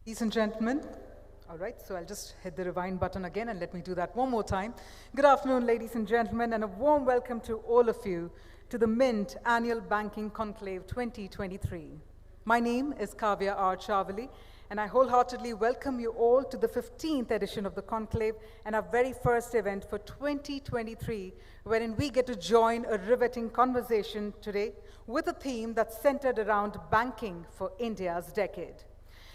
Ladies and gentlemen, all right, so I'll just hit the rewind button again and let me do that one more time. Good afternoon, ladies and gentlemen, and a warm welcome to all of you to the Mint Annual Banking Conclave 2023. My name is Kavya R. Chavali, and I wholeheartedly welcome you all to the 15th edition of the Conclave and our very first event for 2023, wherein we get to join a riveting conversation today with a theme that's centered around banking for India's decade.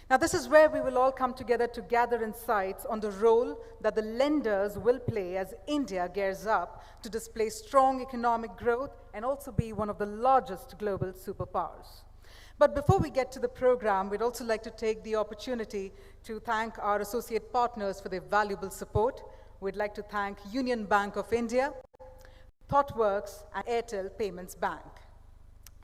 Now, this is where we will all come together to gather insights on the role that the lenders will play as India gears up to display strong economic growth and also be one of the largest global superpowers. But before we get to the program, we'd also like to take the opportunity to thank our associate partners for their valuable support. We'd like to thank Union Bank of India, ThoughtWorks, and Airtel Payments Bank.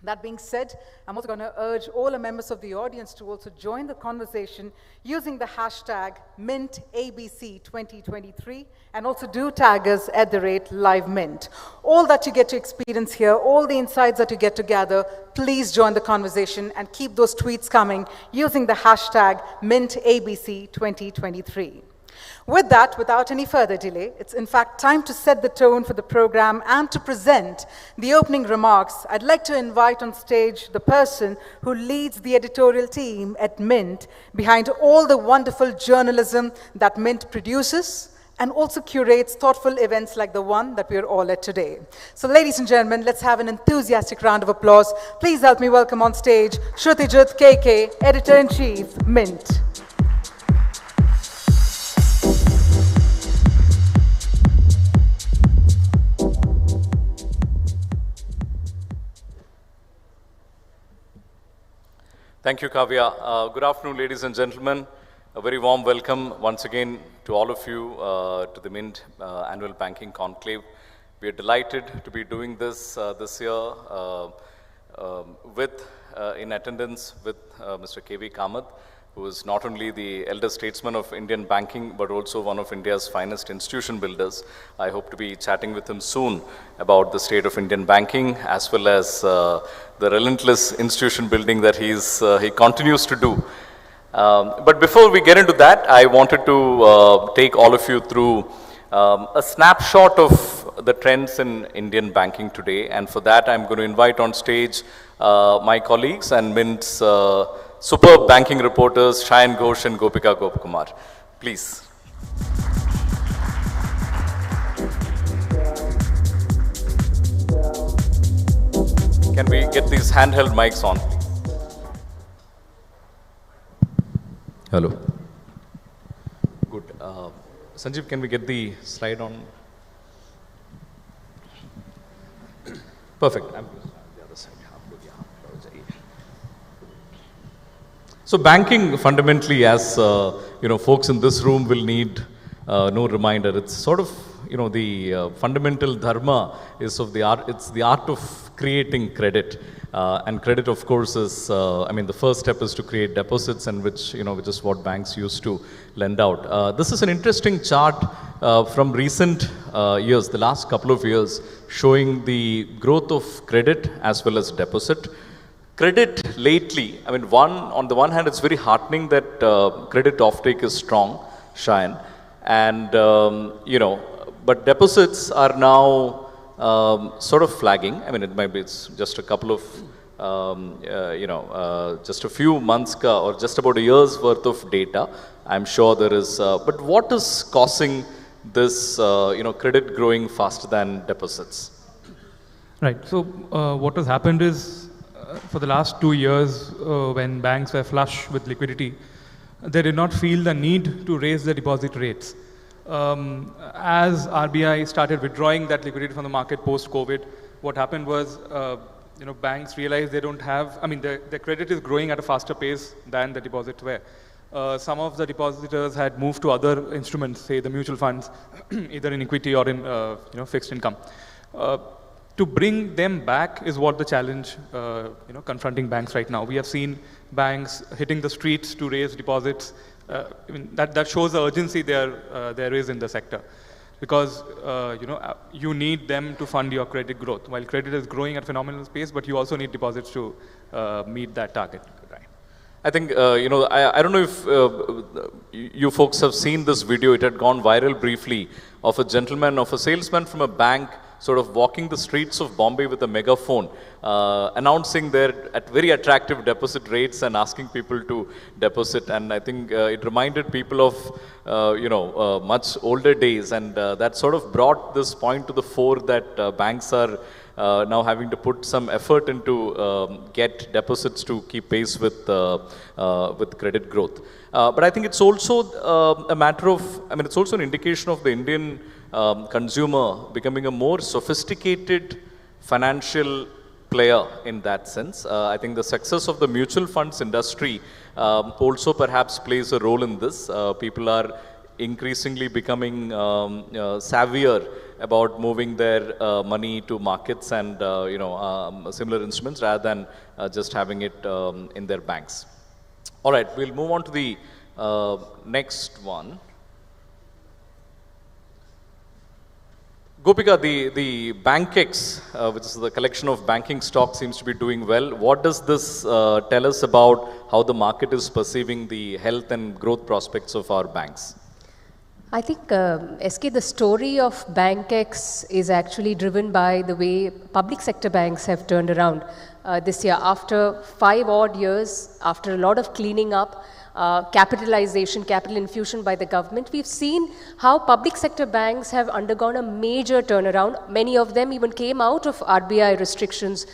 That being said, I'm also going to urge all the members of the audience to also join the conversation using the hashtag MintABC2023 and also do tag us at @LiveMint. All that you get to experience here, all the insights that you get to gather, please join the conversation and keep those tweets coming using the hashtag MintABC2023. With that, without any further delay, it's in fact time to set the tone for the program and to present the opening remarks. I'd like to invite on stage the person who leads the editorial team at Mint behind all the wonderful journalism that Mint produces and also curates thoughtful events like the one that we're all at today. So ladies and gentlemen, let's have an enthusiastic round of applause. Please help me welcome on stage Shrutijit KK, Editor-in-Chief, Mint. Thank you, Kavya. Good afternoon, ladies and gentlemen. A very warm welcome once again to all of you to the Mint Annual Banking Conclave. We are delighted to be doing this this year in attendance with Mr. K.V. Kamath, who is not only the elder statesman of Indian banking, but also one of India's finest institution builders. I hope to be chatting with him soon about the state of Indian banking, as well as the relentless institution building that he continues to do. But before we get into that, I wanted to take all of you through a snapshot of the trends in Indian banking today. And for that, I'm going to invite on stage my colleagues and Mint's superb banking reporters, Shayan Ghosh and Gopika Gopkumar. Please. Can we get these handheld mics on, please? Hello. Good. Sanjeev, can we get the slide on? Perfect. I'm going to start the other side. So banking fundamentally, as folks in this room will need no reminder. It's sort of the fundamental dharma is of the art. It's the art of creating credit, and credit, of course, is the first step is to create deposits, and which is what banks used to lend out. This is an interesting chart from recent years, the last couple of years, showing the growth of credit as well as deposit. Credit lately, on the one hand, it's very heartening that credit offtake is strong, Shayan, and but deposits are now sort of flagging. It's just a couple of, just a few months or just about a year's worth of data. I'm sure there is, but what is causing this, credit growing faster than deposits? Right. So what has happened is, for the last 2 years, when banks were flush with liquidity, they did not feel the need to raise the deposit rates. As RBI started withdrawing that liquidity from the market post-COVID, what happened was, banks realized they don't have, their credit is growing at a faster pace than the deposits were. Some of the depositors had moved to other instruments, say the mutual funds, either in equity or in fixed income. To bring them back is what the challenge, confronting banks right now. We have seen banks hitting the streets to raise deposits. That shows the urgency there is in the sector, because you need them to fund your credit growth. While credit is growing at phenomenal pace, but you also need deposits to meet that target. Right. I think, I don't know if you folks have seen this video. It had gone viral briefly of a salesman from a bank sort of walking the streets of Bombay with a megaphone, announcing their at very attractive deposit rates and asking people to deposit. And I think it reminded people of, much older days. And that sort of brought this point to the fore that banks are now having to put some effort into get deposits to keep pace with credit growth. But I think it's also a matter of, it's also an indication of the Indian consumer becoming a more sophisticated financial player in that sense. I think the success of the mutual funds industry also perhaps plays a role in this. People are increasingly becoming savvier about moving their money to markets and similar instruments rather than just having it in their banks. All right, we'll move on to the next one. Gopika, the BankX, which is the collection of banking stocks, seems to be doing well. What does this tell us about how the market is perceiving the health and growth prospects of our banks? I think, SK, the story of BankX is actually driven by the way public sector banks have turned around this year. After 5 odd years, after a lot of cleaning up, capitalization, capital infusion by the government, we've seen how public sector banks have undergone a major turnaround. Many of them even came out of RBI restrictions,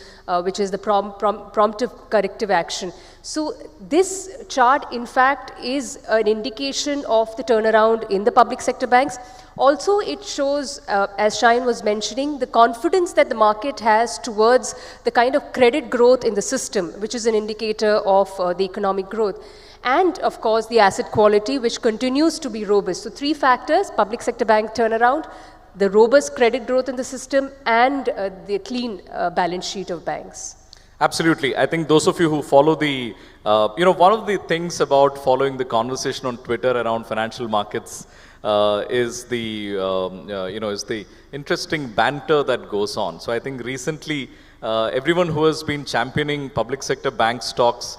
which is the promptive corrective action. So this chart, in fact, is an indication of the turnaround in the public sector banks. Also, it shows, as Shine was mentioning, the confidence that the market has towards the kind of credit growth in the system, which is an indicator of the economic growth. And of course, the asset quality, which continues to be robust. So 3 factors: public sector bank turnaround, the robust credit growth in the system, and the clean balance sheet of banks. Absolutely. I think those of you who follow the, one of the things about following the conversation on Twitter around financial markets is the interesting banter that goes on. So I think recently, everyone who has been championing public sector bank stocks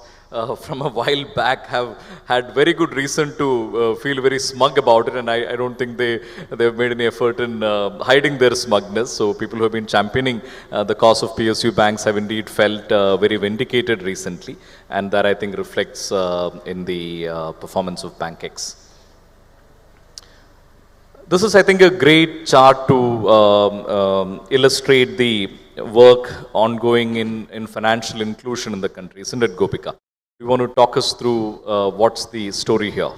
from a while back have had very good reason to feel very smug about it, and I don't think they've made any effort in hiding their smugness. So people who have been championing the cause of PSU banks have indeed felt very vindicated recently, and that I think reflects in the performance of BankX. This is, I think, a great chart to illustrate the work ongoing in financial inclusion in the country, isn't it, Gopika? You want to talk us through what's the story here?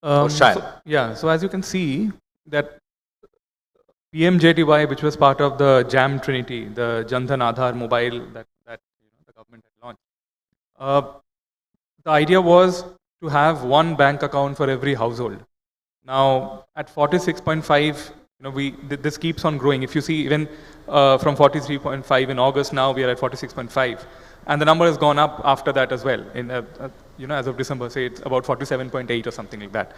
So as you can see, that PMJTY, which was part of the JAM Trinity, the Jan Dhan Aadhaar mobile that the government had launched, the idea was to have one bank account for every household. Now, at 46.5, this keeps on growing. If you see, even from 43.5 in August, now we are at 46.5. And the number has gone up after that as well. In as of December, say it's about 47.8 or something like that.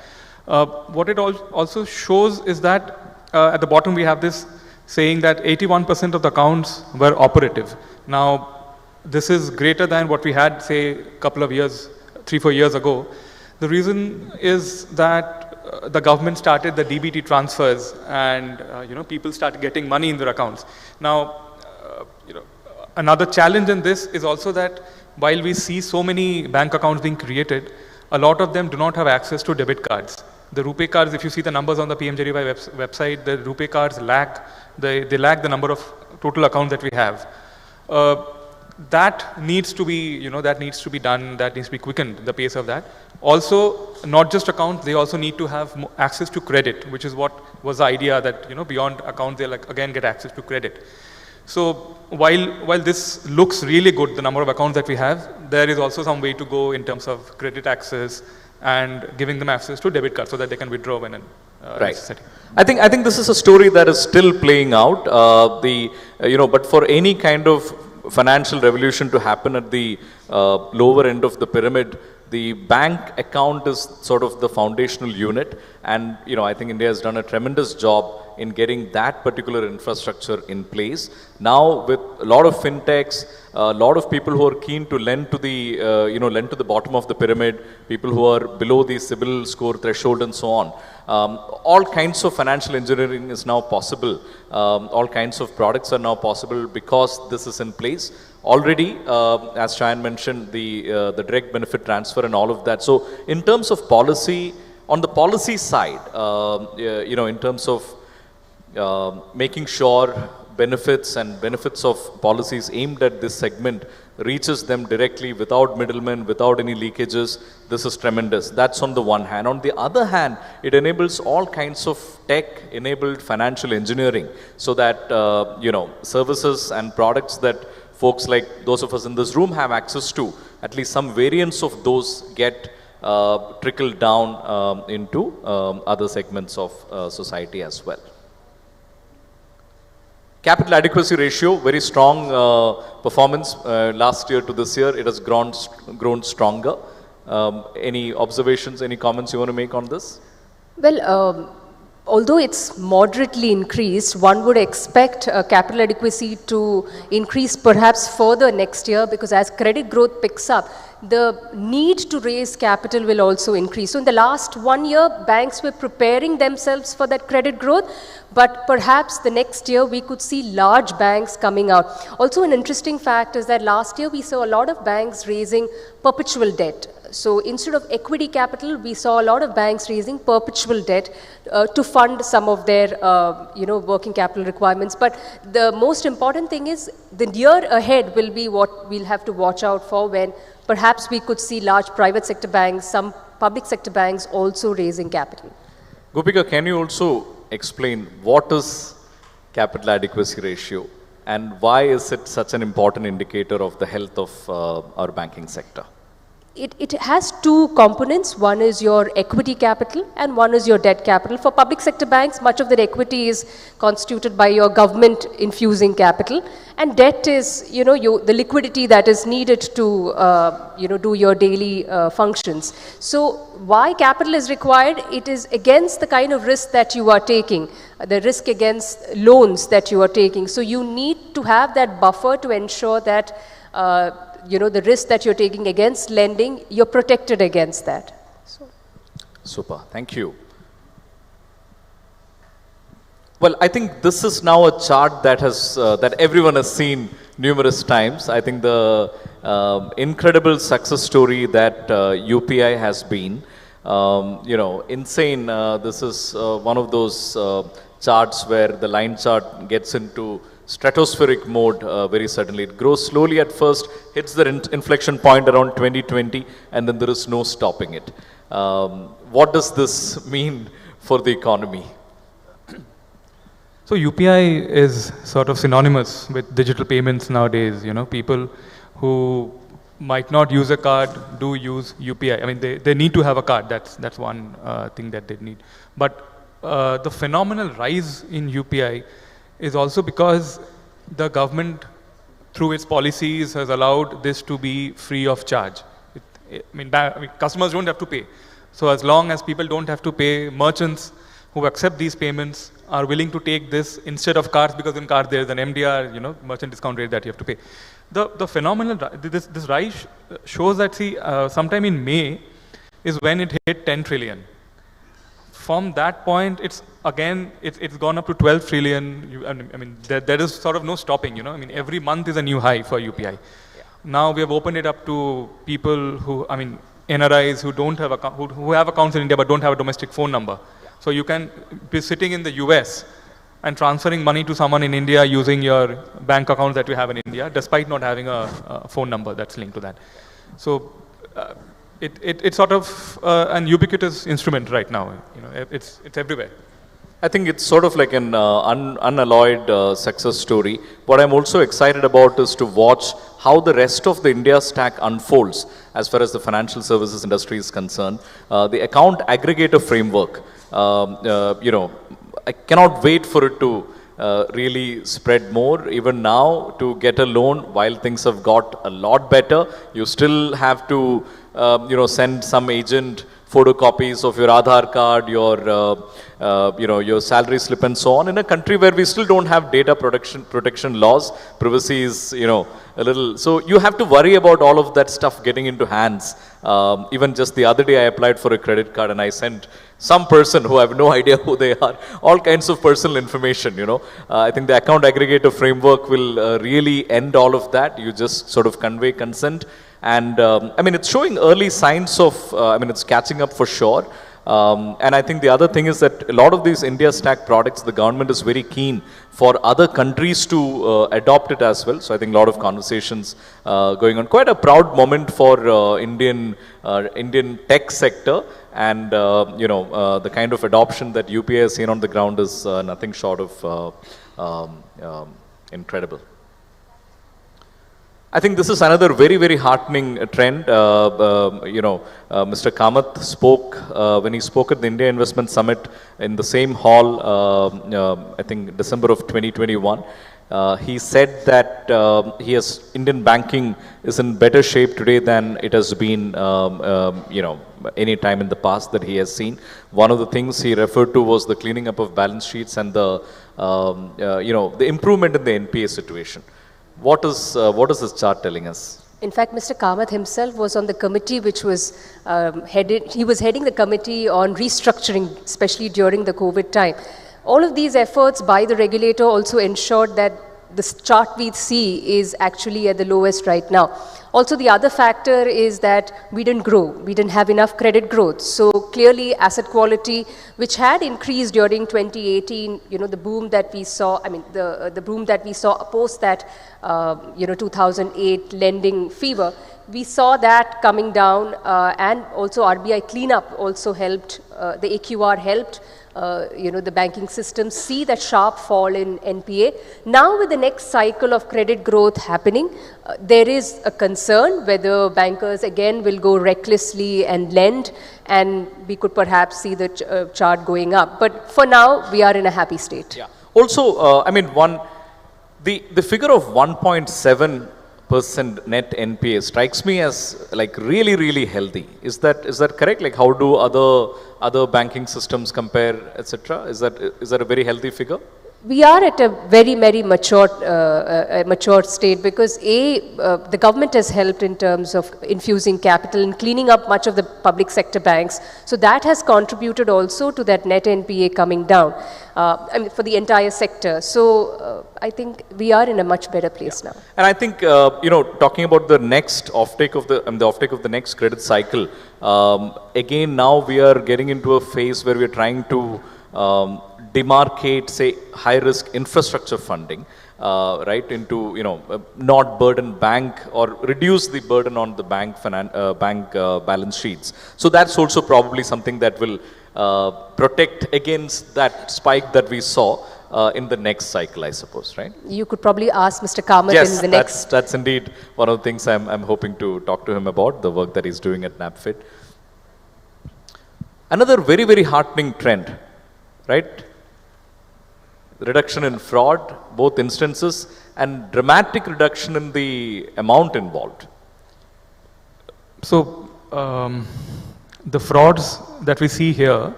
What it also shows is that at the bottom we have this saying that 81% of the accounts were operative. Now, this is greater than what we had, say, a couple of years, 3-4 years ago. The reason is that the government started the DBT transfers, and people started getting money in their accounts. Now, another challenge in this is also that while we see so many bank accounts being created, a lot of them do not have access to debit cards. The RuPay cards, if you see the numbers on the PMJDY website, the RuPay cards lack they lack the number of total accounts that we have. That needs to be done. That needs to be quickened, the pace of that. Also, not just accounts, they also need to have access to credit, which is what was the idea that beyond accounts they'll again get access to credit. So while this looks really good, the number of accounts that we have, there is also some way to go in terms of credit access and giving them access to debit cards so that they can withdraw when right. I think this is a story that is still playing out. But for any kind of financial revolution to happen at the lower end of the pyramid, the bank account is sort of the foundational unit, and I think India has done a tremendous job in getting that particular infrastructure in place. Now with a lot of fintechs, a lot of people who are keen to lend to the, lend to the bottom of the pyramid, people who are below the CIBIL score threshold and so on. All kinds of financial engineering is now possible. All kinds of products are now possible because this is in place. Already, as Cheyenne mentioned, the direct benefit transfer and all of that. So in terms of policy, on the policy side, in terms of making sure benefits of policies aimed at this segment reaches them directly without middlemen, without any leakages, this is tremendous. That's on the one hand. On the other hand, it enables all kinds of tech-enabled financial engineering so that, services and products that folks like those of us in this room have access to, at least some variants of those get trickled down into other segments of society as well. Capital adequacy ratio, very strong performance last year to this year. It has grown stronger. Any observations, any comments you want to make on this? Well, although it's moderately increased, one would expect capital adequacy to increase perhaps further next year, because as credit growth picks up, the need to raise capital will also increase. So in the last 1 year, banks were preparing themselves for that credit growth, but perhaps the next year we could see large banks coming out. Also, an interesting fact is that last year we saw a lot of banks raising perpetual debt. So instead of equity capital, we saw a lot of banks raising perpetual debt to fund some of their, working capital requirements. But the most important thing is the year ahead will be what we'll have to watch out for, when perhaps we could see large private sector banks, some public sector banks also raising capital. Gopika, can you also explain what is capital adequacy ratio and why is it such an important indicator of the health of our banking sector? It has two components. One is your equity capital and one is your debt capital. For public sector banks, much of their equity is constituted by your government infusing capital, and debt is, the liquidity that is needed to, do your daily functions. So why capital is required? It is against the kind of risk that you are taking, the risk against loans that you are taking. So you need to have that buffer to ensure that the risk that you're taking against lending, you're protected against that. Super, thank you. Well, I think this is now a chart that has that everyone has seen numerous times. I think the incredible success story that UPI has been, insane. This is one of those charts where the line chart gets into stratospheric mode very suddenly. It grows slowly at first, hits the inflection point around 2020, and then there is no stopping it. What does this mean for the economy? So UPI is sort of synonymous with digital payments nowadays. People who might not use a card do use UPI. I mean, they need to have a card. That's one thing that they need. But the phenomenal rise in UPI is also because the government, through its policies, has allowed this to be free of charge. Customers don't have to pay. So as long as people don't have to pay, merchants who accept these payments are willing to take this instead of cards, because in cards there is an MDR, merchant discount rate that you have to pay. The phenomenal, this rise shows that, sometime in May is when it hit 10 trillion. From that point, it's gone up to 12 trillion. There is sort of no stopping, every month is a new high for UPI. Yeah. Now we have opened it up to people who, NRIs who don't have who have accounts in India but don't have a domestic phone number. Yeah. So you can be sitting in the US and transferring money to someone in India using your bank account that you have in India, despite not having a phone number that's linked to that. So it's sort of an ubiquitous instrument right now. It's everywhere. I think it's sort of like an unalloyed success story. What I'm also excited about is to watch how the rest of the India stack unfolds as far as the financial services industry is concerned. The account aggregator framework, I cannot wait for it to really spread more. Even now, to get a loan, while things have got a lot better, you still have to send some agent photocopies of your Aadhaar card, your salary slip and so on, in a country where we still don't have data protection laws. Privacy is, a little, so you have to worry about all of that stuff getting into hands. Even just the other day I applied for a credit card and I sent some person who I have no idea who they are, all kinds of personal information, I think the account aggregator framework will really end all of that. You just sort of convey consent. And it's showing early signs of, it's catching up for sure. And I think the other thing is that a lot of these India Stack products, the government is very keen for other countries to adopt it as well. So I think a lot of conversations going on. Quite a proud moment for Indian tech sector. And, the kind of adoption that UPI has seen on the ground is nothing short of incredible. I think this is another very, very heartening trend. Mr. Kamath spoke, when he spoke at the India Investment Summit in the same hall, I think December of 2021. He said that Indian banking is in better shape today than it has been, any time in the past that he has seen. One of the things he referred to was the cleaning up of balance sheets and the improvement in the NPA situation. What is this chart telling us? In fact, Mr. Kamath himself was on the committee which was he was heading the committee on restructuring, especially during the COVID time. All of these efforts by the regulator also ensured that this chart we see is actually at the lowest right now. Also, the other factor is that we didn't grow. We didn't have enough credit growth. So clearly asset quality, which had increased during 2018, the boom that we saw, the boom that we saw post that, 2008 lending fever, we saw that coming down, and also RBI cleanup also helped, the AQR helped, the banking system see that sharp fall in NPA. Now with the next cycle of credit growth happening, there is a concern whether bankers again will go recklessly and lend, and we could perhaps see the chart going up. But for now, we are in a happy state. Yeah. Also, the figure of 1.7% net NPA strikes me as like really, really healthy. Is that correct? Like, how do other banking systems compare, etc.? Is that a very healthy figure? We are at a very, very mature state because the government has helped in terms of infusing capital and cleaning up much of the public sector banks. So that has contributed also to that net NPA coming down for the entire sector. So I think we are in a much better place now. And I think talking about the next offtake of the offtake of the next credit cycle, again now we are getting into a phase where we are trying to demarcate, say, high-risk infrastructure funding, right, into, not burden bank or reduce the burden on the bank balance sheets. So that's also probably something that will protect against that spike that we saw in the next cycle, I suppose, right? You could probably ask Mr. Kamath in the next... that's indeed one of the things I'm hoping to talk to him about, the work that he's doing at NABFID. Another very, very heartening trend, right? Reduction in fraud, both instances, and dramatic reduction in the amount involved. So, the frauds that we see here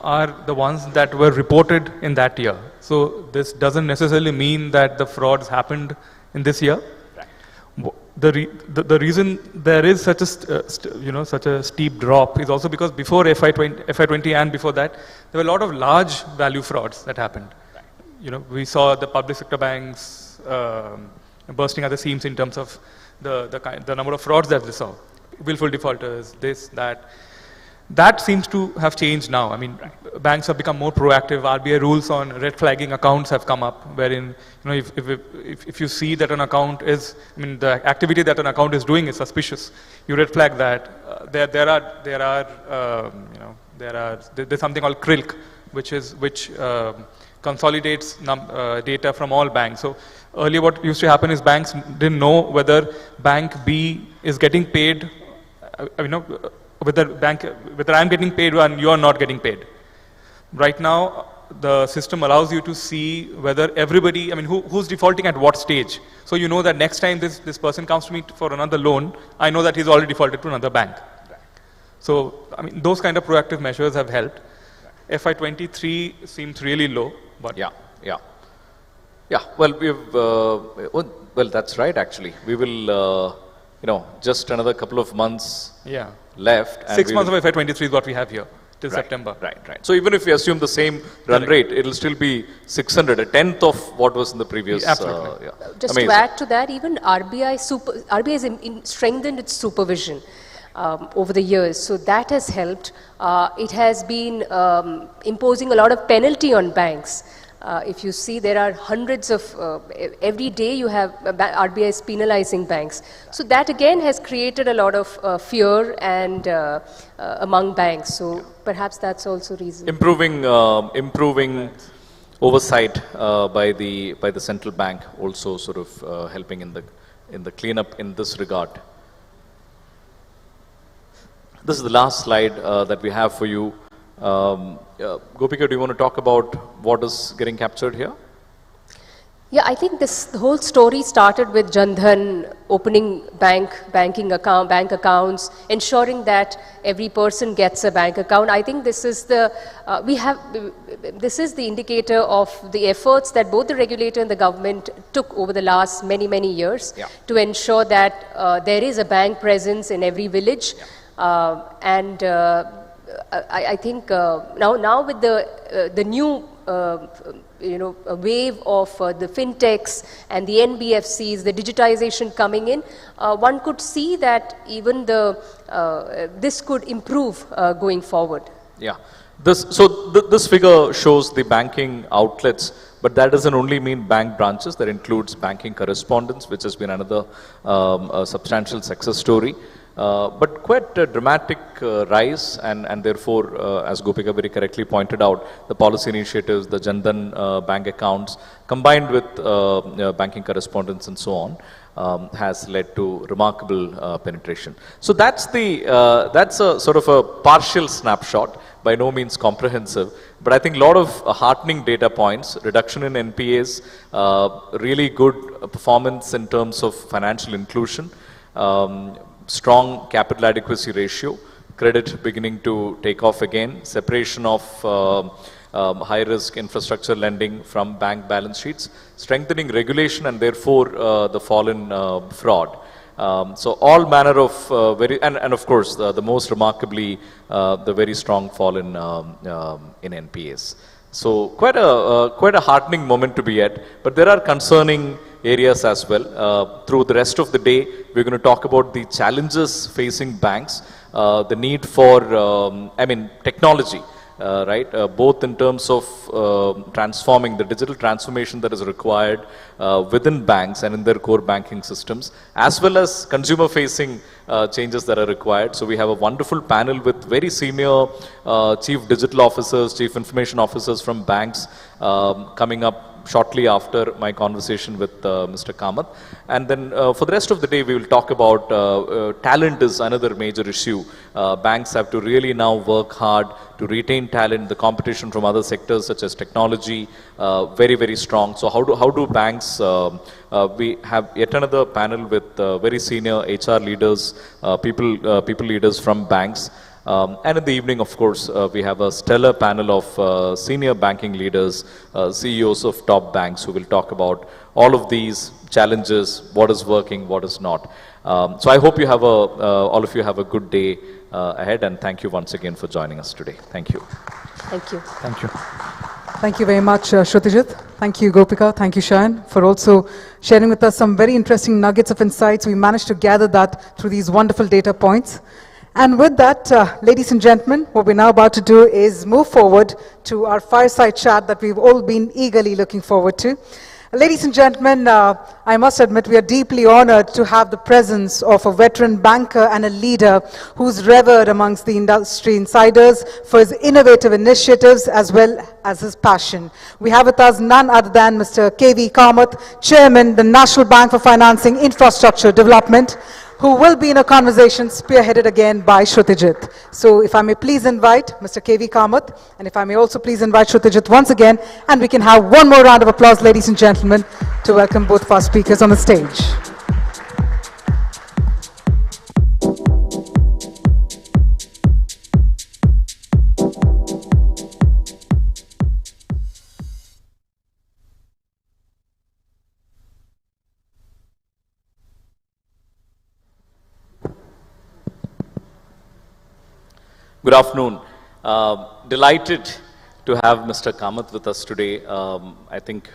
are the ones that were reported in that year. So, this doesn't necessarily mean that the frauds happened in this year. The reason there is such a such a steep drop is also because before FY20 and before that there were a lot of large value frauds that happened. We saw the public sector banks bursting at the seams in terms of the number of frauds that they saw, willful defaulters, this, that. That seems to have changed now. Banks have become more proactive. RBI rules on red flagging accounts have come up, wherein if you see that an account is, the activity that an account is doing is suspicious, you red flag that. There's something called CRILC, which consolidates data from all banks. So earlier, what used to happen is banks didn't know whether bank B is getting paid. Whether I'm getting paid and you are not getting paid. Right now, the system allows you to see whether everybody, who's defaulting at what stage. So you know that next time this person comes to me for another loan, I know that he's already defaulted to another bank. So, I mean, those kind of proactive measures have helped. FY23 seems really low, but Yeah. Well, well, that's right. Actually, we will, just another couple of months left. And 6 months of FY23 is what we have here till September. Right. So even if we assume the same run rate, it'll still be 600, a tenth of what was in the previous. Absolutely. Just to add to that, even RBI has strengthened its supervision over the years, so that has helped. It has been imposing a lot of penalty on banks. If you see, there are hundreds of, every day you have RBI is penalizing banks. So that again has created a lot of fear and among banks. So perhaps that's also reason. Improving oversight by the central bank also sort of helping in the cleanup in this regard. This is the last slide that we have for you. Gopika, do you want to talk about what is getting captured here? Yeah, I think the whole story started with Jan Dhan, opening bank accounts, ensuring that every person gets a bank account. I think this is the indicator of the efforts that both the regulator and the government took over the last many years to ensure that there is a bank presence in every village. I think now with the new a wave of the fintechs and the NBFCs, the digitization coming in, one could see that even this could improve going forward. Yeah. This figure shows the banking outlets, but that doesn't only mean bank branches. That includes banking correspondents, which has been another substantial success story. But quite a dramatic rise, and therefore, as Gopika very correctly pointed out, the policy initiatives, the Jan Dhan bank accounts, combined with banking correspondence and so on, has led to remarkable penetration. So that's a sort of a partial snapshot, by no means comprehensive, but I think a lot of heartening data points, reduction in NPAs, really good performance in terms of financial inclusion, strong capital adequacy ratio, credit beginning to take off again, separation of high-risk infrastructure lending from bank balance sheets, strengthening regulation and therefore the fall in fraud. So all manner of and of course the most remarkably the very strong fall in NPAs. So quite a heartening moment to be at, but there are concerning areas as well. Through the rest of the day, we're going to talk about the challenges facing banks, the need for, technology, right? Both in terms of transforming the digital transformation that is required within banks and in their core banking systems, as well as consumer-facing changes that are required. So we have a wonderful panel with very senior chief digital officers, chief information officers from banks coming up shortly after my conversation with Mr. Kamath. And then for the rest of the day, we will talk about talent is another major issue. Banks have to really now work hard to retain talent. The competition from other sectors such as technology, very strong. So how do banks, we have yet another panel with very senior HR leaders, people leaders from banks. And in the evening, of course, we have a stellar panel of senior banking leaders, CEOs of top banks who will talk about all of these challenges, what is working, what is not. So I hope you have all of you have a good day ahead, and thank you once again for joining us today. Thank you. Thank you. Thank you. Thank you very much, Shrutijit. Thank you, Gopika. Thank you, Shayan, for also sharing with us some very interesting nuggets of insights. We managed to gather that through these wonderful data points. And with that, ladies and gentlemen, what we're now about to do is move forward to our fireside chat that we've all been eagerly looking forward to. Ladies and gentlemen, I must admit we are deeply honored to have the presence of a veteran banker and a leader who's revered amongst the industry insiders for his innovative initiatives as well as his passion. We have with us none other than Mr. K.V. Kamath, Chairman, the National Bank for Financing Infrastructure Development, who will be in a conversation spearheaded again by Shrutijit. So if I may please invite Mr. K.V. Kamath, and if I may also please invite Shrutijit once again, and we can have one more round of applause, ladies and gentlemen, to welcome both of our speakers on the stage. Good afternoon. Delighted to have Mr. Kamath with us today. I think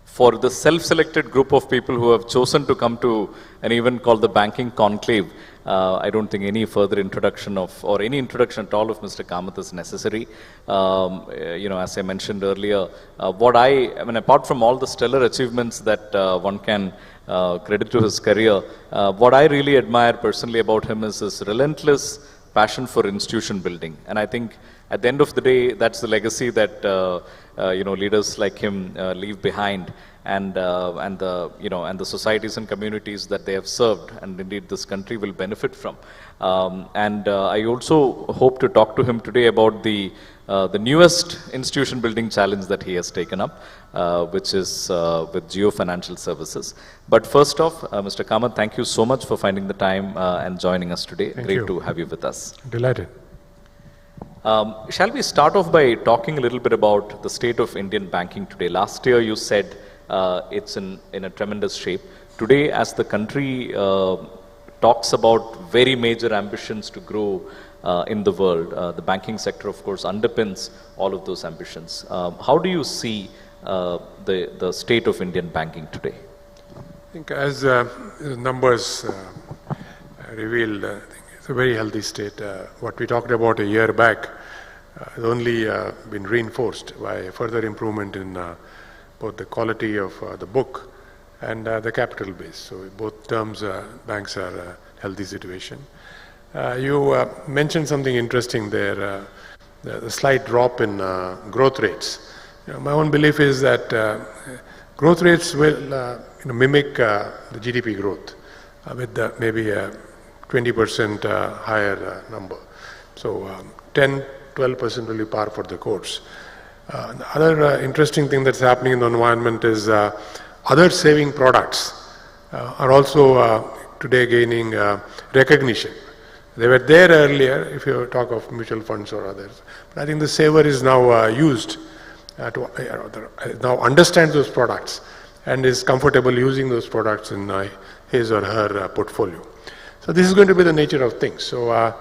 for the self-selected group of people who have chosen to come to an event called the Banking Conclave, I don't think any further introduction or any introduction at all of Mr. Kamath is necessary. As I mentioned earlier, apart from all the stellar achievements that one can credit to his career, what I really admire personally about him is his relentless passion for institution building. And I think at the end of the day, that's the legacy that leaders like him leave behind, and the societies and communities that they have served, and indeed this country will benefit from. I also hope to talk to him today about the newest institution building challenge that he has taken up, which is with Geo Financial Services. But first off, Mr. Kamath, thank you so much for finding the time and joining us today. Great to have you with us. Delighted. Shall we start off by talking a little bit about the state of Indian banking today? Last year you said it's in a tremendous shape. Today, as the country talks about very major ambitions to grow in the world, the banking sector, of course, underpins all of those ambitions. How do you see the state of Indian banking today? I think as numbers revealed, it's a very healthy state. What we talked about a year back has only been reinforced by further improvement in both the quality of the book and the capital base. So in both terms, banks are a healthy situation. You mentioned something interesting there, the slight drop in growth rates. My own belief is that growth rates will mimic the GDP growth with maybe a 20% higher number. So 10-12% will be par for the course. The other interesting thing that's happening in the environment is other saving products are also today gaining recognition. They were there earlier, if you talk of mutual funds or others. But I think the saver is now used now understands those products and is comfortable using those products in his or her portfolio. So this is going to be the nature of things. So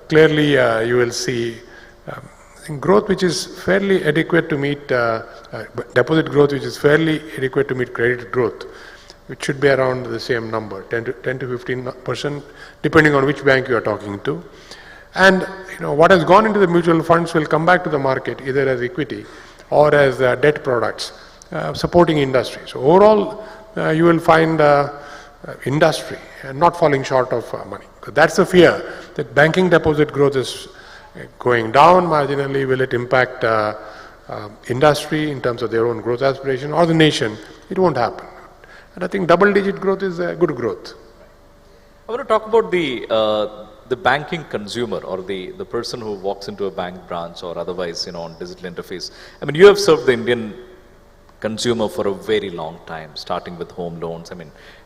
clearly you will see growth which is fairly adequate to meet, deposit growth which is fairly adequate to meet credit growth, which should be around the same number, 10 to 15%, depending on which bank you are talking to. And what has gone into the mutual funds will come back to the market either as equity or as debt products, supporting industry. So overall, you will find industry not falling short of money. So that's the fear, that banking deposit growth is going down marginally. Will it impact industry in terms of their own growth aspiration or the nation? It won't happen. And I think double-digit growth is a good growth. I want to talk about the banking consumer, or the person who walks into a bank branch or otherwise, on digital interface. I mean, you have served the Indian consumer for a very long time, starting with home loans,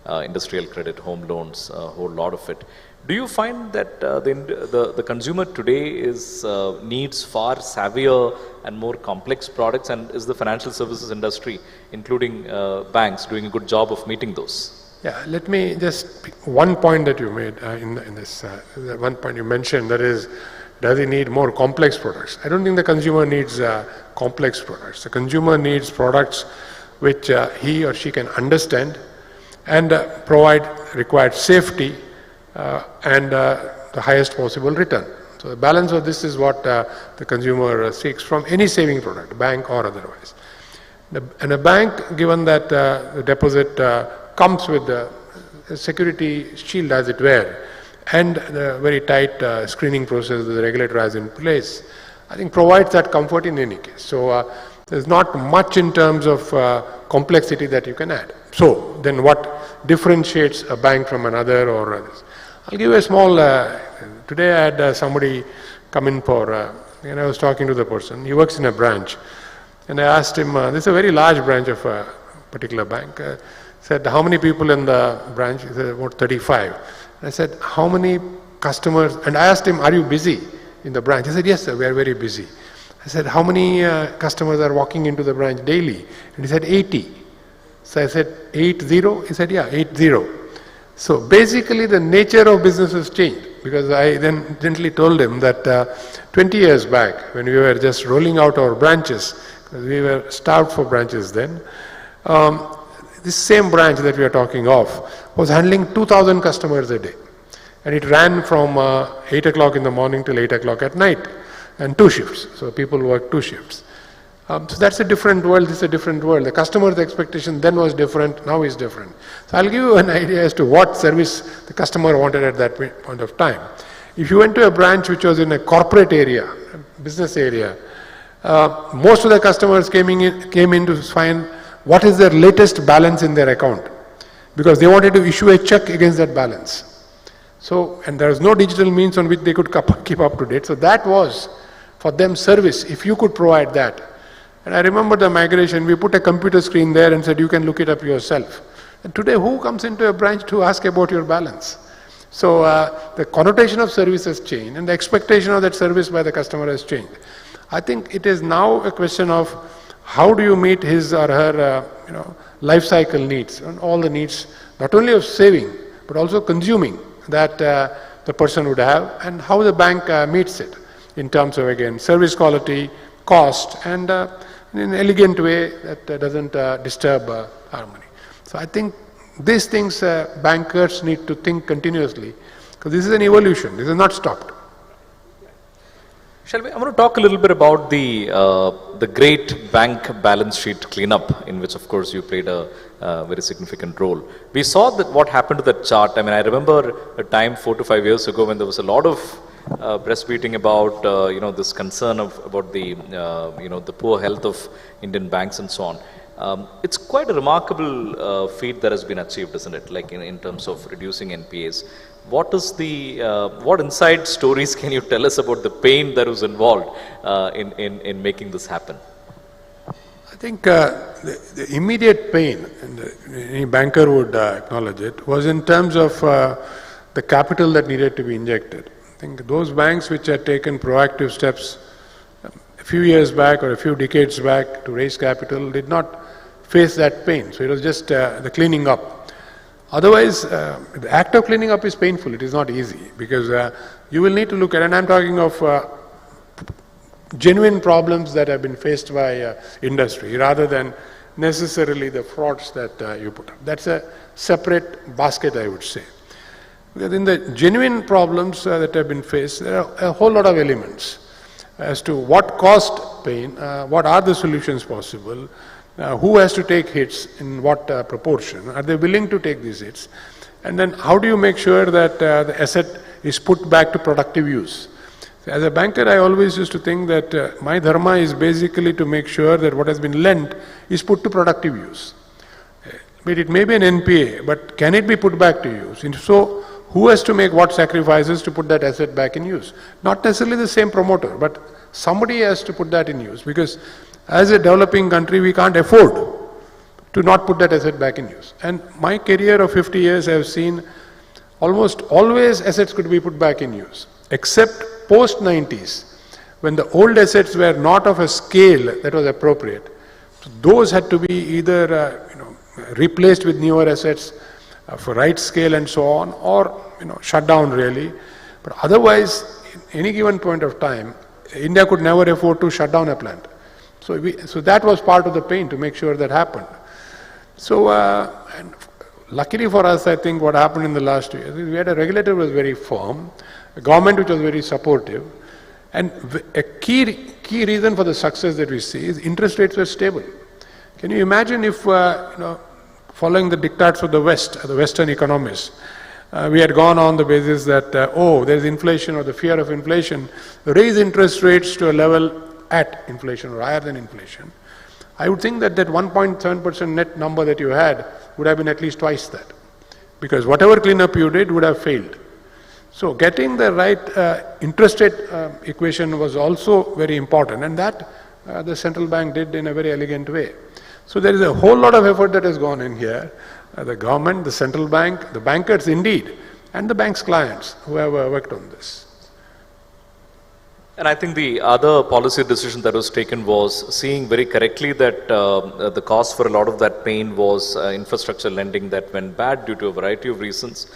industrial credit, home loans, a whole lot of it. Do you find that the consumer today needs far savvier and more complex products, and is the financial services industry, including banks, doing a good job of meeting those? Yeah, let me just pick one point that you made in this, one point you mentioned, that is, does he need more complex products? I don't think the consumer needs complex products. The consumer needs products which he or she can understand and provide required safety and the highest possible return. So the balance of this is what the consumer seeks from any saving product, bank or otherwise. And a bank, given that the deposit comes with the security shield, as it were, and the very tight screening process that the regulator has in place, I think provides that comfort in any case. So there's not much in terms of complexity that you can add. So then what differentiates a bank from another or others? I'll give you a small, today I had somebody come in for, and I was talking to the person, he works in a branch, and I asked him, this is a very large branch of a particular bank, said, how many people in the branch? He said, about 35. I said, how many customers, and I asked him, are you busy in the branch? He said, yes sir, we are very busy. I said, how many customers are walking into the branch daily? And he said, 80. So I said, 80? He said, yeah, 80. So basically the nature of business has changed. because I then gently told him that 20 years back, when we were just rolling out our branches, because we were starved for branches then, this same branch that we are talking of was handling 2,000 customers a day. And it ran from 8 o'clock in the morning till 8 o'clock at night, and 2 shifts. So people work 2 shifts. So that's a different world, this is a different world. The customer's expectation then was different, now is different. So I'll give you an idea as to what service the customer wanted at that point of time. If you went to a branch which was in a corporate area, a business area, most of the customers came in to find what is their latest balance in their account, because they wanted to issue a check against that balance. So, and there was no digital means on which they could keep up to date. So that was for them service, if you could provide that. And I remember the migration, we put a computer screen there and said, you can look it up yourself. And today, who comes into a branch to ask about your balance? So the connotation of service has changed, and the expectation of that service by the customer has changed. I think it is now a question of how do you meet his or her life cycle needs, and all the needs, not only of saving, but also consuming that the person would have, and how the bank meets it in terms of, again, service quality, cost, and in an elegant way that doesn't disturb harmony. So I think these things bankers need to think continuously, because this is an evolution, this is not stopped. Shall we? I want to talk a little bit about the great bank balance sheet cleanup, in which, of course, you played a very significant role. We saw that what happened to that chart. I mean, I remember a time 4 to 5 years ago when there was a lot of breastfeeding about this concern about the the poor health of Indian banks and so on. It's quite a remarkable feat that has been achieved, isn't it? Like in terms of reducing NPAs. What is what inside stories can you tell us about the pain that was involved in making this happen? I think the immediate pain, and any banker would acknowledge it, was in terms of the capital that needed to be injected. I think those banks which had taken proactive steps a few years back or a few decades back to raise capital did not face that pain. So it was just the cleaning up. Otherwise, the act of cleaning up is painful. It is not easy, because you will need to look at, and I'm talking of genuine problems that have been faced by industry rather than necessarily the frauds that you put up. That's a separate basket, I would say. Because in the genuine problems that have been faced, there are a whole lot of elements as to what caused pain, what are the solutions possible, who has to take hits in what proportion, are they willing to take these hits, and then how do you make sure that the asset is put back to productive use. As a banker, I always used to think that my dharma is basically to make sure that what has been lent is put to productive use. It may be an NPA, but can it be put back to use? And so, who has to make what sacrifices to put that asset back in use? Not necessarily the same promoter, but somebody has to put that in use, because as a developing country, we can't afford to not put that asset back in use. And my career of 50 years, I have seen almost always assets could be put back in use, except post-90s, when the old assets were not of a scale that was appropriate. So those had to be either replaced with newer assets for right scale and so on, or shut down really. But otherwise, in any given point of time, India could never afford to shut down a plant. So that was part of the pain to make sure that happened. So and luckily for us, I think what happened in the last 2 years, we had a regulator who was very firm, a government which was very supportive, and a key reason for the success that we see is interest rates were stable. Can you imagine if following the diktats of the West, the Western economists, we had gone on the basis that, there's inflation or the fear of inflation, raise interest rates to a level at inflation or higher than inflation. I would think that 1.7% net number that you had would have been at least twice that, because whatever cleanup you did would have failed. So getting the right interest rate equation was also very important, and that the central bank did in a very elegant way. So there is a whole lot of effort that has gone in here. The government, the central bank, the bankers indeed, and the bank's clients who have worked on this. And I think the other policy decision that was taken was seeing very correctly that the cause for a lot of that pain was infrastructure lending that went bad due to a variety of reasons.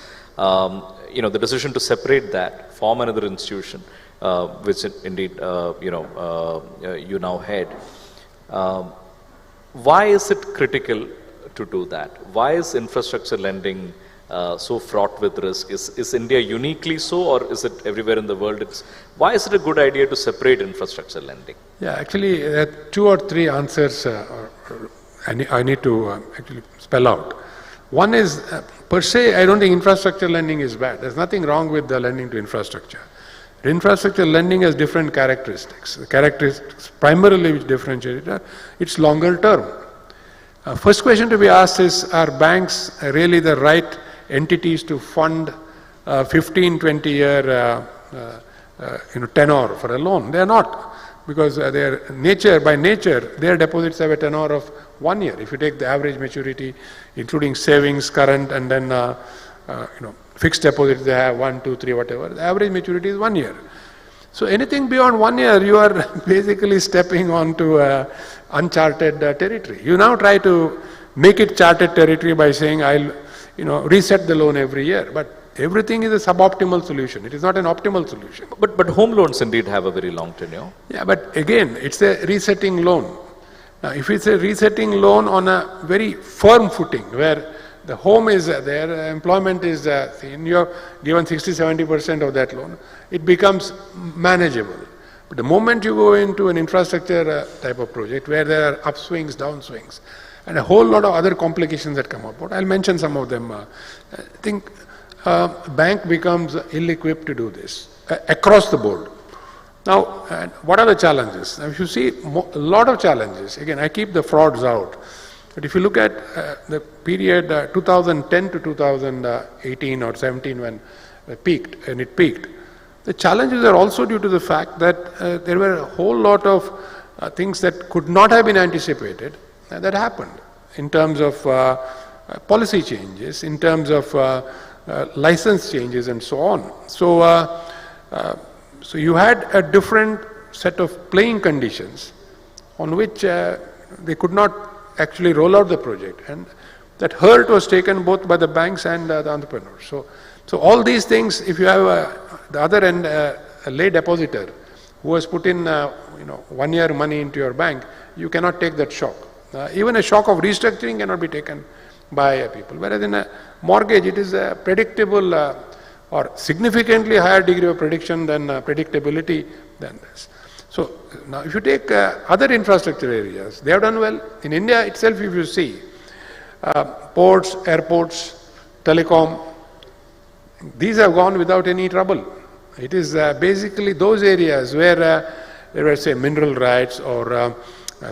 the decision to separate that, form another institution, which indeed, you now head. Why is it critical to do that? Why is infrastructure lending so fraught with risk? Is India uniquely so, or is it everywhere in the world? Why is it a good idea to separate infrastructure lending? Yeah, actually, there are 2 or 3 answers I need to actually spell out. One is, per se, I don't think infrastructure lending is bad. There's nothing wrong with the lending to infrastructure. Infrastructure lending has different characteristics. The characteristics primarily which differentiate it, it's longer term. First question to be asked is, are banks really the right entities to fund 15, 20-year tenor for a loan? They are not, because by nature, their deposits have a tenor of 1 year. If you take the average maturity, including savings, current, and then fixed deposits, they have 1, 2, 3, whatever. The average maturity is 1 year. So anything beyond 1 year, you are basically stepping onto uncharted territory. You now try to make it charted territory by saying, I'll reset the loan every year. But everything is a suboptimal solution. It is not an optimal solution. But home loans indeed have a very long tenure. Yeah, but again, it's a resetting loan. Now, if it's a resetting loan on a very firm footing, where the home is there, employment is you're given 60-70% of that loan, it becomes manageable. But the moment you go into an infrastructure type of project where there are upswings, downswings, and a whole lot of other complications that come about, I'll mention some of them. I think bank becomes ill-equipped to do this across the board. Now, what are the challenges? Now, if you see a lot of challenges, again, I keep the frauds out. But if you look at the period 2010 to 2018 or 17 when it peaked, the challenges are also due to the fact that there were a whole lot of things that could not have been anticipated that happened in terms of policy changes, in terms of license changes and so on. So you had a different set of playing conditions on which they could not actually roll out the project, and that hurt was taken both by the banks and the entrepreneurs. So all these things, if you have the other end, a lay depositor who has put in 1 year money into your bank, you cannot take that shock. Even a shock of restructuring cannot be taken by people. Whereas in a mortgage, it is a predictable or significantly higher degree of prediction than predictability than this. So now if you take other infrastructure areas, they have done well. In India itself, if you see, ports, airports, telecom, these have gone without any trouble. It is basically those areas where there were, say, mineral rights or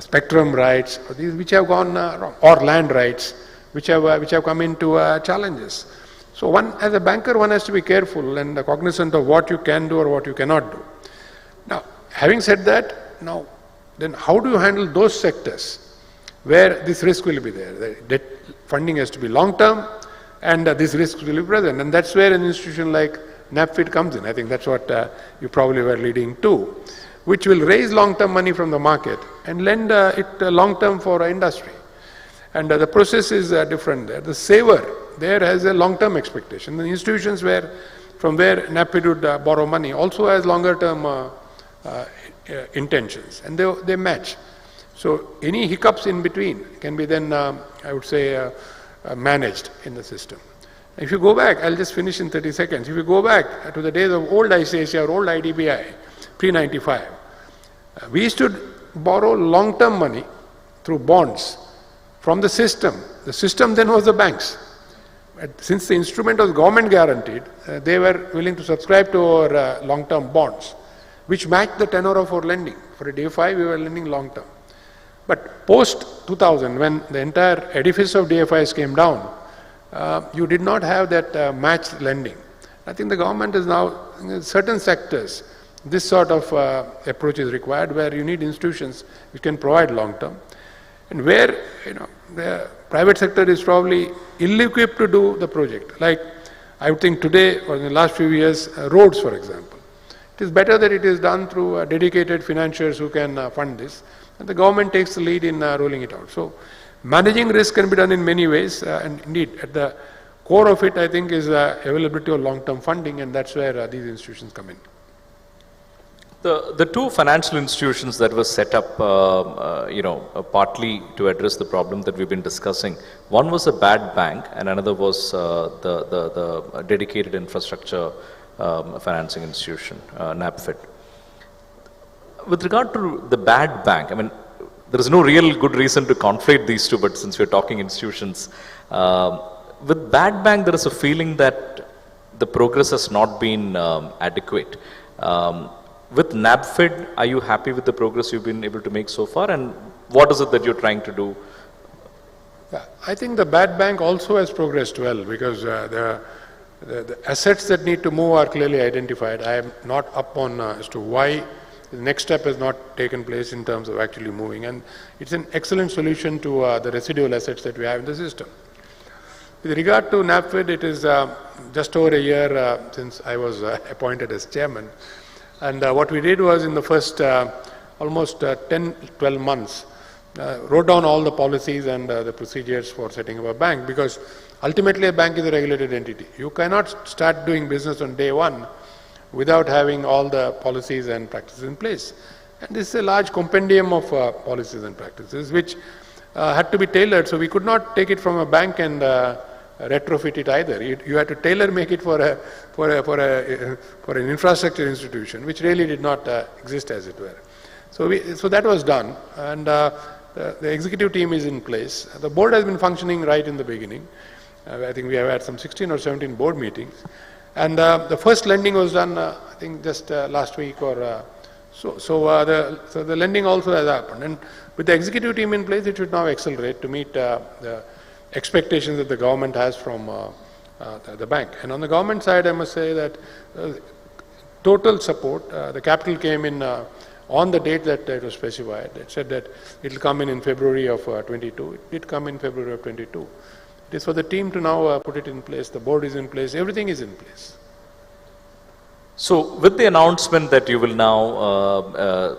spectrum rights, or these which have gone wrong, or land rights, which have come into challenges. So one, as a banker, one has to be careful and cognizant of what you can do or what you cannot do. Now, having said that, then how do you handle those sectors where this risk will be there? The debt funding has to be long term, and these risks will be present. And that's where an institution like NAPFID comes in. I think that's what you probably were leading to, which will raise long term money from the market and lend it long term for industry. And the process is different there. The saver there has a long term expectation. The institutions from where NAPFID would borrow money also has longer term intentions, and they match. So any hiccups in between can be then, I would say, managed in the system. If you go back, I'll just finish in 30 seconds. If you go back to the days of old ICICI or old IDBI, pre-95, we used to borrow long-term money through bonds from the system. The system then was the banks. Since the instrument was government guaranteed, they were willing to subscribe to our long-term bonds, which matched the tenor of our lending. For a DFI, we were lending long-term. But post-2000, when the entire edifice of DFIs came down, you did not have that matched lending. I think the government is now, in certain sectors, this sort of approach is required, where you need institutions which can provide long-term, and where the private sector is probably ill-equipped to do the project. Like I would think today, or in the last few years, roads, for example. It is better that it is done through dedicated financiers who can fund this, and the government takes the lead in rolling it out. So managing risk can be done in many ways, and indeed at the core of it, I think, is availability of long-term funding, and that's where these institutions come in. The two financial institutions that were set up, partly to address the problem that we've been discussing, one was a bad bank and another was the dedicated infrastructure financing institution, NABFID. With regard to the bad bank, I mean, there is no real good reason to conflate these two, but since we're talking institutions, with bad bank, there is a feeling that the progress has not been adequate. With NABFID, are you happy with the progress you've been able to make so far, and what is it that you're trying to do? I think the bad bank also has progressed well, because the assets that need to move are clearly identified. I am not up on as to why the next step has not taken place in terms of actually moving, and it's an excellent solution to the residual assets that we have in the system. With regard to NABFID, it is just over a year since I was appointed as chairman. And what we did was, in the first almost 10-12 months, wrote down all the policies and the procedures for setting up a bank, because ultimately a bank is a regulated entity. You cannot start doing business on day one without having all the policies and practices in place. And this is a large compendium of policies and practices which had to be tailored, so we could not take it from a bank and retrofit it either. You had to tailor make it for an infrastructure institution, which really did not exist, as it were. So that was done, and the executive team is in place. The board has been functioning right in the beginning. I think we have had some 16 or 17 board meetings, and the first lending was done, I think, just last week or so. So the lending also has happened, and with the executive team in place, it should now accelerate to meet the expectations that the government has from the bank. And on the government side, I must say that total support. The capital came in on the date that it was specified. It said that it will come in February of 22. It did come in February of 22. It is for the team to now put it in place. The board is in place. Everything is in place. So with the announcement that you will now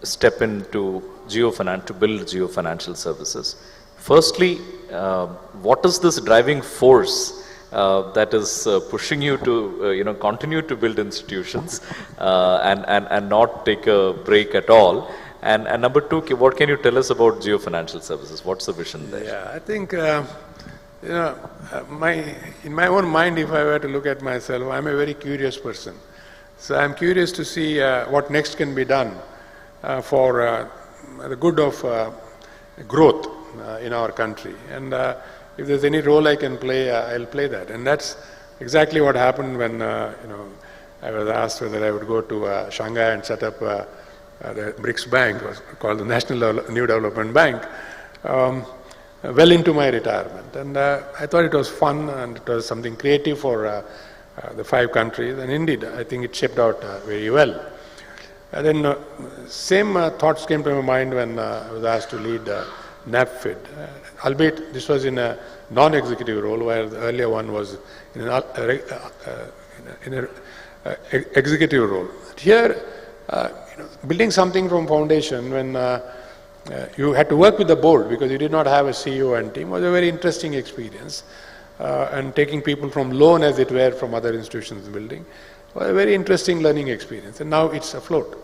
step into to build Geo Financial Services, firstly, what is this driving force that is pushing you to continue to build institutions and not take a break at all? And number two, what can you tell us about Geo Financial Services? What's the vision there? Yeah, I think in my own mind, if I were to look at myself, I'm a very curious person. So I'm curious to see what next can be done for the good of growth in our country, and if there's any role I can play, I'll play that. And that's exactly what happened when I was asked whether I would go to Shanghai and set up the BRICS Bank, was called the National New Development Bank, well into my retirement. And I thought it was fun and it was something creative for the 5 countries, and indeed I think it shaped out very well. And then same thoughts came to my mind when I was asked to lead NABFID, albeit this was in a non-executive role, where the earlier one was in an executive role. Here, building something from foundation when you had to work with the board because you did not have a CEO and team was a very interesting experience, and taking people from loan, as it were, from other institutions building was a very interesting learning experience, and now it's afloat.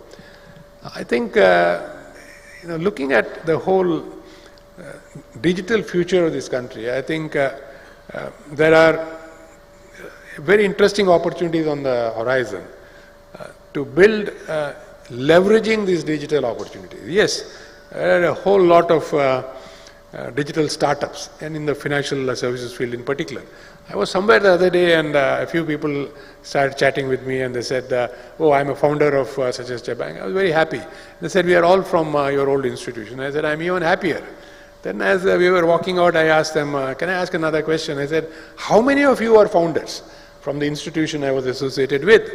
I think looking at the whole digital future of this country, I think there are very interesting opportunities on the horizon to build, leveraging these digital opportunities. Yes, there are a whole lot of digital startups, and in the financial services field in particular. I was somewhere the other day, and a few people started chatting with me, and they said, oh, I'm a founder of such and such a bank. I was very happy. They said, we are all from your old institution. I said, I'm even happier. Then as we were walking out, I asked them, can I ask another question? I said, how many of you are founders from the institution I was associated with?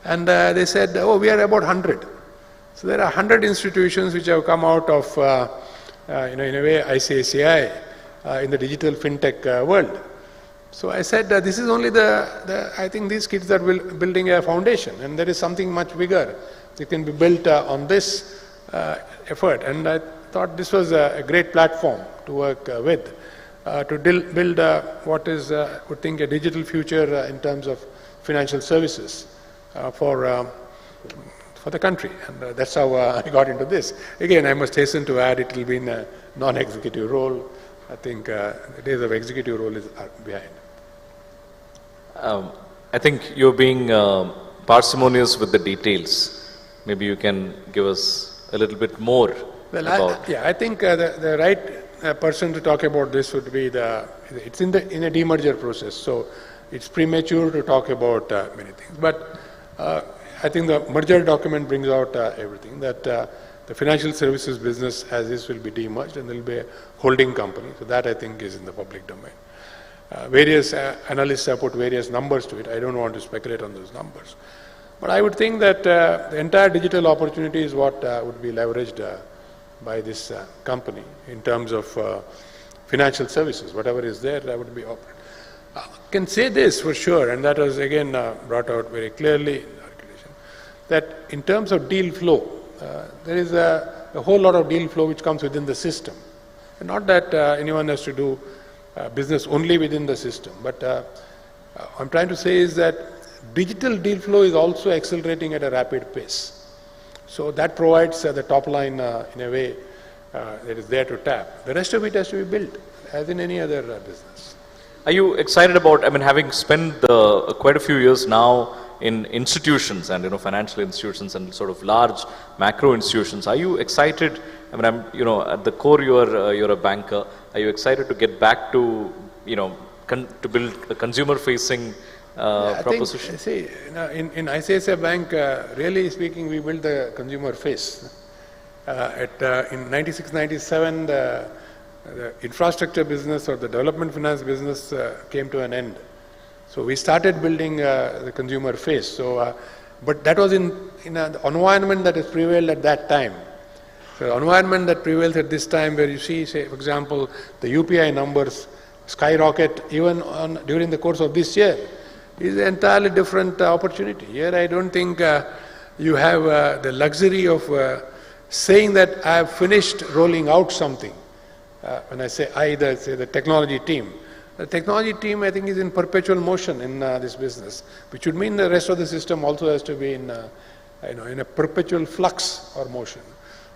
And they said, oh, we are about 100. So there are 100 institutions which have come out of, in a way, ICICI in the digital fintech world. So I said, this is only I think these kids are building a foundation, and there is something much bigger that can be built on this effort. And I thought this was a great platform to work with. to build what is, would think, a digital future in terms of financial services for the country. And that's how I got into this. Again, I must hasten to add, it will be in a non-executive role. I think the days of executive role are behind. I think you're being parsimonious with the details. Maybe you can give us a little bit more about... I think the right person to talk about this would be it's in a demerger process, so it's premature to talk about many things. But I think the merger document brings out everything, that the financial services business as is will be demerged and there will be a holding company. So that I think is in the public domain. Various analysts have put various numbers to it. I don't want to speculate on those numbers. But I would think that the entire digital opportunity is what would be leveraged by this company in terms of financial services. Whatever is there, that would be offered. I can say this for sure, and that was again brought out very clearly in the articulation, that in terms of deal flow, there is a whole lot of deal flow which comes within the system. And not that anyone has to do business only within the system, but I'm trying to say is that digital deal flow is also accelerating at a rapid pace. So that provides the top line in a way that is there to tap. The rest of it has to be built, as in any other business. Are you excited about, I mean, having spent quite a few years now in institutions and, financial institutions and sort of large macro institutions, are you excited? I mean, at the core, you're a banker. Are you excited to get back to, to build a consumer-facing proposition? I think, in ICICI Bank, really speaking, we built the consumer face. In 96, 97, the infrastructure business or the development finance business came to an end. So we started building the consumer face. So, but that was in an environment that has prevailed at that time. So the environment that prevails at this time, where you see, say, for example, the UPI numbers skyrocket even during the course of this year, is an entirely different opportunity. Here I don't think you have the luxury of saying that I have finished rolling out something. When I say I, the technology team. The technology team, I think, is in perpetual motion in this business, which would mean the rest of the system also has to be in a perpetual flux or motion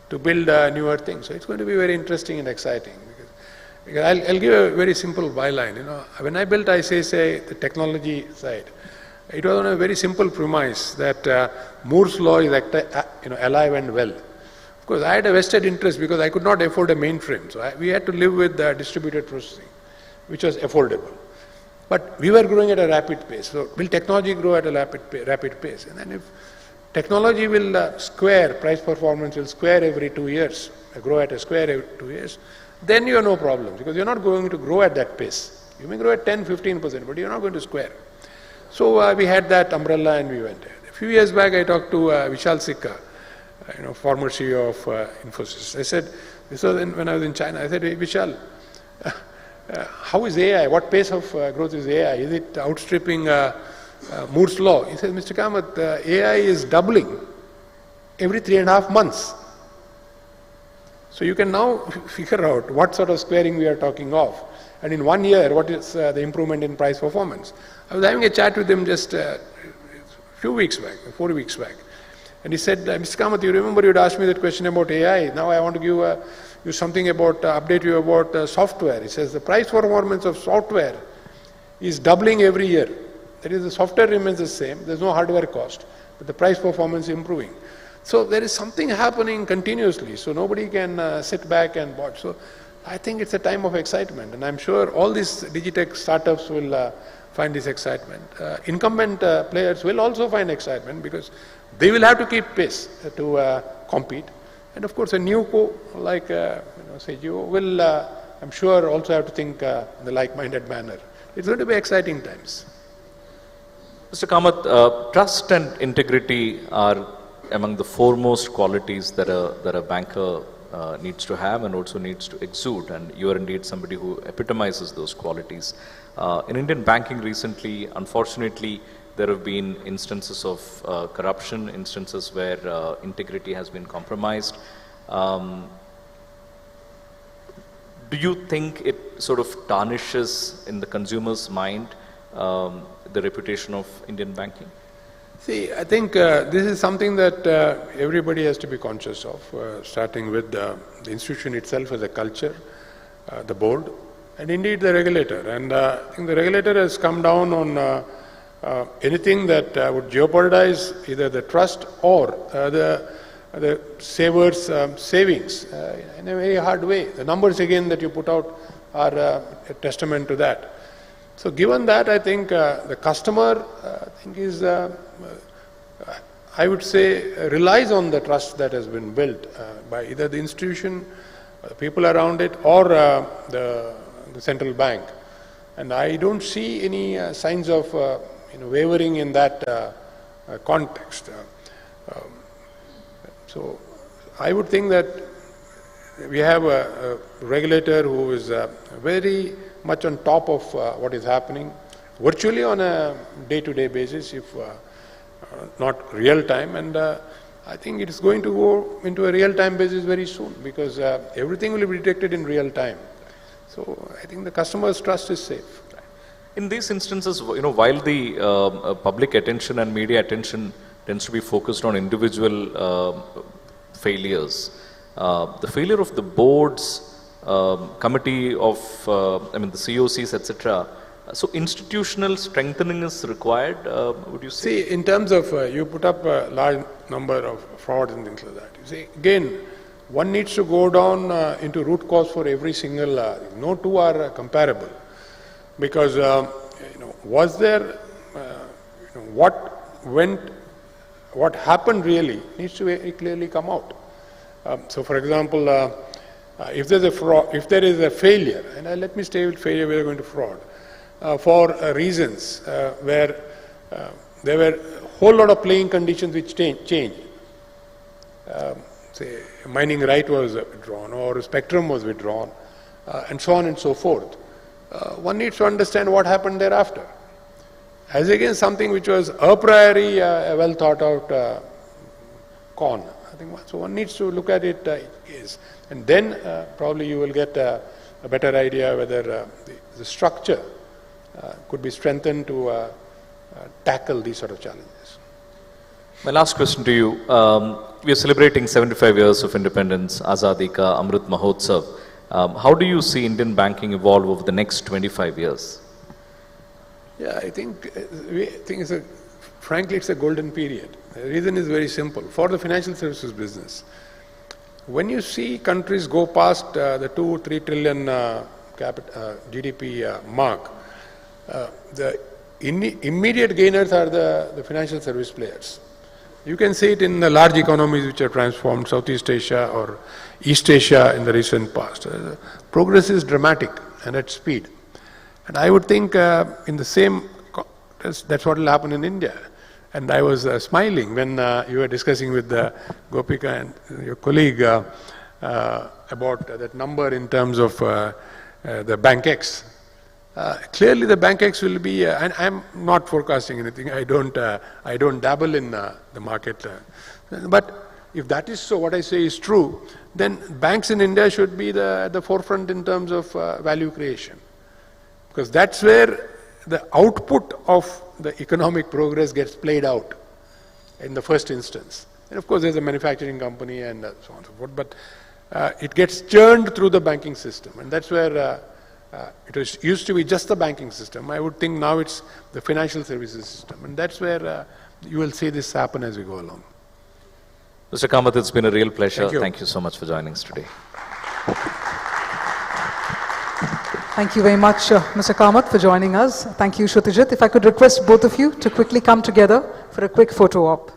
to build newer things. So it's going to be very interesting and exciting. Because I'll give a very simple byline. When I built ICICI, the technology side, it was on a very simple premise that Moore's law is alive and well. Of course, I had a vested interest because I could not afford a mainframe. So we had to live with distributed processing, which was affordable. But we were growing at a rapid pace. So will technology grow at a rapid pace? And then if technology will square, price performance will square every 2 years, grow at a square every 2 years, then you have no problem because you're not going to grow at that pace. You may grow at 10, 15%, but you're not going to square. So we had that umbrella and we went there. A few years back, I talked to Vishal Sikka, former CEO of Infosys. I said, this was when I was in China, I said, hey, Vishal, how is AI? What pace of growth is AI? Is it outstripping Moore's law? He said, Mr. Kamath, AI is doubling every 3.5 months. So you can now figure out what sort of squaring we are talking of. And in 1 year, what is the improvement in price performance? I was having a chat with him just a few weeks back, 4 weeks back. And he said, Mr. Kamath, you remember you had asked me that question about AI. Now I want to give you something about, update you about software. He says the price performance of software is doubling every year. That is, the software remains the same. There's no hardware cost, but the price performance is improving. So there is something happening continuously. So nobody can sit back and watch. So I think it's a time of excitement. And I'm sure all these digitech startups will find this excitement. Incumbent players will also find excitement because they will have to keep pace to compete. And of course, a new co like say you will, I'm sure, also have to think in the like-minded manner. It's going to be exciting times. Mr. Kamath, trust and integrity are among the foremost qualities that a banker needs to have and also needs to exude, and you are indeed somebody who epitomizes those qualities. In Indian banking recently, unfortunately, there have been instances of corruption, instances where integrity has been compromised. Do you think sort of tarnishes in the consumer's mind the reputation of Indian banking? See, I think this is something that everybody has to be conscious of, starting with the institution itself as a culture, the board, and indeed the regulator. And I think the regulator has come down on anything that would jeopardize either the trust or the savers' savings in a very hard way. The numbers again that you put out are a testament to that. So given that, I think the customer is, I would say, relies on the trust that has been built by either the institution, the people around it, or the central bank. And I don't see any signs of wavering in that context. So I would think that we have a regulator who is very much on top of what is happening, virtually on a day-to-day basis, if not real time. And I think it is going to go into a real-time basis very soon, because everything will be detected in real time. So I think the customer's trust is safe. In these instances, while the public attention and media attention tends to be focused on individual failures, the failure of the boards, committee of, the COCs, etc. So institutional strengthening is required, would you say? See, in terms of, you put up a large number of frauds and things like that. You see, again, one needs to go down into root cause for every single, no two are comparable. Because, was there, what happened really needs to very clearly come out. So, for example, if there's a fraud, if there is a failure, and let me stay with failure, we are going to fraud, for reasons where there were a whole lot of playing conditions which changed. Say, a mining right was withdrawn, or a spectrum was withdrawn, and so on and so forth. One needs to understand what happened thereafter. As against something which was a priori a well thought out con. I think so. One needs to look at it and then probably you will get a better idea whether the structure could be strengthened to tackle these sort of challenges. My last question to you. We are celebrating 75 years of independence, Azadi Ka Amrit Mahotsav. How do you see Indian banking evolve over the next 25 years? Yeah, I think frankly, it's a golden period. The reason is very simple. For the financial services business, when you see countries go past the 2-3 trillion GDP mark, the immediate gainers are the financial service players. You can see it in the large economies which are transformed, Southeast Asia or East Asia in the recent past. Progress is dramatic and at speed. And I would think in the same context, that's what will happen in India. And I was smiling when you were discussing with Gopika and your colleague about that number in terms of the Bank X. Clearly the Bank X will be, and I'm not forecasting anything, I don't dabble in the market. But if that is so, what I say is true, then banks in India should be at the forefront in terms of value creation. Because that's where the output of the economic progress gets played out in the first instance. And of course there's a manufacturing company and so on and so forth, but it gets churned through the banking system, and that's where it used to be just the banking system. I would think now it's the financial services system, and that's where you will see this happen as we go along. Mr. Kamath, it's been a real pleasure. Thank you so much for joining us today. Thank you very much, Mr. Kamath, for joining us. Thank you, Shrutijit. If I could request both of you to quickly come together for a quick photo op.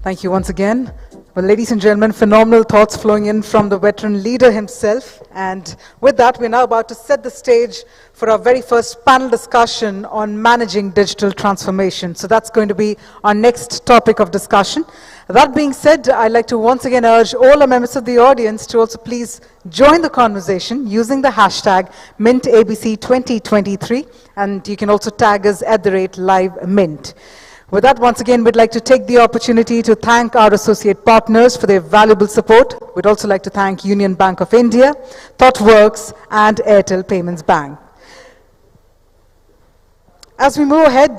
Thank you once again. Well, ladies and gentlemen, phenomenal thoughts flowing in from the veteran leader himself. And with that, we're now about to set the stage for our very first panel discussion on managing digital transformation. So that's going to be our next topic of discussion. That being said, I'd like to once again urge all our members of the audience to also please join the conversation using the hashtag MintABC2023, and you can also tag us at @LiveMint. With that, once again, we'd like to take the opportunity to thank our associate partners for their valuable support. We'd also like to thank Union Bank of India, ThoughtWorks, and Airtel Payments Bank. As we move ahead,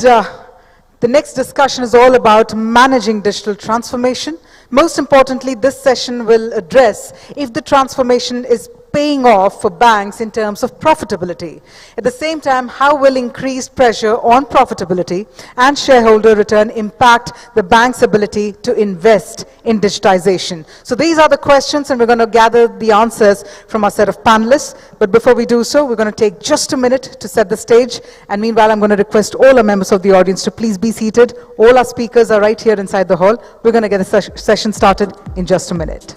the next discussion is all about managing digital transformation. Most importantly, this session will address if the transformation is paying off for banks in terms of profitability. At the same time, how will increased pressure on profitability and shareholder return impact the bank's ability to invest in digitization? So these are the questions, and we're going to gather the answers from our set of panelists. But before we do so, we're going to take just a minute to set the stage. And meanwhile, I'm going to request all our members of the audience to please be seated. All our speakers are right here inside the hall. We're going to get the session started in just a minute.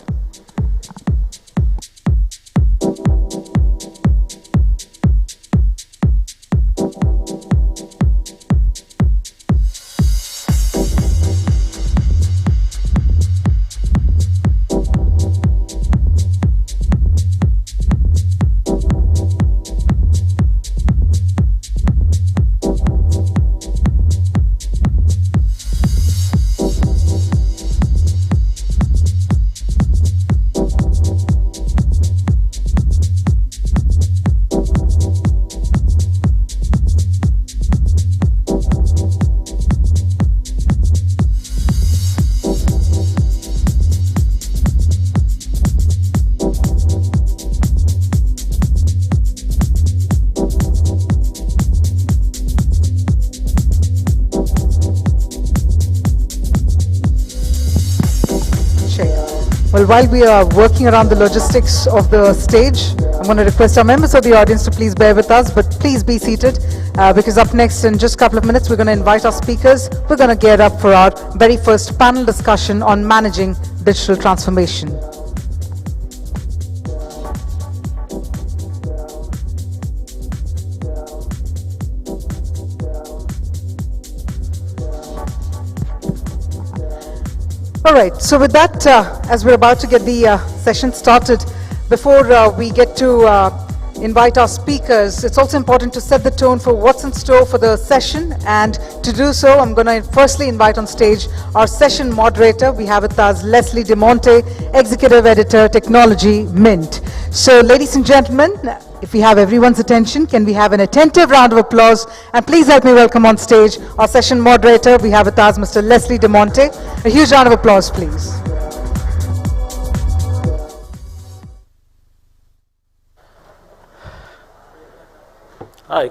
Well, while we are working around the logistics of the stage, I'm going to request our members of the audience to please bear with us, but please be seated, because up next in just a couple of minutes, we're going to invite our speakers. We're going to gear up for our very first panel discussion on managing digital transformation. All right, so with that, as we're about to get the session started, before we get to invite our speakers, it's also important to set the tone for what's in store for the session. And to do so, I'm going to firstly invite on stage our session moderator. We have with us Leslie De Monte, Executive Editor, Technology, Mint. So, ladies and gentlemen, if we have everyone's attention, can we have an attentive round of applause? And please help me welcome on stage our session moderator. We have with us Mr. Leslie De Monte. A huge round of applause, please. Hi.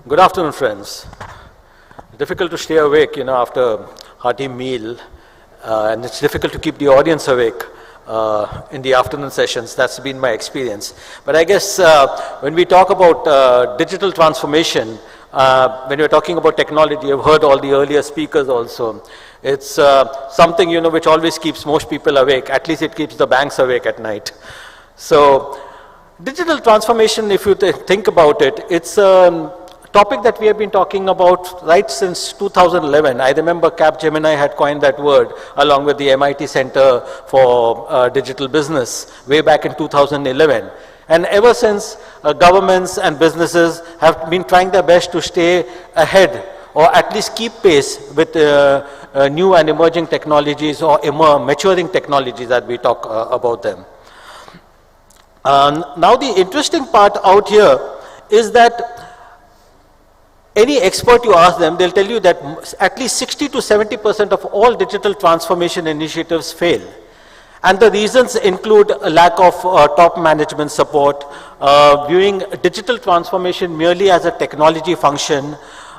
Good afternoon, friends. Difficult to stay awake, after a hearty meal, and it's difficult to keep the audience awake in the afternoon sessions. That's been my experience. But I guess when we talk about digital transformation, when we're talking about technology, I've heard all the earlier speakers also. It's something, which always keeps most people awake. At least it keeps the banks awake at night. So digital transformation, if you think about it, it's a topic that we have been talking about right since 2011. I remember Capgemini had coined that word along with the MIT Center for Digital Business way back in 2011. And ever since, governments and businesses have been trying their best to stay ahead or at least keep pace with new and emerging technologies or maturing technologies that we talk about them. Now the interesting part out here is that any expert you ask them, they'll tell you that at least 60 to 70% of all digital transformation initiatives fail. And the reasons include a lack of top management support, viewing digital transformation merely as a technology function,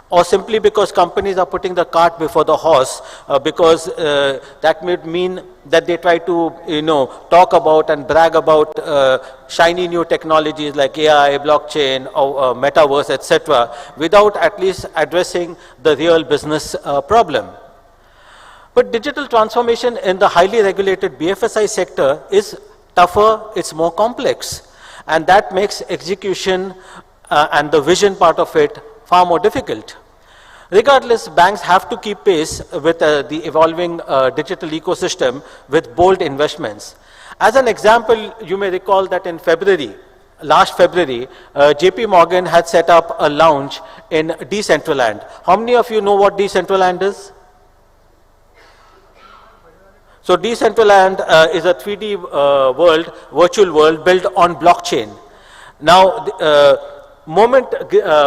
or simply because companies are putting the cart before the horse, because that would mean that they try to, talk about and brag about shiny new technologies like AI, blockchain, or metaverse, etc., without at least addressing the real business problem. But digital transformation in the highly regulated BFSI sector is tougher, it's more complex, and that makes execution and the vision part of it far more difficult. Regardless, banks have to keep pace with the evolving digital ecosystem with bold investments. As an example, you may recall that in last February, JP Morgan had set up a lounge in Decentraland. How many of you know what Decentraland is? So Decentraland is a 3D virtual world built on blockchain. Now, moment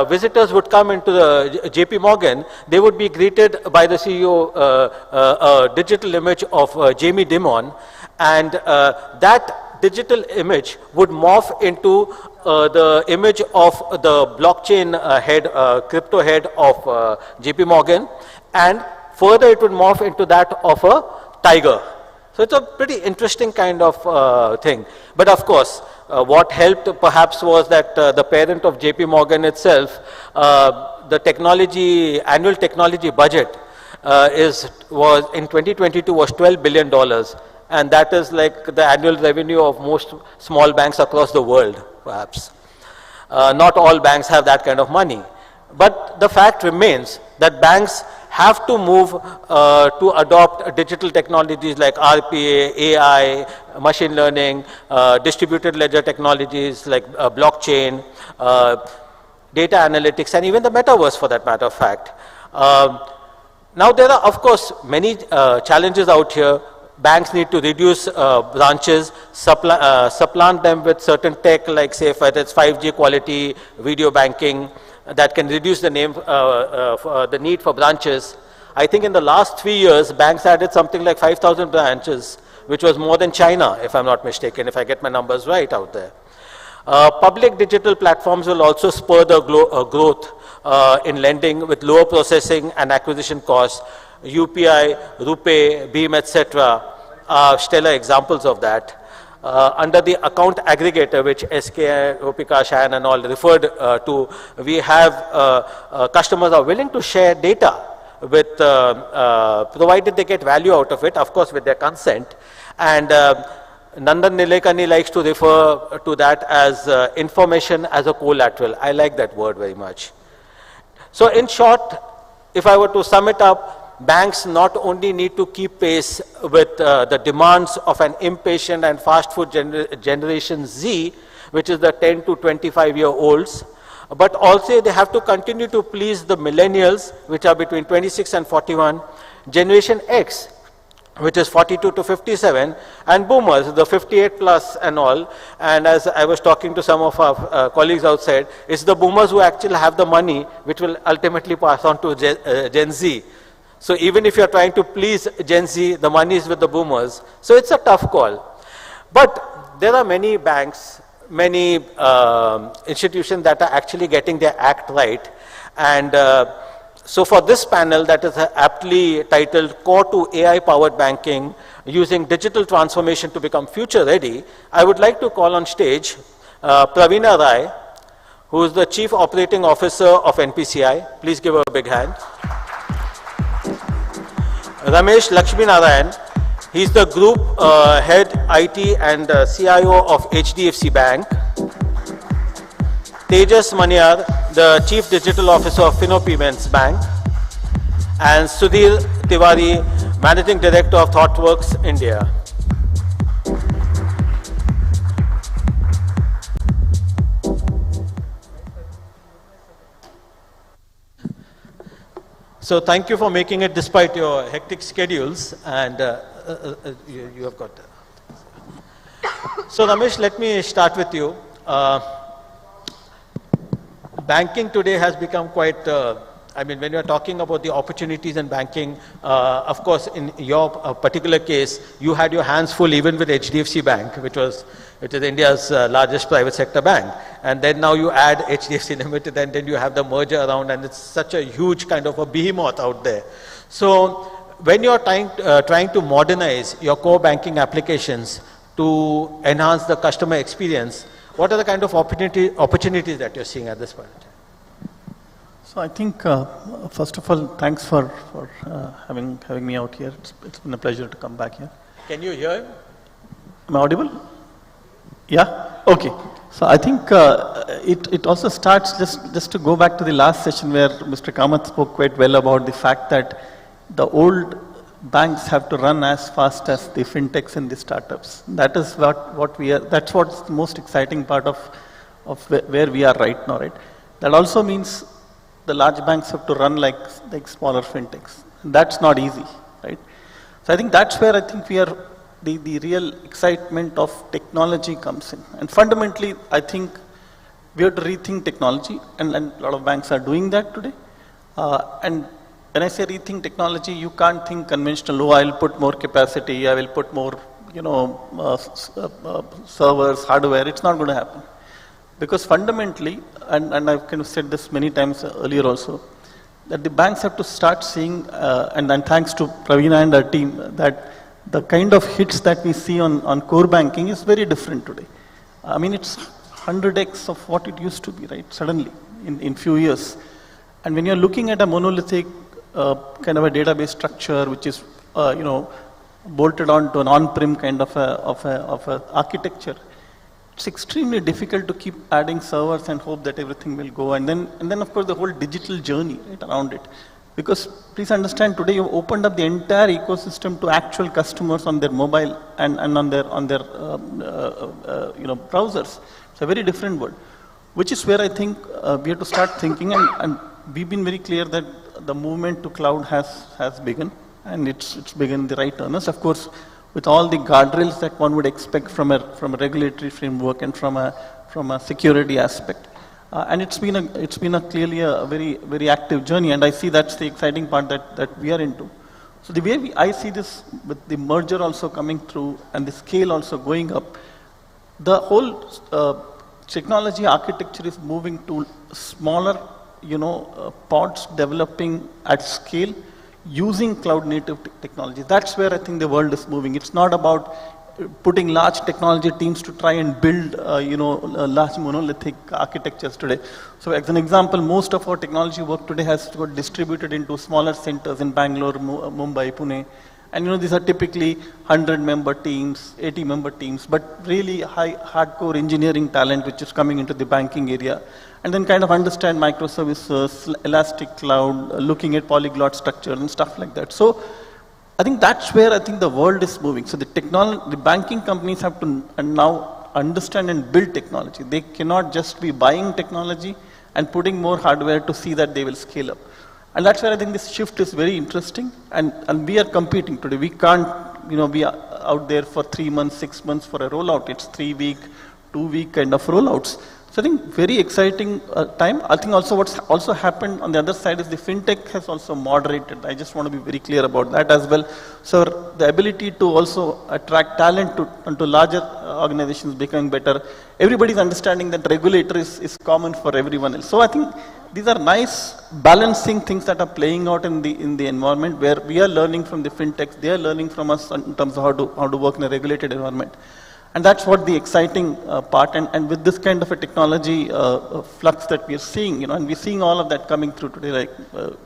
visitors would come into the JP Morgan, they would be greeted by the CEO, a digital image of Jamie Dimon, and that digital image would morph into the image of the blockchain crypto head of JP Morgan, and further it would morph into that of a tiger. So it's a pretty interesting kind of thing. But of course, what helped perhaps was that the parent of JP Morgan itself, the annual technology budget was in 2022 was $12 billion. And that is like the annual revenue of most small banks across the world, perhaps. Not all banks have that kind of money. But the fact remains that banks have to move to adopt digital technologies like RPA, AI, machine learning, distributed ledger technologies like blockchain, data analytics, and even the metaverse for that matter of fact. Now there are of course many challenges out here. Banks need to reduce branches, supplant them with certain tech like say whether it's 5G quality, video banking, that can reduce the need for branches. I think in the last 3 years, banks added something like 5,000 branches, which was more than China, if I'm not mistaken, if I get my numbers right out there. Public digital platforms will also spur the growth in lending with lower processing and acquisition costs. UPI, RuPay, Beam, etc. are stellar examples of that. Under the account aggregator, which SK, Ropika, Shayan and all referred to, we have customers are willing to share data with, provided they get value out of it, of course with their consent. And Nandan Nilekani likes to refer to that as information as a collateral. I like that word very much. So in short, if I were to sum it up, banks not only need to keep pace with the demands of an impatient and fast food generation Z, which is the 10 to 25-year-olds, but also they have to continue to please the millennials, which are between 26 and 41, Generation X, which is 42 to 57, and boomers, the 58 plus and all. And as I was talking to some of our colleagues outside, it's the boomers who actually have the money, which will ultimately pass on to Gen Z. So even if you're trying to please Gen Z, the money is with the boomers. So it's a tough call. But there are many banks, many institutions that are actually getting their act right. And so for this panel that is aptly titled Core to AI-Powered Banking, using digital transformation to become future ready, I would like to call on stage Praveena Rai, who is the Chief Operating Officer of NPCI. Please give her a big hand. Ramesh Lakshminarayan, he's the Group Head IT and CIO of HDFC Bank. Tejas Maniar, the Chief Digital Officer of Fino Payments Bank. And Sudhir Tiwari, Managing Director of ThoughtWorks India. So thank you for making it despite your hectic schedules, and you have got that. So Ramesh, let me start with you. Banking today has become quite, I mean, when you're talking about the opportunities in banking, of course, in your particular case, you had your hands full even with HDFC Bank, which is India's largest private sector bank. And then now you add HDFC Limited, and then you have the merger around, and it's such a huge kind of a behemoth out there. So when you're trying to modernize your core banking applications to enhance the customer experience, what are the kind of opportunities that you're seeing at this point? So I think, first of all, thanks for having me out here. It's been a pleasure to come back here. Can you hear him? Am I audible? Yeah? Okay. So I think it also starts, just to go back to the last session where Mr. Kamath spoke quite well about the fact that the old banks have to run as fast as the fintechs and the startups. That is what we are, that's what's the most exciting part of where we are right now, right? That also means the large banks have to run like smaller fintechs. That's not easy, right? So I think that's where I think we are, the real excitement of technology comes in. And fundamentally, I think we have to rethink technology, and a lot of banks are doing that today. And when I say rethink technology, you can't think conventional, oh, I'll put more capacity, I will put more, servers, hardware. It's not going to happen. Because fundamentally, and I've kind of said this many times earlier also, that the banks have to start seeing, and thanks to Praveena and our team, that the kind of hits that we see on core banking is very different today. I mean, it's 100x of what it used to be, right? Suddenly, in few years. And when you're looking at a monolithic kind of a database structure, which is, bolted onto an on-prem kind of a architecture, it's extremely difficult to keep adding servers and hope that everything will go. And then of course the whole digital journey right around it. Because please understand, today you've opened up the entire ecosystem to actual customers on their mobile and on their browsers. It's a very different world, which is where I think we have to start thinking, and we've been very clear that the movement to cloud has begun, and it's begun in the right earnest. Of course, with all the guardrails that one would expect from a regulatory framework and from a security aspect. And it's been clearly a very, very active journey, and I see that's the exciting part that we are into. So the way I see this, with the merger also coming through and the scale also going up, the whole technology architecture is moving to smaller, pods developing at scale using cloud native technology. That's where I think the world is moving. It's not about putting large technology teams to try and build, large monolithic architectures today. So as an example, most of our technology work today has got distributed into smaller centers in Bangalore, Mumbai, Pune. And these are typically 100-member teams, 80-member teams, but really hardcore engineering talent which is coming into the banking area. And then kind of understand microservices, elastic cloud, looking at polyglot structure and stuff like that. So I think that's where I think the world is moving. So the banking companies have to now understand and build technology. They cannot just be buying technology and putting more hardware to see that they will scale up. And that's where I think this shift is very interesting. And we are competing today. We can't, be out there for 3 months, 6 months for a rollout. It's 3-week, 2-week kind of rollouts. So I think very exciting time. I think also what's also happened on the other side is the fintech has also moderated. I just want to be very clear about that as well. So the ability to also attract talent to larger organizations becoming better. Everybody's understanding that regulator is common for everyone else. So I think these are nice balancing things that are playing out in the environment where we are learning from the fintechs. They are learning from us in terms of how to work in a regulated environment. And that's what the exciting part, and with this kind of a technology flux that we are seeing, and we're seeing all of that coming through today, like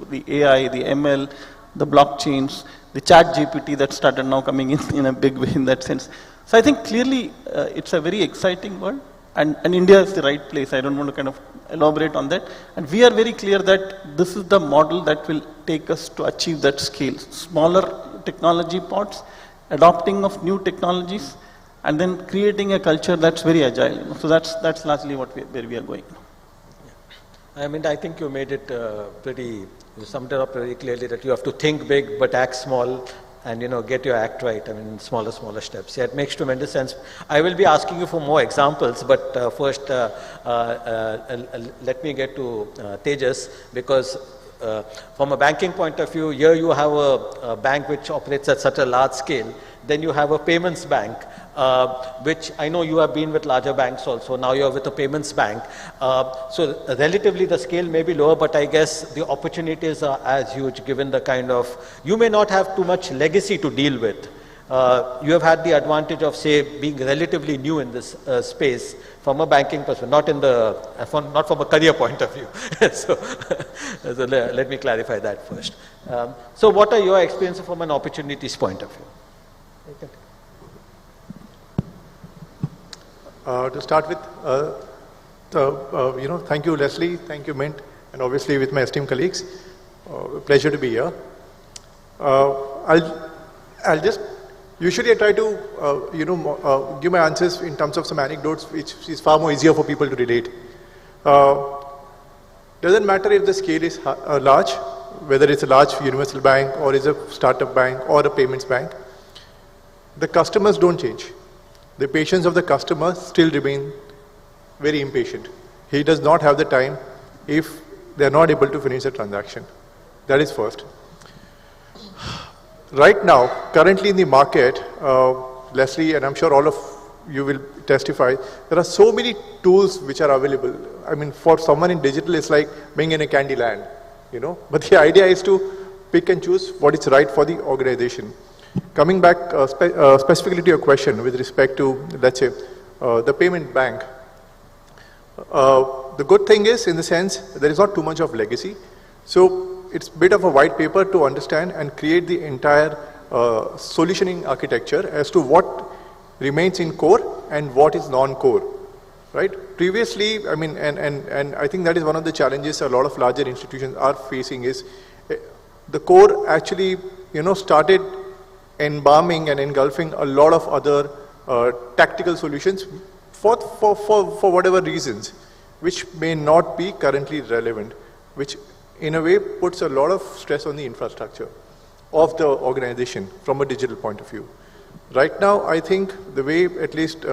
the AI, the ML, the blockchains, the chat GPT that started now coming in a big way in that sense. So I think clearly it's a very exciting world, and India is the right place. I don't want to kind of elaborate on that. And we are very clear that this is the model that will take us to achieve that scale. Smaller technology pods, adopting of new technologies, and then creating a culture that's very agile. So that's largely where we are going. I mean, I think you made it you summed it up very clearly that you have to think big but act small and, get your act right. I mean, smaller steps. Yeah, it makes tremendous sense. I will be asking you for more examples, but first let me get to Tejas, because from a banking point of view, here you have a bank which operates at such a large scale. Then you have a payments bank, which I know you have been with larger banks also. Now you are with a payments bank. So relatively the scale may be lower, but I guess the opportunities are as huge given the kind of, you may not have too much legacy to deal with. You have had the advantage of, say, being relatively new in this space from a banking perspective, not from a career point of view. so let me clarify that first. So what are your experiences from an opportunities point of view? To start with, thank you, Leslie, thank you, Mint, and obviously with my esteemed colleagues. Pleasure to be here. I'll just, usually I try to, give my answers in terms of some anecdotes, which is far more easier for people to relate. Doesn't matter if the scale is large, whether it's a large universal bank or is a startup bank or a payments bank, the customers don't change. The patience of the customer still remain very impatient. He does not have the time if they are not able to finish the transaction. That is first. Right now, currently in the market, Leslie, and I'm sure all of you will testify, there are so many tools which are available. I mean, for someone in digital, it's like being in a candy land, But the idea is to pick and choose what is right for the organization. Coming back specifically to your question with respect to, let's say, the payment bank. The good thing is, in the sense, there is not too much of legacy. So it's a bit of a white paper to understand and create the entire solutioning architecture as to what remains in core and what is non-core, right? Previously, I mean, and I think that is one of the challenges a lot of larger institutions are facing is the core actually, started embalming and engulfing a lot of other tactical solutions for whatever reasons, which may not be currently relevant, which in a way puts a lot of stress on the infrastructure of the organization from a digital point of view. Right now, I think the way, at least,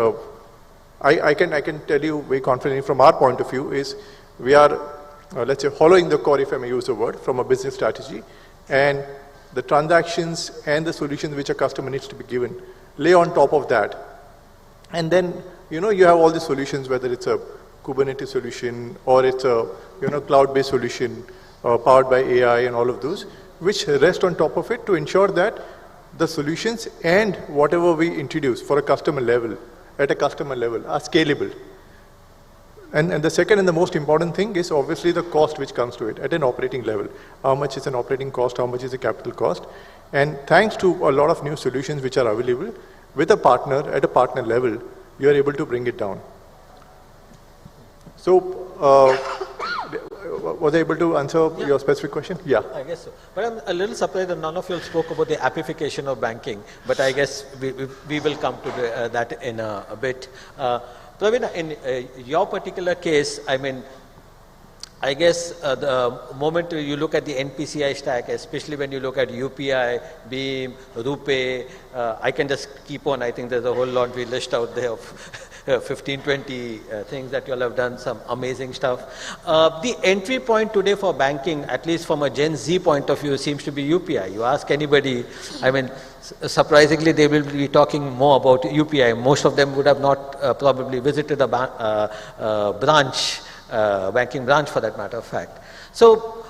I can tell you very confidently from our point of view is we are, let's say, following the core, if I may use the word, from a business strategy, and the transactions and the solutions which a customer needs to be given lay on top of that. And then, you have all the solutions, whether it's a Kubernetes solution or it's a, cloud-based solution powered by AI and all of those, which rest on top of it to ensure that the solutions and whatever we introduce for a customer level, at a customer level, are scalable. And the second and the most important thing is obviously the cost which comes to it at an operating level. How much is an operating cost? How much is a capital cost? And thanks to a lot of new solutions which are available, with a partner, at a partner level, you are able to bring it down. So, was I able to answer your specific question? Yeah. I guess so. But I'm a little surprised that none of you spoke about the appification of banking. But I guess we will come to that in a bit. Praveen, in your particular case, I mean, I guess the moment you look at the NPCI stack, especially when you look at UPI, Beam, RuPay, I can just keep on. I think there's a whole laundry list out there of 15, 20 things that you all have done, some amazing stuff. The entry point today for banking, at least from a Gen Z point of view, seems to be UPI. You ask anybody, I mean, surprisingly, they will be talking more about UPI. Most of them would have not probably visited a branch, banking branch for that matter of fact. So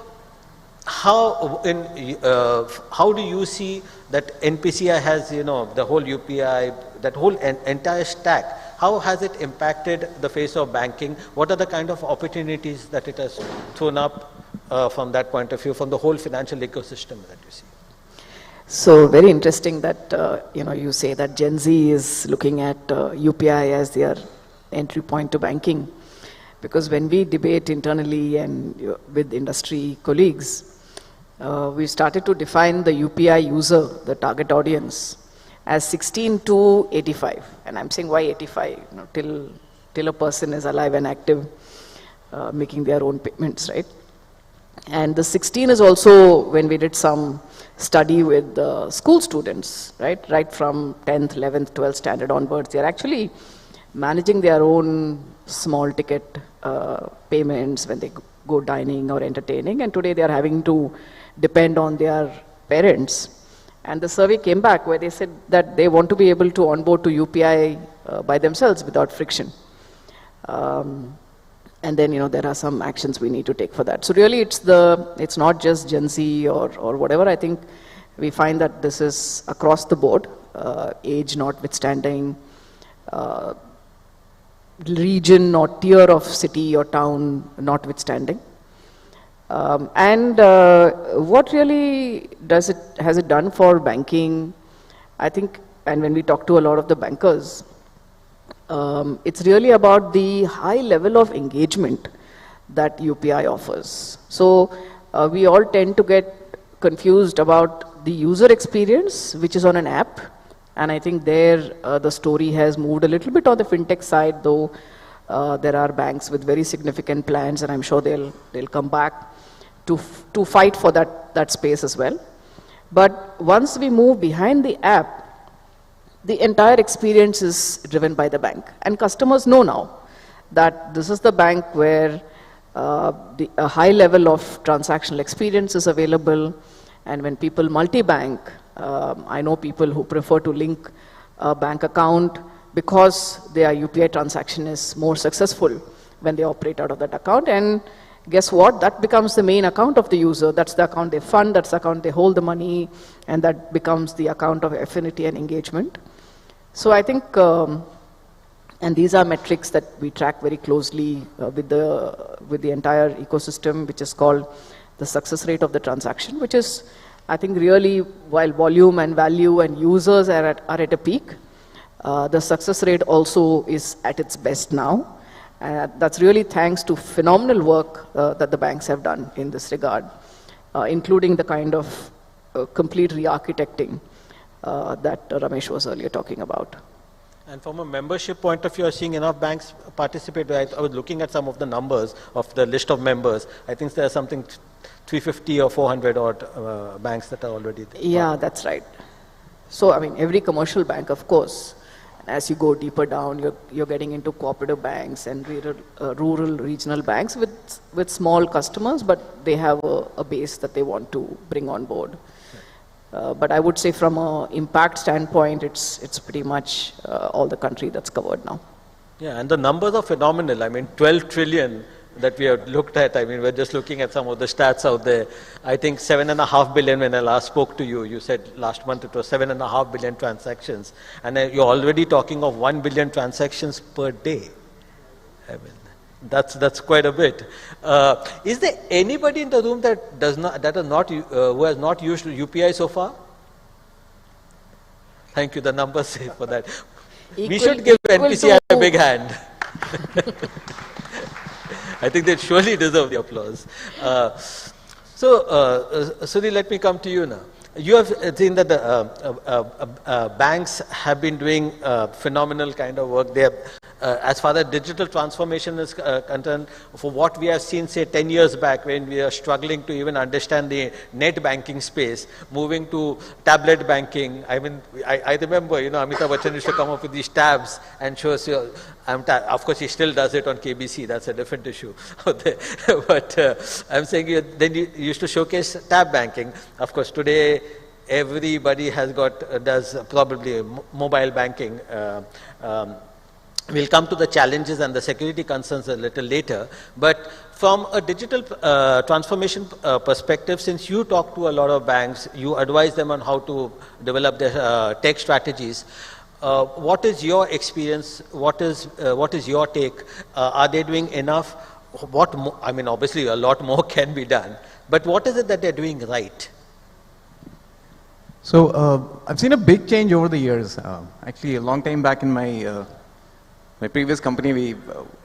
how do you see that NPCI has, the whole UPI, that whole entire stack, how has it impacted the face of banking? What are the kind of opportunities that it has thrown up from that point of view, from the whole financial ecosystem that you see? So very interesting that, you say that Gen Z is looking at UPI as their entry point to banking. Because when we debate internally and with industry colleagues, we started to define the UPI user, the target audience, as 16 to 85. And I'm saying why 85? Till a person is alive and active, making their own payments, right? And the 16 is also when we did some study with school students, right from 10th, 11th, 12th standard onwards. They're actually managing their own small ticket payments when they go dining or entertaining, and today they are having to depend on their parents. And the survey came back where they said that they want to be able to onboard to UPI by themselves without friction. And then, there are some actions we need to take for that. So really it's not just Gen Z or whatever. I think we find that this is across the board, age notwithstanding, region or tier of city or town notwithstanding. And what really has it done for banking? I think, and when we talk to a lot of the bankers, it's really about the high level of engagement that UPI offers. So we all tend to get confused about the user experience, which is on an app. And I think there the story has moved a little bit on the fintech side, though there are banks with very significant plans, and I'm sure they'll come back to fight for that space as well. But once we move behind the app, the entire experience is driven by the bank. And customers know now that this is the bank where a high level of transactional experience is available. And when people multi-bank, I know people who prefer to link a bank account because their UPI transaction is more successful when they operate out of that account. And guess what? That becomes the main account of the user. That's the account they fund, that's the account they hold the money, and that becomes the account of affinity and engagement. So I think, and these are metrics that we track very closely with the entire ecosystem, which is called the success rate of the transaction, which is, I think, really, while volume and value and users are at a peak, the success rate also is at its best now. And that's really thanks to phenomenal work that the banks have done in this regard, including the kind of complete re-architecting that Ramesh was earlier talking about. And from a membership point of view, are seeing enough banks participate? I was looking at some of the numbers of the list of members. I think there are something 350 or 400 odd banks that are already there. Yeah, that's right. So, I mean, every commercial bank, of course, as you go deeper down, you're getting into cooperative banks and rural regional banks with small customers, but they have a base that they want to bring on board. But I would say from an impact standpoint, it's pretty much all the country that's covered now. Yeah, and the numbers are phenomenal. I mean, 12 trillion that we have looked at. I mean, we're just looking at some of the stats out there. I think 7.5 billion, when I last spoke to you, you said last month it was 7.5 billion transactions. And you're already talking of 1 billion transactions per day. I mean, that's quite a bit. Is there anybody in the room that who has not used UPI so far? Thank you. The numbers say for that. We should give NPCI a big hand. I think they surely deserve the applause. Sudhi, let me come to you now. You have seen that the banks have been doing phenomenal kind of work. They have, as far as digital transformation is concerned, for what we have seen, say, 10 years back, when we are struggling to even understand the net banking space, moving to tablet banking. I mean, I remember, Amitabh Bachchan used to come up with these tabs and show us your, of course, he still does it on KBC. That's a different issue. But I'm saying then you used to showcase tab banking. Of course, today everybody does probably mobile banking. We'll come to the challenges and the security concerns a little later. But from a digital transformation perspective, since you talk to a lot of banks, you advise them on how to develop their tech strategies. What is your experience? What is your take? Are they doing enough? What more? I mean, obviously, a lot more can be done. But what is it that they're doing right? So I've seen a big change over the years. Actually, a long time back in my previous company, we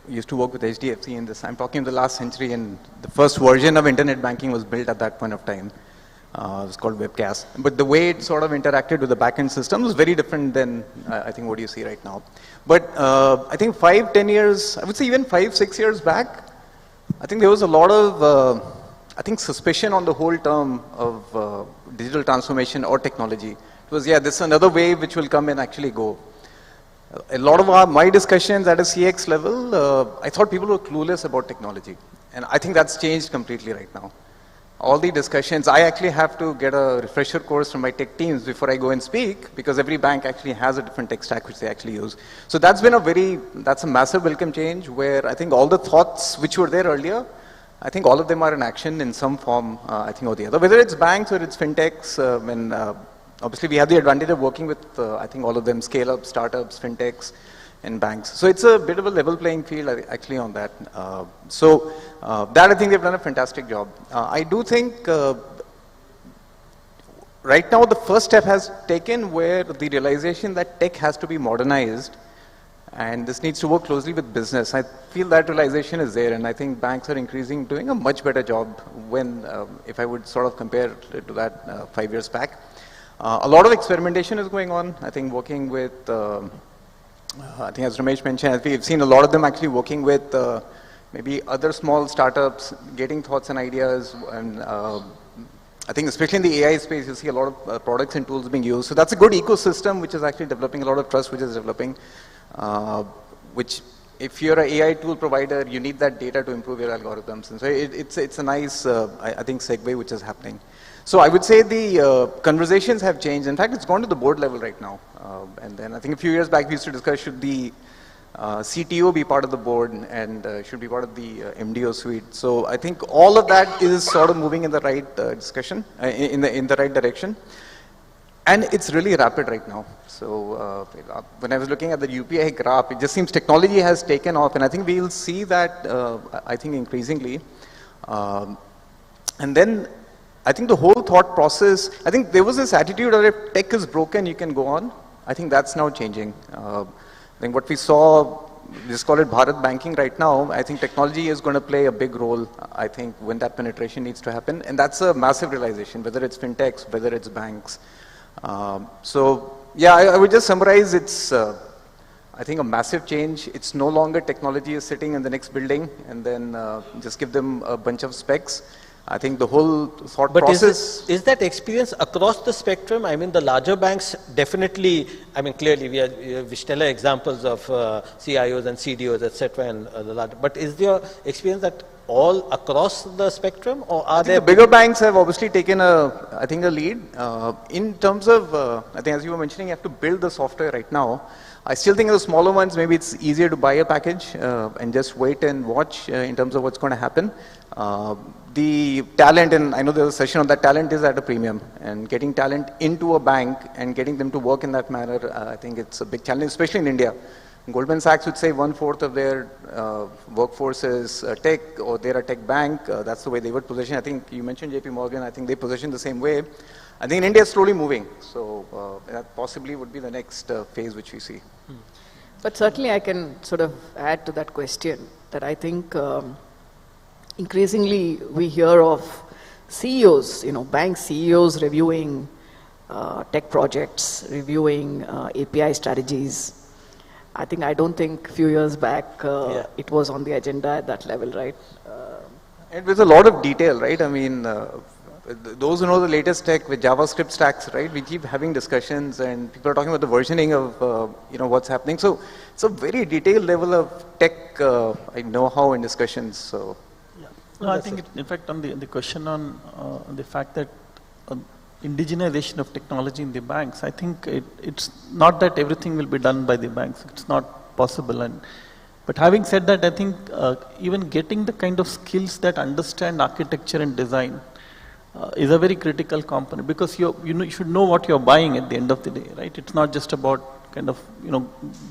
used to work with HDFC in this. I'm talking of the last century, and the first version of internet banking was built at that point of time. It was called Webcast. But the way it sort of interacted with the backend system was very different than I think what you see right now. But I think 5-10 years, I would say even 5-6 years back, I think there was a lot of suspicion on the whole term of digital transformation or technology. It was, this is another wave which will come and actually go. A lot of my discussions at a CX level, I thought people were clueless about technology. And I think that's changed completely right now. All the discussions, I actually have to get a refresher course from my tech teams before I go and speak, because every bank actually has a different tech stack which they actually use. So that's been that's a massive welcome change, where I think all the thoughts which were there earlier, I think all of them are in action in some form, I think, or the other. Whether it's banks or it's fintechs, obviously we have the advantage of working with, I think, all of them, scale-ups, startups, fintechs, and banks. So it's a bit of a level playing field actually on that. That I think they've done a fantastic job. I do think right now the first step has taken where the realization that tech has to be modernized and this needs to work closely with business. I feel that realization is there, and I think banks are increasingly doing a much better job when, if I would sort of compare to that 5 years back. A lot of experimentation is going on. I think working with, I think as Ramesh mentioned, we've seen a lot of them actually working with maybe other small startups, getting thoughts and ideas, and I think especially in the AI space, you see a lot of products and tools being used. So that's a good ecosystem which is actually developing, a lot of trust which is developing, which if you're an AI tool provider, you need that data to improve your algorithms. And so it's a nice, I think, segue which is happening. So I would say the conversations have changed. In fact, it's gone to the board level right now. And then I think a few years back, we used to discuss should the CTO be part of the board and should be part of the MDO suite. So I think all of that is sort of moving in the right discussion, in the right direction. And it's really rapid right now. So when I was looking at the UPI graph, it just seems technology has taken off, and I think we'll see that, I think, increasingly. And then I think the whole thought process, I think there was this attitude that if tech is broken, you can go on. I think that's now changing. I think what we saw, just call it Bharat banking right now, I think technology is going to play a big role, I think, when that penetration needs to happen. And that's a massive realization, whether it's fintechs, whether it's banks. So, yeah, I would just summarize, it's, I think, a massive change. It's no longer technology is sitting in the next building and then just give them a bunch of specs. I think the whole thought process... Is that experience across the spectrum? I mean, the larger banks definitely, I mean, clearly we have stellar examples of CIOs and CDOs, etc. And the larger, but is there experience that all across the spectrum, or are there... The bigger banks have obviously taken I think a lead. In terms of, I think as you were mentioning, you have to build the software right now. I still think the smaller ones, maybe it's easier to buy a package and just wait and watch in terms of what's going to happen. The talent, and I know there was a session on that, talent is at a premium, and getting talent into a bank and getting them to work in that manner, I think it's a big challenge, especially in India. Goldman Sachs would say 1/4 of their workforce is tech, or they're a tech bank. That's the way they would position. I think you mentioned JP Morgan, I think they position the same way. I think in India it's slowly moving, so that possibly would be the next phase which we see. But certainly I can sort of add to that question that I think increasingly we hear of CEOs, bank CEOs reviewing tech projects, reviewing API strategies. I don't think a few years back it was on the agenda at that level, right? And with a lot of detail, right? I mean, those who know the latest tech with JavaScript stacks, right? We keep having discussions and people are talking about the versioning of, what's happening. So it's a very detailed level of tech know-how and discussions. So. Yeah. No, I think, in fact, on the question on the fact that indigenization of technology in the banks, I think it's not that everything will be done by the banks. It's not possible. But having said that, I think even getting the kind of skills that understand architecture and design is a very critical component, because you should know what you're buying at the end of the day, right? It's not just about kind of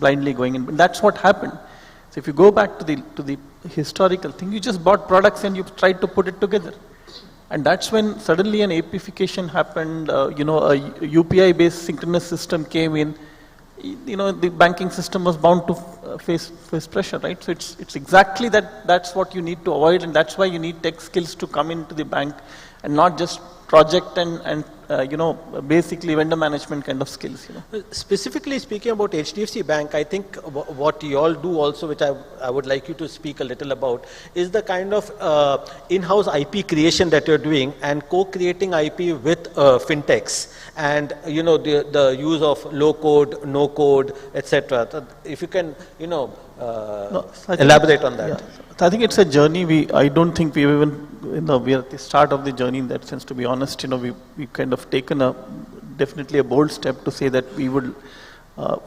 blindly going in. But that's what happened. So if you go back to the historical thing, you just bought products and you tried to put it together. And that's when suddenly an APification happened, a UPI-based synchronous system came in, the banking system was bound to face pressure, right? So it's exactly that's what you need to avoid, and that's why you need tech skills to come into the bank, and not just project and basically vendor management kind of skills. Specifically speaking about HDFC Bank, I think what you all do also, which I would like you to speak a little about, is the kind of in-house IP creation that you're doing and co-creating IP with fintechs, and the use of low code, no code, etc. So if you can elaborate on that. Yeah. I think it's a journey. I don't think we've even, we are at the start of the journey in that sense, to be honest. We've kind of taken definitely a bold step to say that we would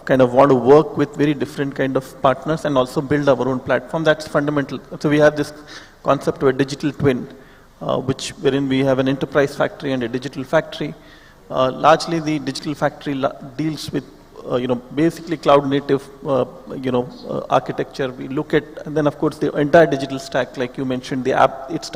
kind of want to work with very different kind of partners and also build our own platform. That's fundamental. So we have this concept of a digital twin, wherein we have an enterprise factory and a digital factory. Largely the digital factory deals with basically cloud native, architecture. We look at, and then of course the entire digital stack, like you mentioned, the app, it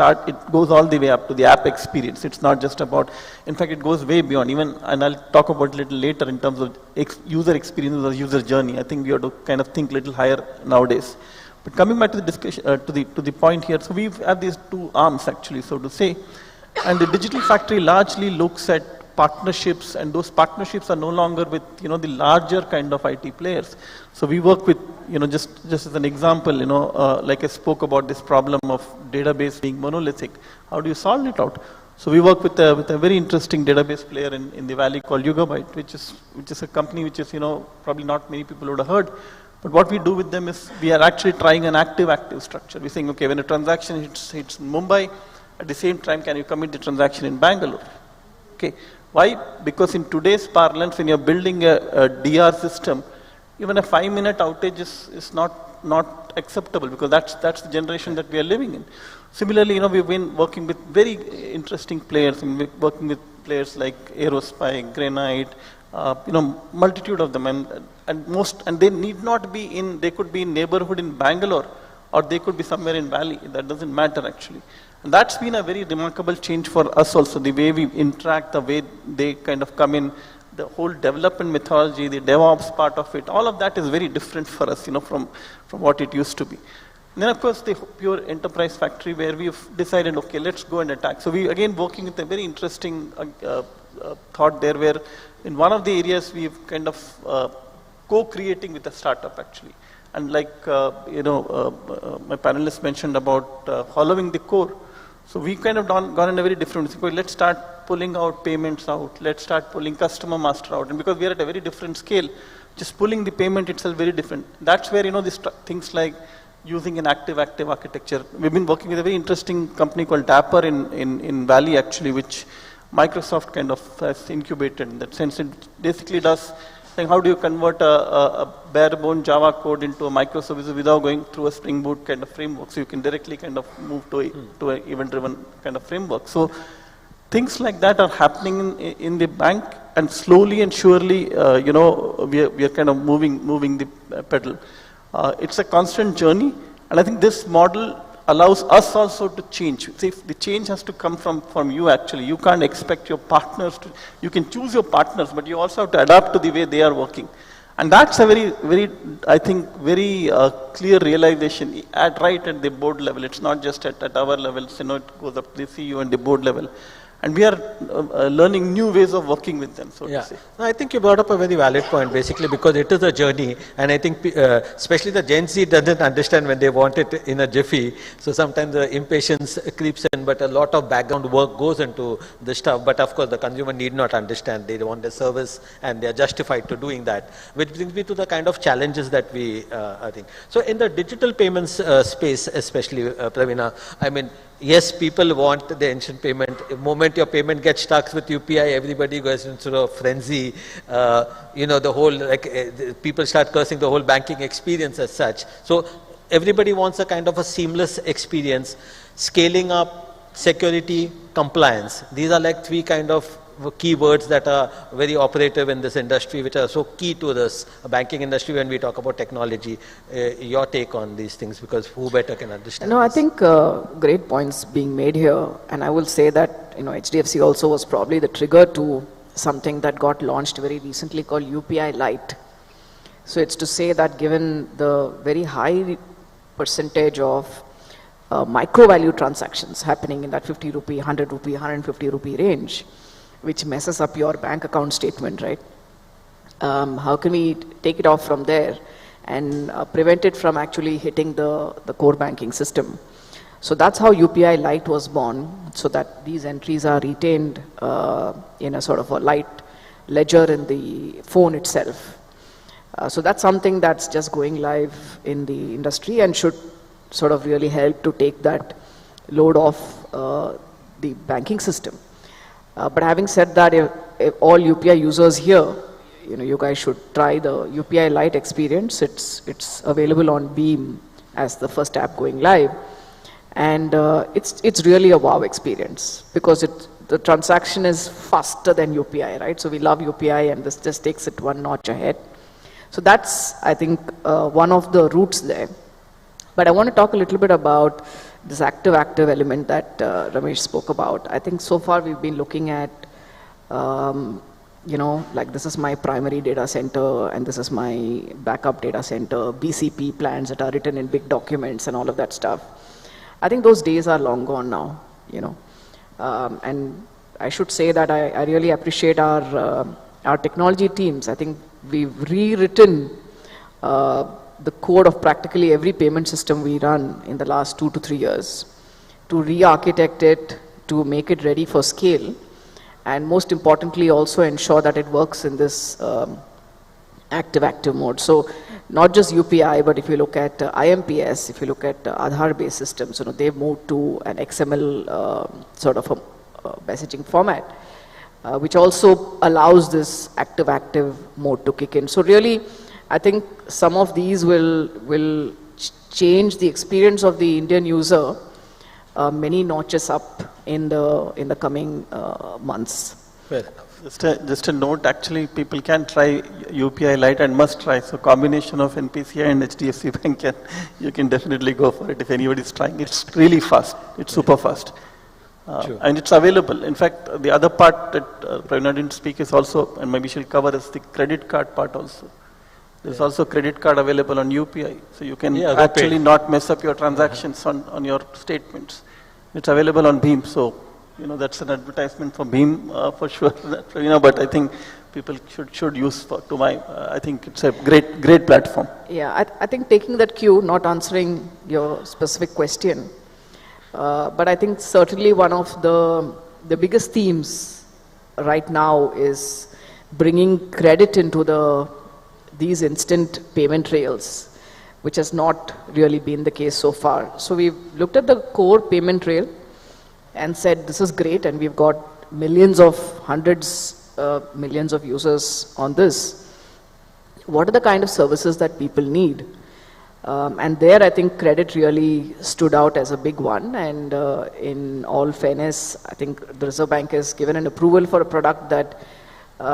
goes all the way up to the app experience. It's not just about, in fact, it goes way beyond even, and I'll talk about it a little later in terms of user experience or user journey. I think we have to kind of think a little higher nowadays. But coming back to the discussion, to the point here, so we have these two arms actually, so to say, and the digital factory largely looks at partnerships, and those partnerships are no longer with the larger kind of IT players. So we work with just as an example, like I spoke about this problem of database being monolithic. How do you solve it out? So we work with a very interesting database player in the valley called Yugabyte, which is a company which is probably not many people would have heard. But what we do with them is we are actually trying an active structure. We're saying, okay, when a transaction hits Mumbai, at the same time, can you commit the transaction in Bangalore? Okay. Why? Because in today's parlance, when you're building a DR system, even a 5-minute outage is not acceptable, because that's the generation that we are living in. Similarly, we've been working with very interesting players, and we're working with players like Aerospy, Granite, multitude of them, and they need not be they could be in neighborhood in Bangalore, or they could be somewhere in Valley. That doesn't matter actually. And that's been a very remarkable change for us also, the way we interact, the way they kind of come in, the whole development methodology, the DevOps part of it, all of that is very different for us, from what it used to be. And then of course the pure enterprise factory, where we've decided, okay, let's go and attack. So we again working with a very interesting thought there, where in one of the areas we've kind of co-creating with a startup actually. And like, my panelists mentioned about following the core. So we kind of gone in a very different way. Let's start pulling out payments out. Let's start pulling customer master out. And because we are at a very different scale, just pulling the payment itself very different. That's where, these things like using an active architecture. We've been working with a very interesting company called Dapper in Valley actually, which Microsoft kind of has incubated. In that sense, it basically does saying how do you convert a bare bone Java code into a microservice without going through a Spring Boot kind of framework. So you can directly kind of move to an event-driven kind of framework. So things like that are happening in the bank, and slowly and surely, we are kind of moving the pedal. It's a constant journey, and I think this model allows us also to change. See, the change has to come from you actually. You can't expect your partners to, you can choose your partners, but you also have to adapt to the way they are working. And that's a very, I think, very clear realization right at the board level. It's not just at our levels, it goes up to the CEO and the board level. And we are learning new ways of working with them, so to say. No, I think you brought up a very valid point, basically, because it is a journey, and I think especially the Gen Z doesn't understand when they want it in a jiffy, so sometimes the impatience creeps in, but a lot of background work goes into the stuff, but of course the consumer need not understand. They want the service, and they are justified to doing that, which brings me to the kind of challenges that we, I think. So in the digital payments space, especially, Praveena, I mean, yes, people want the instant payment. The moment your payment gets stuck with UPI, everybody goes into a frenzy. The whole, people start cursing the whole banking experience as such. So everybody wants a kind of a seamless experience. Scaling up, security, compliance. These are like three kind of key words that are very operative in this industry, which are so key to this banking industry when we talk about technology. Your take on these things, because who better can understand No, this? I think great points being made here, and I will say that HDFC also was probably the trigger to something that got launched very recently called UPI Lite. So it's to say that given the very high percentage of micro value transactions happening in that 50 rupee, 100 rupee, 150 rupee range, which messes up your bank account statement, right? How can we take it off from there and prevent it from actually hitting the core banking system? So that's how UPI Lite was born, so that these entries are retained in a sort of a light ledger in the phone itself. So that's something that's just going live in the industry and should sort of really help to take that load off the banking system. But having said that, if all UPI users here, you guys should try the UPI Lite experience. It's available on Beam as the first app going live, and it's really a wow experience, because the transaction is faster than UPI, right? So we love UPI, and this just takes it one notch ahead. So that's, I think, one of the roots there. But I want to talk a little bit about this active-active element that Ramesh spoke about. I think so far we've been looking at, you know, like this is my primary data center and this is my backup data center, BCP plans that are written in big documents and all of that stuff. I think those days are long gone now, you know. And I should say that I really appreciate our technology teams. I think we've rewritten the code of practically every payment system we run in the last 2 to 3 years to re-architect it, to make it ready for scale, and most importantly also ensure that it works in this active-active mode. So not just UPI, but if you look at IMPS, if you look at Aadhaar-based systems, you know, they've moved to an XML sort of a messaging format, which also allows this active-active mode to kick in. So really, I think some of these will change the experience of the Indian user many notches up in the coming months. Fair enough. Just a note, actually, people can try UPI Lite and must try. So combination of NPCI and HDFC Bank, you can definitely go for it if anybody is trying. It's really fast. It's super fast. And it's available. In fact, the other part that Pravina didn't speak is also, and maybe she'll cover, is the credit card part also. There's also credit card available on UPI. So you can actually not mess up your transactions on your statements. It's available on Beam. So, you know, that's an advertisement for Beam for sure. You know, but I think people should use I think it's a great platform. Yeah, I think taking that cue, not answering your specific question, but I think certainly one of the biggest themes right now is bringing credit into these instant payment rails, which has not really been the case so far. So we've looked at the core payment rail and said this is great, and we've got hundreds millions of users on this. What are the kind of services that people need? And there I think credit really stood out as a big one, and in all fairness, I think the Reserve Bank has given an approval for a product that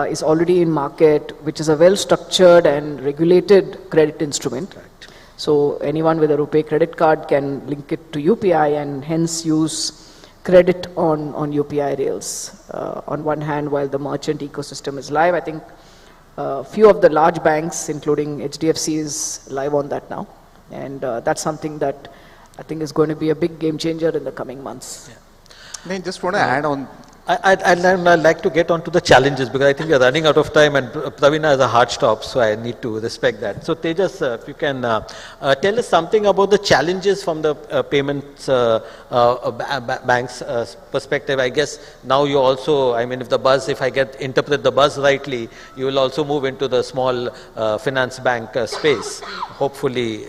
is already in market, which is a well-structured and regulated credit instrument. Right. So anyone with a RuPay credit card can link it to UPI and hence use credit on UPI rails. On one hand, while the merchant ecosystem is live, I think a few of the large banks, including HDFC, is live on that now. And that's something that I think is going to be a big game changer in the coming months. Yeah. I just want to add on. I'd like to get on to the challenges, because I think we're running out of time, and Pravina has a hard stop, so I need to respect that. So Tejas, if you can tell us something about the challenges from the payments bank's perspective. I guess now you also, I mean, if I interpret the buzz rightly, you will also move into the small finance bank space, hopefully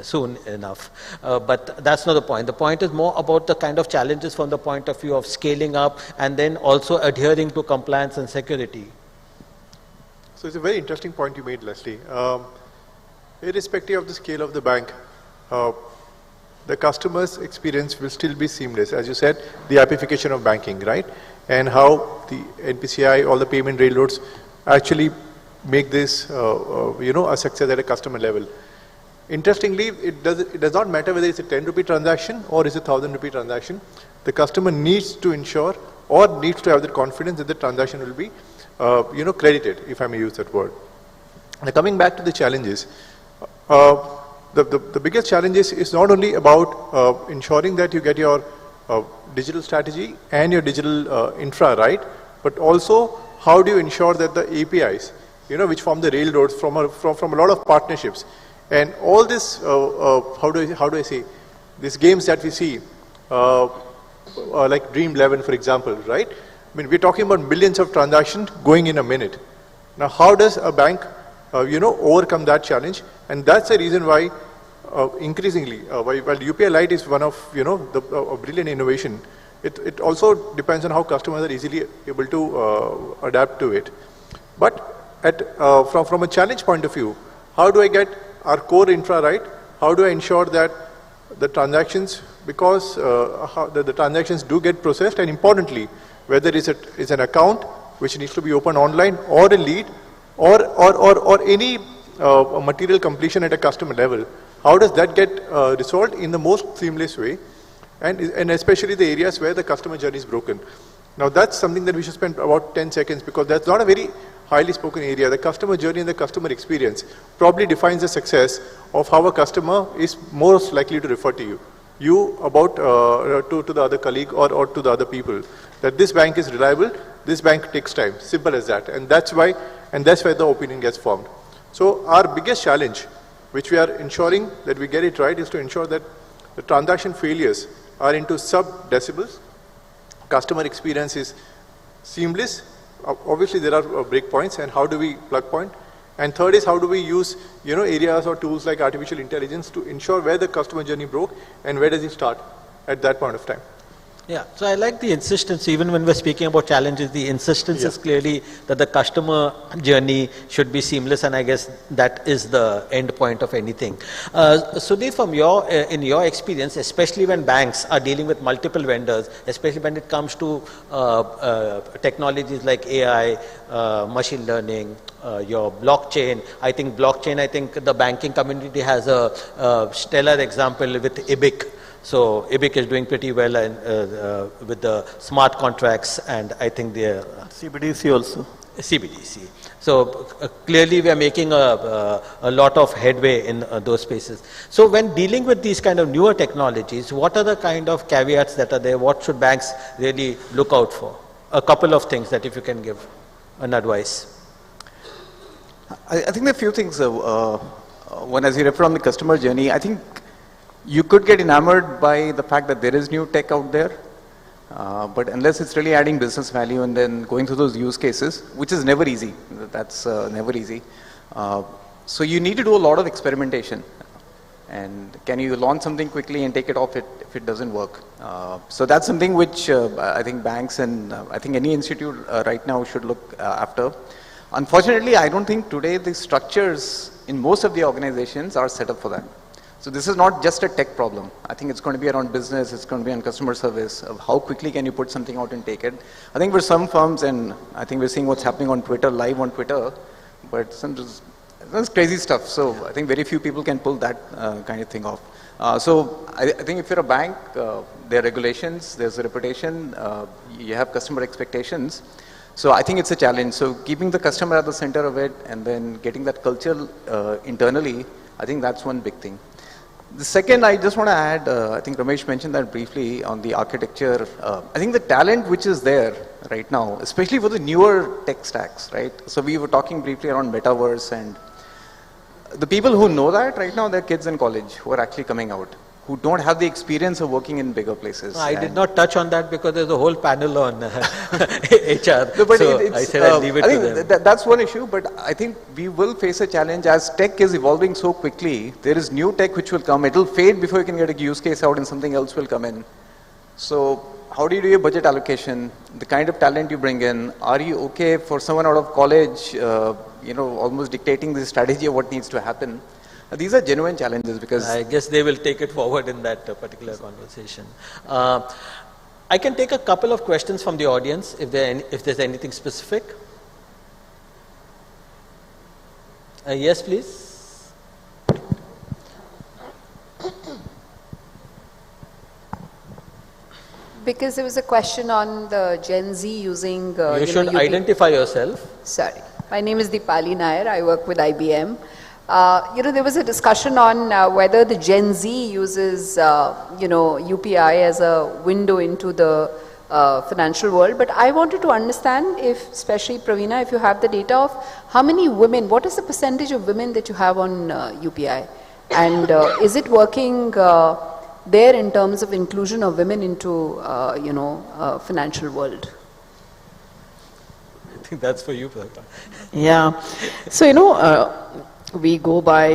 soon enough. But that's not the point. The point is more about the kind of challenges from the point of view of scaling up, and then also adhering to compliance and security. So it's a very interesting point you made, Leslie. Irrespective of the scale of the bank, the customer's experience will still be seamless. As you said, the appification of banking, right? And how the NPCI, all the payment railroads actually make this, a success at a customer level. Interestingly, it does not matter whether it's a 10 rupee transaction or it's a 1,000 rupee transaction. The customer needs to ensure or needs to have the confidence that the transaction will be, credited, if I may use that word. Now, coming back to the challenges, the biggest challenges is not only about ensuring that you get your digital strategy and your digital infra right, but also how do you ensure that the APIs, which form the railroads from a lot of partnerships, and all this, how do I say, these games that we see, like Dream 11, for example, right? I mean, we're talking about millions of transactions going in a minute. Now, how does a bank, overcome that challenge? And that's the reason why, increasingly, while UPI Lite is one of, a brilliant innovation, it also depends on how customers are easily able to adapt to it. But from a challenge point of view, how do I get our core infra right? How do I ensure that the transactions, because the transactions do get processed, and importantly, whether it's an account which needs to be opened online, or a lead, or any a material completion at a customer level, how does that get resolved in the most seamless way, and especially the areas where the customer journey is broken. Now that's something that we should spend about 10 seconds, because that's not a very highly spoken area. The customer journey and the customer experience probably defines the success of how a customer is most likely to refer to you. You about to the other colleague or to the other people, that this bank is reliable, this bank takes time, simple as that. And that's why the opinion gets formed. So our biggest challenge, which we are ensuring that we get it right, is to ensure that the transaction failures are into sub-decibels, customer experience is seamless. Obviously there are breakpoints, and how do we plug point? And third is how do we use areas or tools like artificial intelligence to ensure where the customer journey broke and where does it start at that point of time. Yeah, so I like the insistence, even when we're speaking about challenges, the insistence is clearly that the customer journey should be seamless, and I guess that is the end point of anything. Sudhir, from in your experience, especially when banks are dealing with multiple vendors, especially when it comes to technologies like AI, machine learning, your blockchain, I think the banking community has a stellar example with IBIC. So IBIC is doing pretty well with the smart contracts, and I think the CBDC also. CBDC. So clearly we are making a lot of headway in those spaces. So when dealing with these kind of newer technologies, what are the kind of caveats that are there? What should banks really look out for? A couple of things that if you can give an advice. I think there are a few things. One, as you refer on the customer journey, I think you could get enamored by the fact that there is new tech out there, but unless it's really adding business value and then going through those use cases, which is never easy, that's never easy. So you need to do a lot of experimentation. And can you launch something quickly and take it off if it doesn't work? So that's something which I think banks and I think any institute right now should look after. Unfortunately, I don't think today the structures in most of the organizations are set up for that. So this is not just a tech problem. I think it's going to be around business, it's going to be on customer service, of how quickly can you put something out and take it. I think for some firms, and I think we're seeing what's happening on Twitter, live on Twitter, but that's crazy stuff. So I think very few people can pull that kind of thing off. So I think if you're a bank, there are regulations, there's a reputation, you have customer expectations. So I think it's a challenge. So keeping the customer at the center of it and then getting that culture internally, I think that's one big thing. The second, I just want to add, I think Ramesh mentioned that briefly on the architecture. I think the talent which is there right now, especially for the newer tech stacks, right? So we were talking briefly around metaverse, and the people who know that right now, they're kids in college who are actually coming out, who don't have the experience of working in bigger places. I did not touch on that because there's a whole panel on HR. No, but so I said I'll leave it to them. That's one issue, but I think we will face a challenge as tech is evolving so quickly. There is new tech which will come. It will fade before you can get a use case out and something else will come in. So how do you do your budget allocation? The kind of talent you bring in, are you okay for someone out of college, almost dictating the strategy of what needs to happen? These are genuine challenges because I guess they will take it forward in that particular conversation. I can take a couple of questions from the audience if there's anything specific. Yes, please. Because there was a question on the Gen Z using... you should identify yourself. Sorry. My name is Deepali Nair. I work with IBM. There was a discussion on whether the Gen Z uses, UPI as a window into the financial world. But I wanted to understand if, especially Praveena, if you have the data of how many women, what is the percentage of women that you have on UPI? And is it working there in terms of inclusion of women into, financial world? I think that's for you, Praveena. Yeah. So, we go by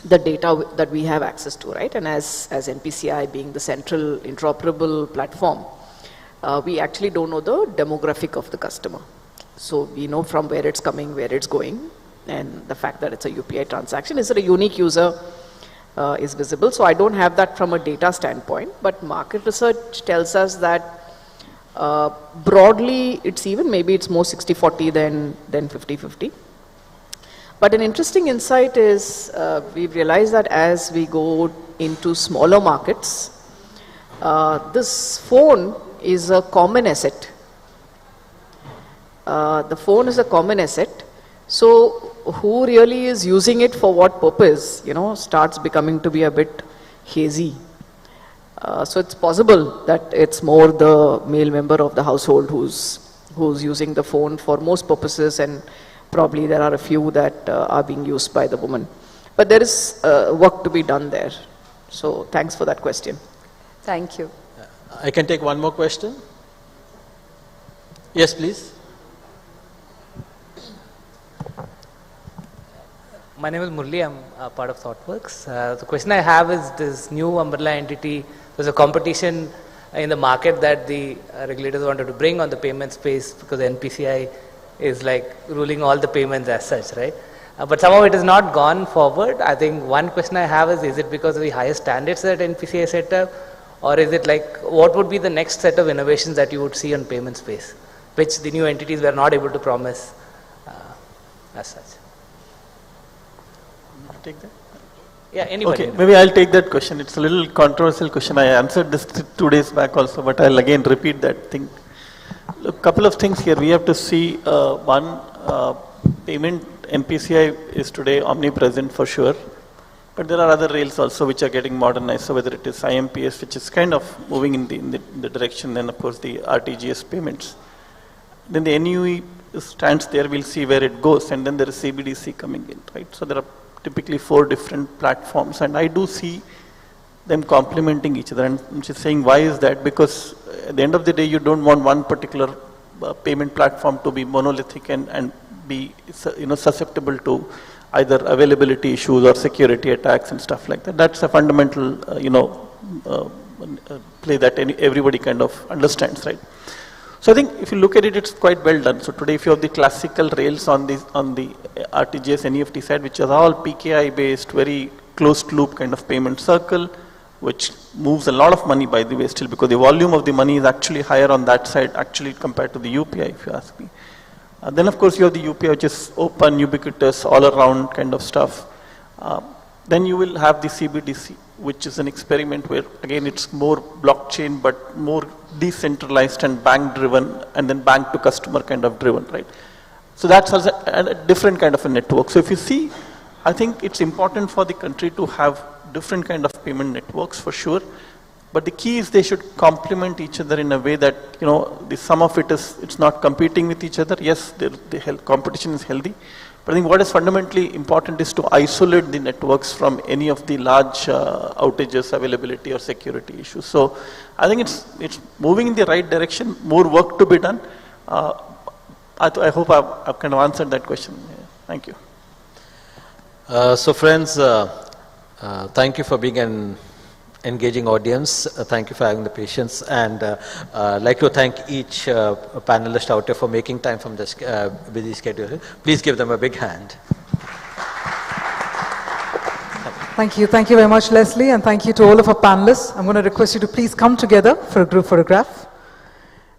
the data that we have access to, right? And as NPCI being the central interoperable platform, we actually don't know the demographic of the customer. So we know from where it's coming, where it's going, and the fact that it's a UPI transaction. Is it a unique user is visible. So I don't have that from a data standpoint, but market research tells us that broadly it's even, maybe it's more 60-40 than 50-50. But an interesting insight is we've realized that as we go into smaller markets, this phone is a common asset. The phone is a common asset. So who really is using it for what purpose, starts becoming to be a bit hazy. So it's possible that it's more the male member of the household who's using the phone for most purposes, and probably there are a few that are being used by the woman. But there is work to be done there. So thanks for that question. Thank you. I can take one more question. Yes, please. My name is Murli. I'm part of ThoughtWorks. The question I have is this new umbrella entity. There's a competition in the market that the regulators wanted to bring on the payment space because the NPCI is like ruling all the payments as such, right? But somehow it has not gone forward. I think one question I have is it because of the higher standards that NPCI set up, or is it like what would be the next set of innovations that you would see on payment space, which the new entities were not able to promise as such? Take that? Yeah, anybody. Okay, maybe I'll take that question. It's a little controversial question. I answered this 2 days back also, but I'll again repeat that thing. A couple of things here. We have to see, one, payment NPCI is today omnipresent for sure, but there are other rails also which are getting modernized. So whether it is IMPS, which is kind of moving in the direction, then of course the RTGS payments. Then the NUE stands there, we'll see where it goes, and then there is CBDC coming in, right? So there are typically 4 different platforms, and I do see them complementing each other. And I'm just saying, why is that? Because at the end of the day, you don't want one particular payment platform to be monolithic and be susceptible to either availability issues or security attacks and stuff like that. That's a fundamental play that everybody kind of understands, right? So I think if you look at it, it's quite well done. So today, if you have the classical rails on the RTGS NEFT side, which is all PKI based, very closed loop kind of payment circle, which moves a lot of money, by the way, still, because the volume of the money is actually higher on that side, actually compared to the UPI, if you ask me. Then of course you have the UPI, which is open, ubiquitous, all around kind of stuff. Then you will have the CBDC, which is an experiment where again it's more blockchain but more decentralized and bank driven, and then bank to customer kind of driven, right? So that's also a different kind of a network. So if you see, I think it's important for the country to have different kind of payment networks for sure, but the key is they should complement each other in a way that, the sum of it's not competing with each other. Yes, the competition is healthy, but I think what is fundamentally important is to isolate the networks from any of the large outages, availability or security issues. So I think it's moving in the right direction, more work to be done. I hope I've kind of answered that question. Yeah, thank you. So friends, thank you for being an engaging audience. Thank you for having the patience, and I'd like to thank each panelist out there for making time from this busy schedule. Please give them a big hand. Thank you. Thank you very much, Leslie, and thank you to all of our panelists. I'm going to request you to please come together for a group photograph.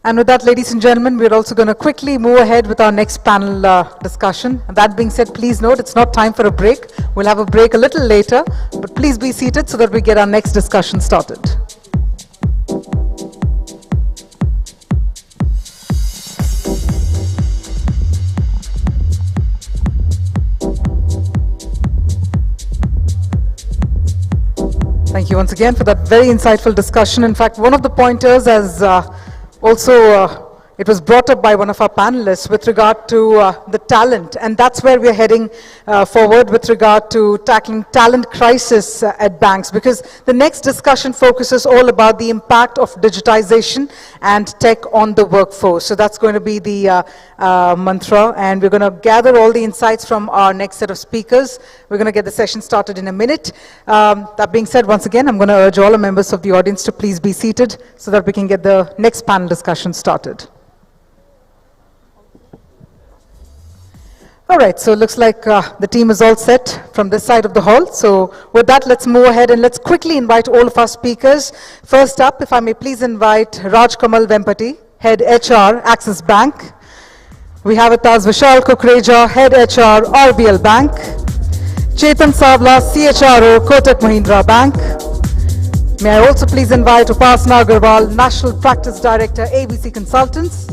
And with that, ladies and gentlemen, we're also going to quickly move ahead with our next panel discussion. And that being said, please note it's not time for a break. We'll have a break a little later, but please be seated so that we get our next discussion started. Thank you once again for that very insightful discussion. In fact, one of the pointers as it was brought up by one of our panelists with regard to the talent, and that's where we're heading forward with regard to tackling talent crisis at banks, because the next discussion focuses all about the impact of digitization and tech on the workforce. So that's going to be the mantra, and we're going to gather all the insights from our next set of speakers. We're going to get the session started in a minute. That being said, once again, I'm going to urge all the members of the audience to please be seated so that we can get the next panel discussion started. All right, so it looks like the team is all set from this side of the hall. So with that, let's move ahead and let's quickly invite all of our speakers. First up, if I may please invite Raj Kamal Vempati, Head HR, Axis Bank. We have with us Vishal Kukreja, Head HR, RBL Bank. Chetan Savla, CHRO, Kotak Mahindra Bank. May I also please invite Upasana Agarwal, National Practice Director, ABC Consultants.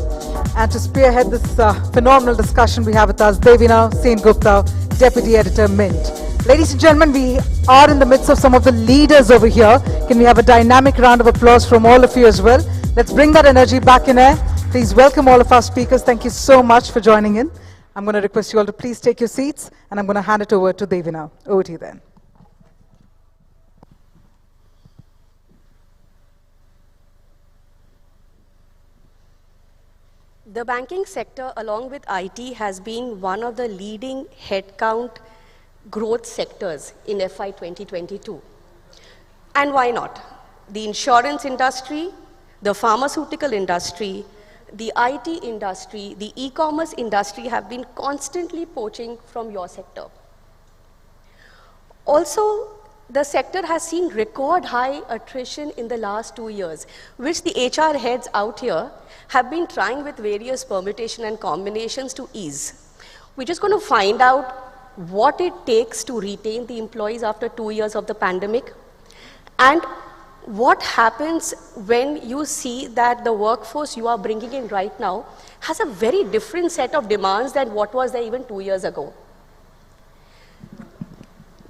And to spearhead this phenomenal discussion, we have with us Devina Sen-Gupta, Deputy Editor, Mint. Ladies and gentlemen, we are in the midst of some of the leaders over here. Can we have a dynamic round of applause from all of you as well? Let's bring that energy back in air. Please welcome all of our speakers. Thank you so much for joining in. I'm going to request you all to please take your seats, and I'm going to hand it over to Devina. Over to you then. The banking sector, along with IT, has been one of the leading headcount growth sectors in FY 2022. And why not? The insurance industry, the pharmaceutical industry, the IT industry, the e-commerce industry have been constantly poaching from your sector. Also, the sector has seen record high attrition in the last 2 years, which the HR heads out here have been trying with various permutation and combinations to ease. We're just going to find out what it takes to retain the employees after 2 years of the pandemic, and what happens when you see that the workforce you are bringing in right now has a very different set of demands than what was there even 2 years ago.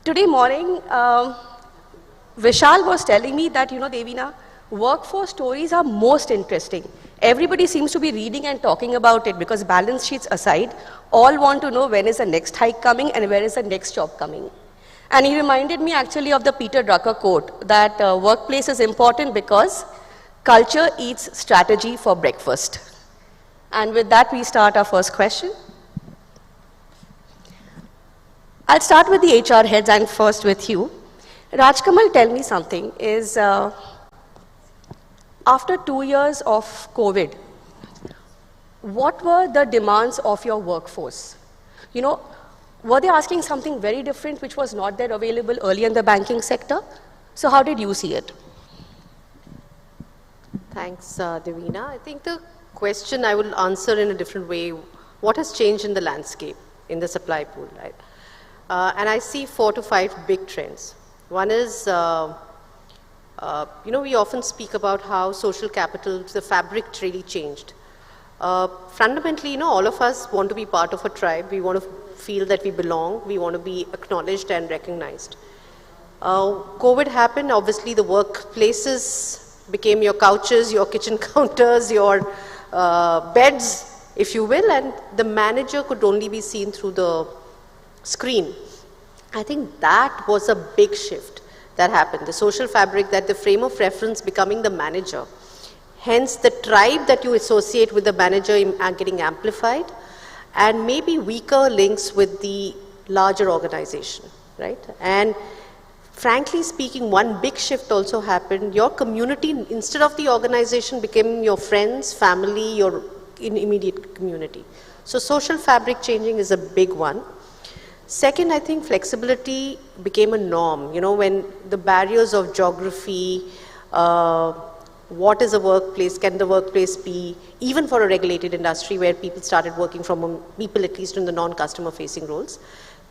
Today morning, Vishal was telling me that, Devina, workforce stories are most interesting. Everybody seems to be reading and talking about it because balance sheets aside, all want to know when is the next hike coming and where is the next job coming. And he reminded me actually of the Peter Drucker quote that workplace is important because culture eats strategy for breakfast. And with that, we start our first question. I'll start with the HR heads and first with you. Rajkamal, tell me something, is after 2 years of COVID, what were the demands of your workforce? Were they asking something very different which was not there available earlier in the banking sector? So how did you see it? Thanks, Devina. I think the question I will answer in a different way. What has changed in the landscape, in the supply pool, right? And I see 4 to 5 big trends. One is, we often speak about how social capital, the fabric really changed. Fundamentally, all of us want to be part of a tribe. We want to feel that we belong. We want to be acknowledged and recognized. COVID happened. Obviously, the workplaces became your couches, your kitchen counters, your beds, if you will, and the manager could only be seen through the screen. I think that was a big shift that happened. The social fabric, that the frame of reference becoming the manager. Hence, the tribe that you associate with the manager are getting amplified, and maybe weaker links with the larger organization, right? And frankly speaking, one big shift also happened. Your community, instead of the organization, became your friends, family, your immediate community. So social fabric changing is a big one. Second, I think flexibility became a norm. When the barriers of geography, what is a workplace, can the workplace be, even for a regulated industry where people started working from home, people at least in the non-customer facing roles.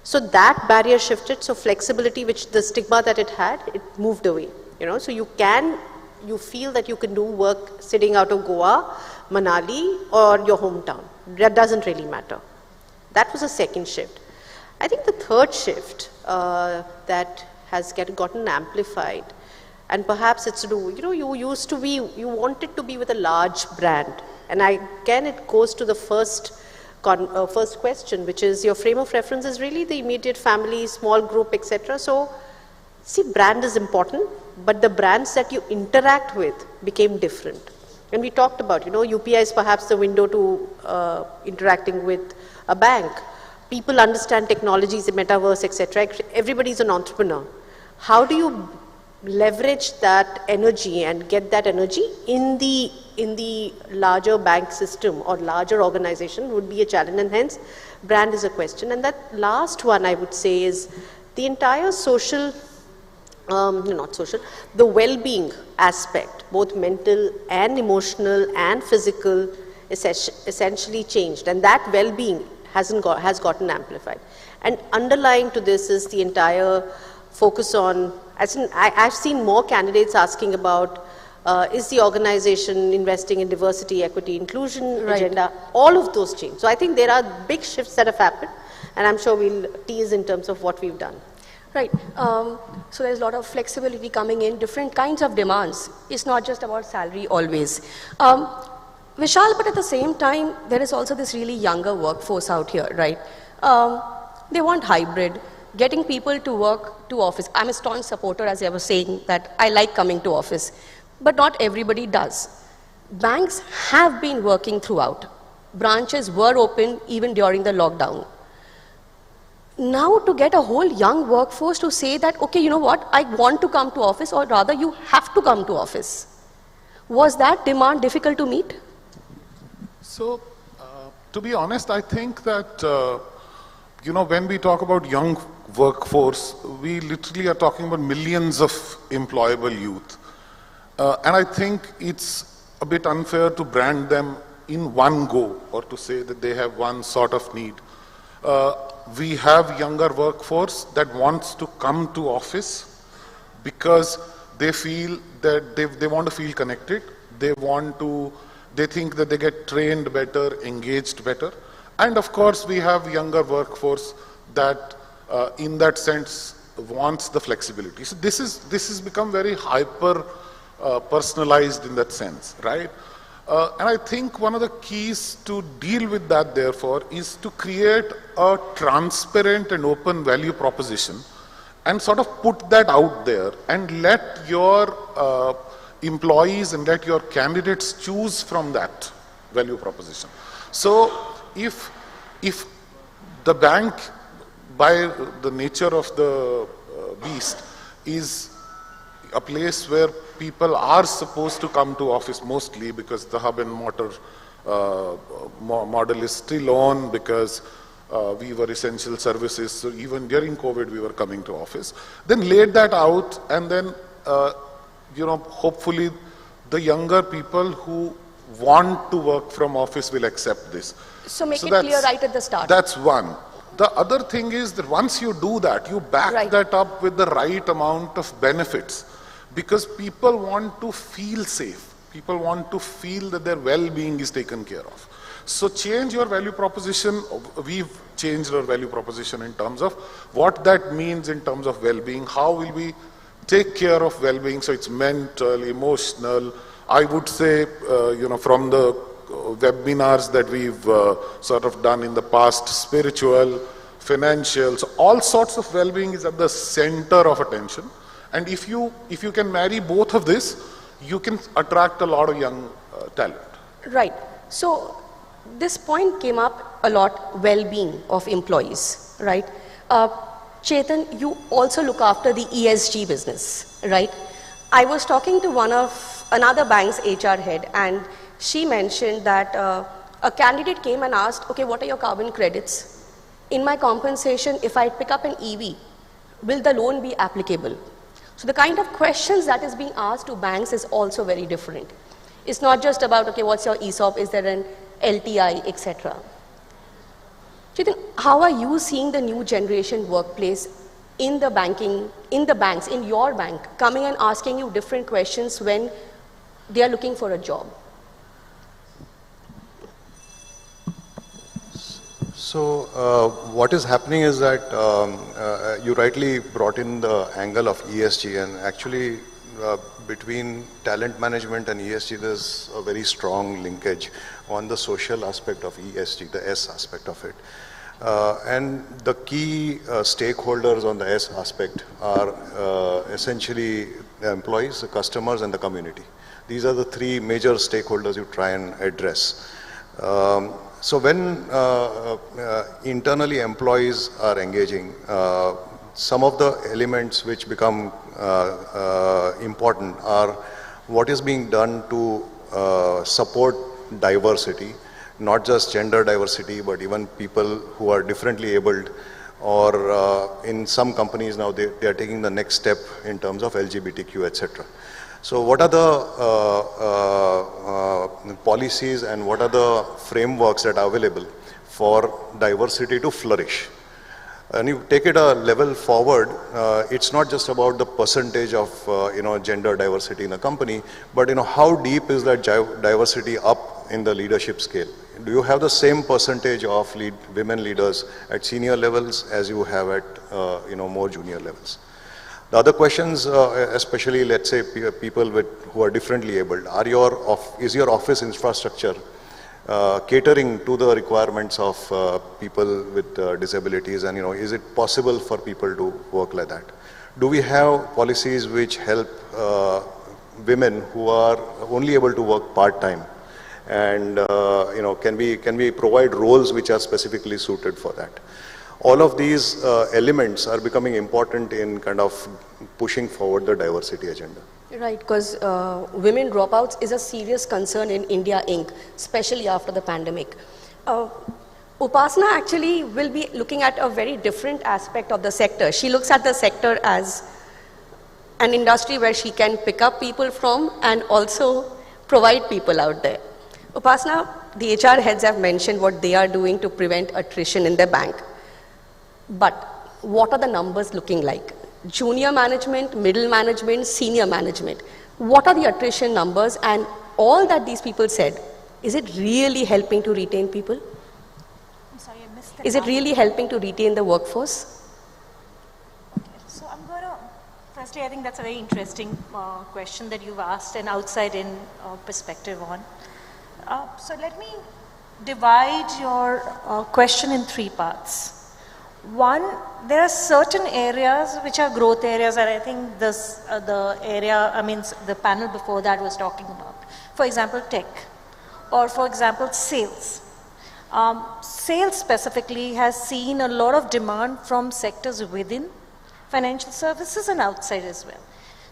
So that barrier shifted, so flexibility, which the stigma that it had, it moved away. So you feel that you can do work sitting out of Goa, Manali or your hometown. That doesn't really matter. That was a second shift. I think the third shift that has gotten amplified, and perhaps it's to do, you wanted to be with a large brand. And again, it goes to the first question, which is your frame of reference is really the immediate family, small group, etc. So, see, brand is important, but the brands that you interact with became different. And we talked about, UPI is perhaps the window to interacting with a bank. People understand technologies, the metaverse, etc. Everybody's an entrepreneur. How do you leverage that energy and get that energy in the larger bank system or larger organization would be a challenge, and hence brand is a question. And that last one I would say is the entire social, the well-being aspect, both mental and emotional and physical, essentially changed, and that well-being has gotten amplified. And underlying to this is the entire focus on, I've seen more candidates asking about, is the organization investing in diversity, equity, inclusion agenda, all of those change. So I think there are big shifts that have happened, and I'm sure we'll tease in terms of what we've done. Right. So there's a lot of flexibility coming in, different kinds of demands. It's not just about salary always. Vishal, but at the same time, there is also this really younger workforce out here, right? They want hybrid, getting people to work to office. I'm a staunch supporter, as I was saying, that I like coming to office, but not everybody does. Banks have been working throughout. Branches were open even during the lockdown. Now to get a whole young workforce to say that, okay, you know what, I want to come to office, or rather you have to come to office. Was that demand difficult to meet? So, to be honest, I think that, when we talk about young workforce, we literally are talking about millions of employable youth. And I think it's a bit unfair to brand them in one go, or to say that they have one sort of need. We have younger workforce that wants to come to office because they feel that they want to feel connected. They think that they get trained better, engaged better. And of course, we have younger workforce that, in that sense, wants the flexibility. So this has become very hyper personalized in that sense, right? And I think one of the keys to deal with that, therefore, is to create a transparent and open value proposition and sort of put that out there and let your employees and let your candidates choose from that value proposition. So if the bank, by the nature of the beast, is a place where people are supposed to come to office mostly because the hub and mortar model is still on, because we were essential services, so even during COVID we were coming to office. Then laid that out, and then hopefully the younger people who want to work from office will accept this. So make it clear right at the start. That's one. The other thing is that once you do that, you back that up with the right amount of benefits, because people want to feel safe. People want to feel that their well-being is taken care of. So change your value proposition. We've changed our value proposition in terms of what that means in terms of well-being. How will we take care of well-being? So it's mental, emotional. I would say, from the webinars that we've sort of done in the past, spiritual, financial, so all sorts of well-being is at the center of attention. And if you can marry both of this, you can attract a lot of young talent. Right. So this point came up a lot, well-being of employees, right? Chetan, you also look after the ESG business, right? I was talking to another bank's HR head, and she mentioned that a candidate came and asked, okay, what are your carbon credits? In my compensation, if I pick up an EV, will the loan be applicable? So the kind of questions that is being asked to banks is also very different. It's not just about, okay, what's your ESOP, is there an LTI, etc. Chetan, how are you seeing the new generation workplace in the banking, in the banks, in your bank, coming and asking you different questions when they are looking for a job? So what is happening is that you rightly brought in the angle of ESG, and actually between talent management and ESG there's a very strong linkage on the social aspect of ESG, the S aspect of it. And the key stakeholders on the S aspect are essentially the employees, the customers, and the community. These are the three major stakeholders you try and address. So when internally employees are engaging, some of the elements which become important are what is being done to support diversity, not just gender diversity, but even people who are differently abled, or in some companies now they are taking the next step in terms of LGBTQ, etc. So what are the policies and what are the frameworks that are available for diversity to flourish? And you take it a level forward, it's not just about the percentage of gender diversity in a company, but how deep is that diversity up in the leadership scale? Do you have the same percentage of women leaders at senior levels as you have at more junior levels? The other questions, especially let's say people who are differently abled, is your office infrastructure catering to the requirements of people with disabilities, and is it possible for people to work like that? Do we have policies which help women who are only able to work part-time, and can we provide roles which are specifically suited for that? All of these elements are becoming important in kind of pushing forward the diversity agenda. Right, because women dropouts is a serious concern in India Inc., especially after the pandemic. Upasana actually will be looking at a very different aspect of the sector. She looks at the sector as an industry where she can pick up people from and also provide people out there. Upasana, the HR heads have mentioned what they are doing to prevent attrition in the bank. But what are the numbers looking like? Junior management, middle management, senior management. What are the attrition numbers, and all that these people said, is it really helping to retain people? I'm sorry, I missed that. Is it really helping to retain the workforce? Okay, so I'm going to, firstly, I think that's a very interesting question that you've asked, an outside-in perspective on. So let me divide your question in three parts. One, there are certain areas which are growth areas, and I think this, the panel before that was talking about. For example, tech, or for example, sales. Sales specifically has seen a lot of demand from sectors within financial services and outside as well.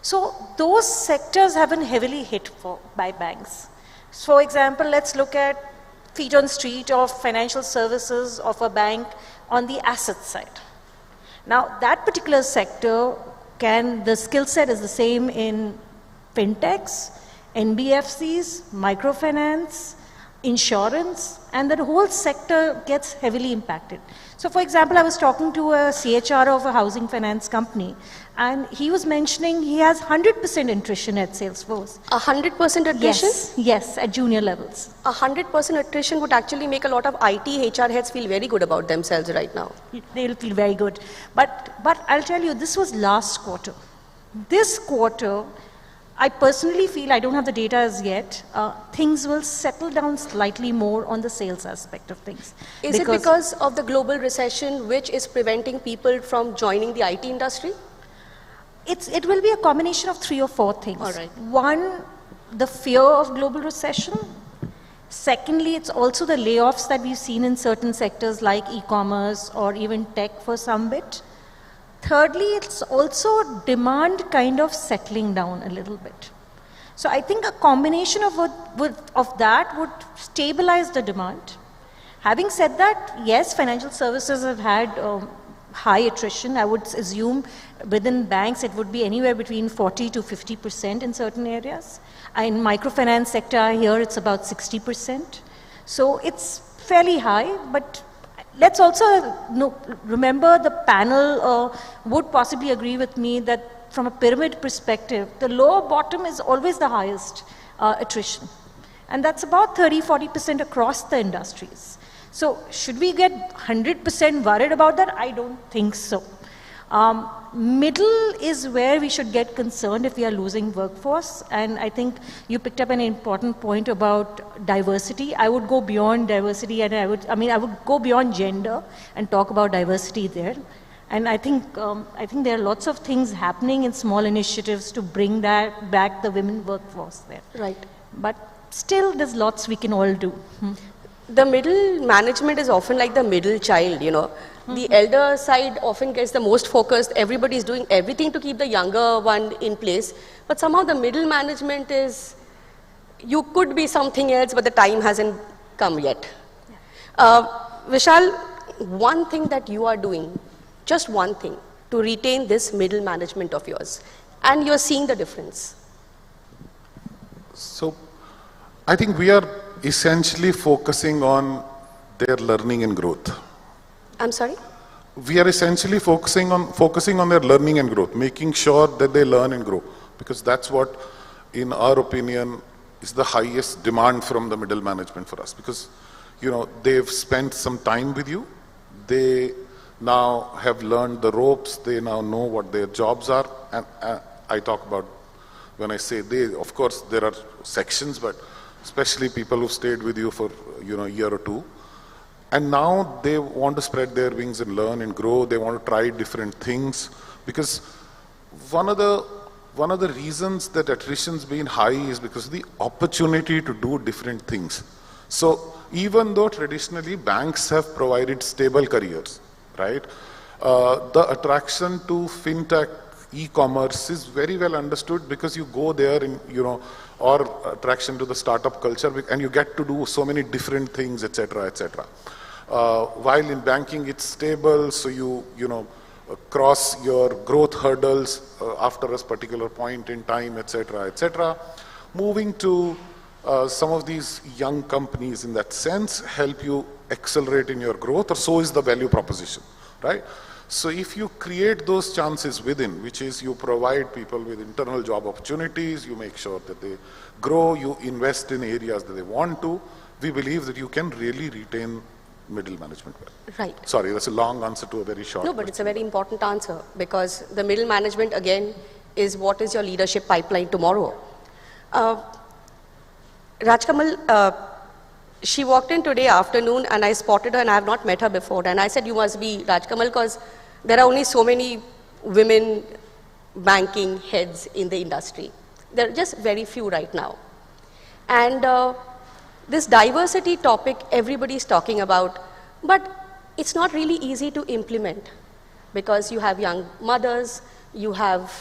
So those sectors have been heavily hit by banks. For example, let's look at feet on street of financial services of a bank on the asset side. Now, that particular sector the skill set is the same in fintechs, NBFCs, microfinance, insurance, and that whole sector gets heavily impacted. So, for example, I was talking to a CHR of a housing finance company, and he was mentioning he has 100% attrition at Salesforce. 100% attrition? Yes, at junior levels. 100% attrition would actually make a lot of IT HR heads feel very good about themselves right now. They'll feel very good. But I'll tell you, this was last quarter. This quarter, I personally feel, I don't have the data as yet, things will settle down slightly more on the sales aspect of things. Is it because of the global recession which is preventing people from joining the IT industry? It will be a combination of 3 or 4 things. All right. One, the fear of global recession. Secondly, it's also the layoffs that we've seen in certain sectors like e-commerce or even tech for some bit. Thirdly, it's also demand kind of settling down a little bit. So I think a combination of that would stabilize the demand. Having said that, yes, financial services have had high attrition. I would assume within banks it would be anywhere between 40 to 50% in certain areas. In microfinance sector, I hear it's about 60%. So it's fairly high, but let's also remember the panel would possibly agree with me that from a pyramid perspective, the lower bottom is always the highest attrition. And that's about 30-40% across the industries. So should we get 100% worried about that? I don't think so. Middle is where we should get concerned if we are losing workforce, and I think you picked up an important point about diversity. I would go beyond diversity, and I would go beyond gender and talk about diversity there. And I think there are lots of things happening in small initiatives to bring that back the women workforce there. Right. But still, there's lots we can all do. The middle management is often like the middle child, you know. The elder side often gets the most focused. Everybody is doing everything to keep the younger one in place. But somehow the middle management is, you could be something else, but the time hasn't come yet. Vishal, one thing that you are doing, just one thing, to retain this middle management of yours, and you're seeing the difference. So I think we are essentially focusing on their learning and growth. I'm sorry? We are essentially focusing on their learning and growth, making sure that they learn and grow, because that's what, in our opinion, is the highest demand from the middle management for us. Because, you know, they've spent some time with you, they now have learned the ropes, they now know what their jobs are, and I talk about, when I say they, of course there are sections, but especially people who stayed with you for, you know, a year or two. And now they want to spread their wings and learn and grow. They want to try different things, because one of the reasons that attrition's been high is because of the opportunity to do different things. So even though traditionally banks have provided stable careers, right? The attraction to fintech, e-commerce is very well understood, because you go there and, you know, or attraction to the startup culture, and you get to do so many different things, etc., etc. While in banking it's stable, so you know, cross your growth hurdles after a particular point in time, etc., etc. Moving to some of these young companies in that sense help you accelerate in your growth, or so is the value proposition, right? So if you create those chances within, which is you provide people with internal job opportunities, you make sure that they grow, you invest in areas that they want to, we believe that you can really retain middle management well. Right. Sorry, that's a long answer to a very short No, but it's a very important answer, because the middle management, again, is what is your leadership pipeline tomorrow. Rajkamal, she walked in today afternoon and I spotted her, and I have not met her before. And I said, you must be Rajkamal, because there are only so many women banking heads in the industry. There are just very few right now. And this diversity topic everybody is talking about, but it's not really easy to implement, because you have young mothers, you have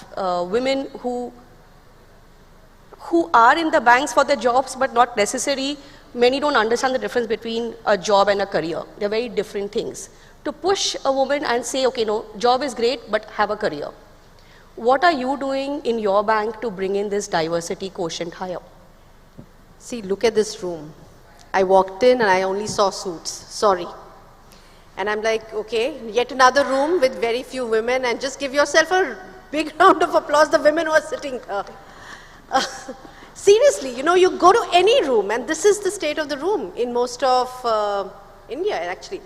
women who are in the banks for their jobs, but not necessarily. Many don't understand the difference between a job and a career. They're very different things. To push a woman and say, okay, no, job is great, but have a career. What are you doing in your bank to bring in this diversity quotient higher? See, look at this room. I walked in and I only saw suits. Sorry. And I'm like, okay, yet another room with very few women, and just give yourself a big round of applause, the women who are sitting here. Seriously, you know, you go to any room, and this is the state of the room in most of India, actually.